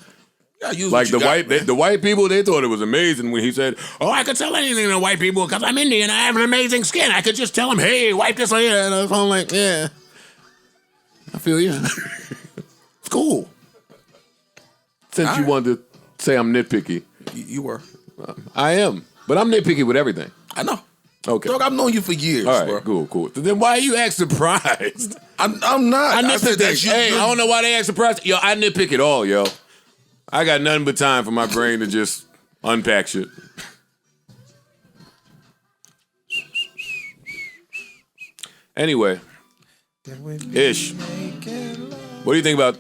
Yeah, use Like what you got, man. the white people, they thought it was amazing when he said, "Oh, I could tell anything to white people because I'm Indian. I have an amazing skin. I could just tell them, hey, wipe this later." And I was all like, "Yeah, I feel you. It's cool." Since you wanted to say I'm nitpicky, You were. I am, but I'm nitpicky with everything. I know. Okay, Dog, I've known you for years, all bro. right, cool. So then why you act surprised? I'm not. I said nitpick that things. Hey, I don't know why they act surprised. Yo, I nitpick it all, yo. I got nothing but time for my brain to just unpack shit. Anyway, Ish, what do you think about?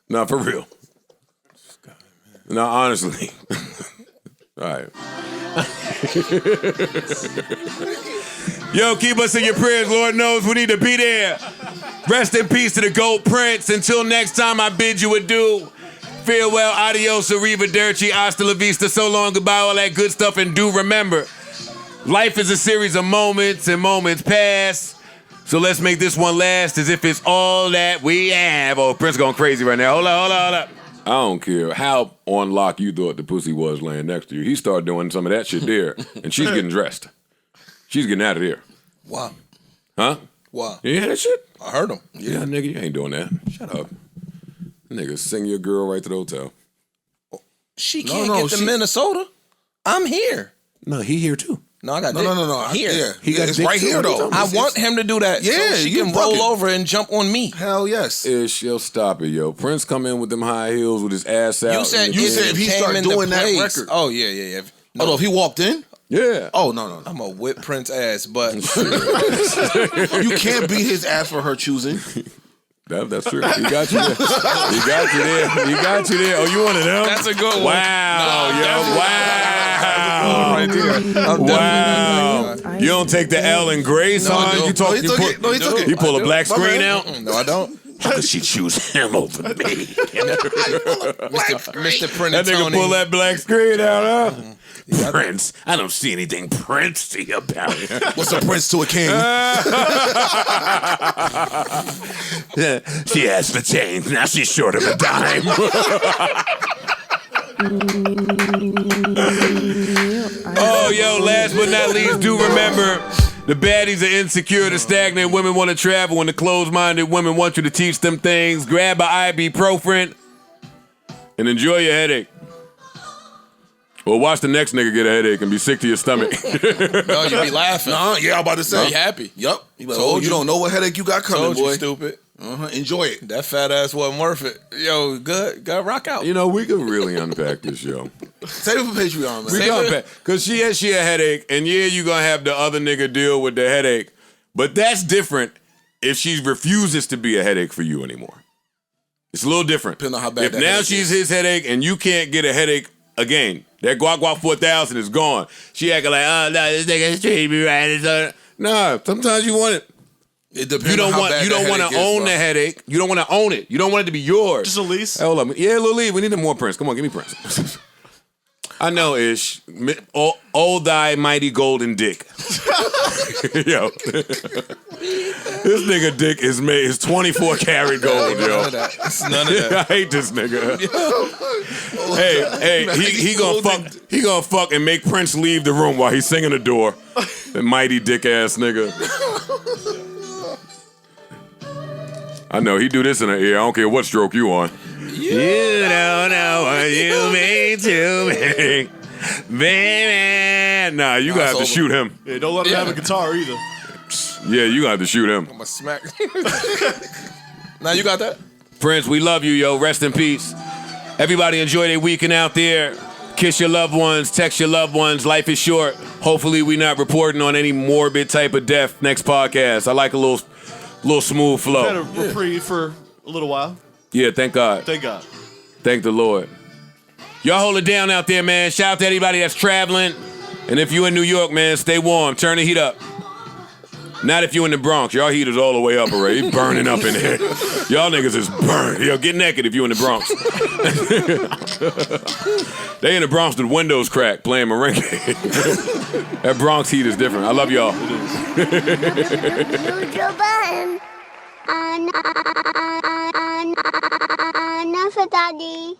Nah, for real. Nah, honestly. All right. Yo, keep us in your prayers. Lord knows we need to be there. Rest in peace to the GOAT Prince. Until next time, I bid you adieu. Farewell, adios, arrivederci, hasta la vista, so long, goodbye, all that good stuff. And do remember, life is a series of moments and moments pass. So let's make this one last as if it's all that we have. Oh, Prince going crazy right now. Hold up. I don't care how on lock you thought the pussy was laying next to you. He started doing some of that shit there, and she's getting dressed. She's getting out of there. Wow. Huh? Wow. You hear that shit? I heard him. Yeah, nigga, you ain't doing that. Shut up. Nigga, sing your girl right to the hotel. She can't get to Minnesota. I'm here. No, he here too. No, I got No. Here. Yeah. He got it's dick right too. here, though. I want him to do that. Yeah, so she you can roll bugging. over and jump on me. Hell yes. Yo, stop it, yo. Prince come in with them high heels with his ass out. You said if he came start into doing that place. record. Oh yeah. No, if he walked in? Yeah. Oh, no. I'm a whip Prince ass, but You can't beat his ass for her choosing. That's true. He got you there. He got you there. He got you there. Oh, you one of them? that's a good one. Wow, yo. Wow. Right there. Wow. You don't take the L in Grace, No, I huh? don't. You talk, he took it. No, he took it. You pull a black My screen man. out? No, I don't. How could she choose him over me? Mr. Prince That nigga pull that black screen out, huh? Prince, I don't see anything princey about it. What's a prince to a king? She asked for change, now she's short of a dime. Oh, yo, last but not least, do remember, the baddies are insecure, the stagnant women want to travel, and the closed-minded women want you to teach them things. Grab an ibuprofen and enjoy your headache. Or watch the next nigga get a headache and be sick to your stomach. No, you be laughing. Yeah, I'm about to say. Be happy. Yup. You like, Told you don't know what headache you got coming, Told boy. you, stupid. Enjoy it. That fat ass wasn't worth it. Yo, good. Rock out. You know, we could really unpack this, yo. Save it for Patreon, man. We can unpack. Because she has a headache, and yeah, you going to have the other nigga deal with the headache. But that's different if she refuses to be a headache for you anymore. It's a little different. Depending on how bad if that now headache she's is. his headache and you can't get a headache again, that guac 4000 is gone. She acting like, oh, no, this nigga's treating me right. Nah, sometimes you want it. It depends You don't on how want bad you the don't want to headache is, own bro. the headache. You don't want to own it. You don't want it to be yours. Just a lease. Hey, hold on. Yeah, Lil Lee, we need more Prince. Come on, give me Prince. I know, Ish. Old thy mighty golden dick. Yo. This nigga dick is made is 24 karat gold, yo. It's none of that. I hate this nigga. Hey, he gonna fuck and make Prince leave the room while he's singing the door. That mighty dick ass nigga. I know, he do this in the ear. I don't care what stroke you on. You don't know what you mean to me, baby. Nah, you gotta have to shoot him. Yeah, don't let him have a guitar either. Yeah, you gotta have to shoot him. I'm a smack. Now you got that? Prince, we love you, yo. Rest in peace. Everybody enjoy their weekend out there. Kiss your loved ones, text your loved ones. Life is short. Hopefully we not reporting on any morbid type of death next podcast. I like a little smooth flow. Had a reprieve for a little while. Yeah, thank God. Thank God. Thank the Lord. Y'all hold it down out there, man. Shout out to anybody that's traveling. And if you in New York, man, stay warm. Turn the heat up. Not if you in the Bronx. Y'all heat is all the way up already. It's burning up in here. Y'all niggas is burned. Yo, get naked if you in the Bronx. They in the Bronx with windows cracked playing merengue. That Bronx heat is different. I love y'all. Joe Budden. Enough, Daddy.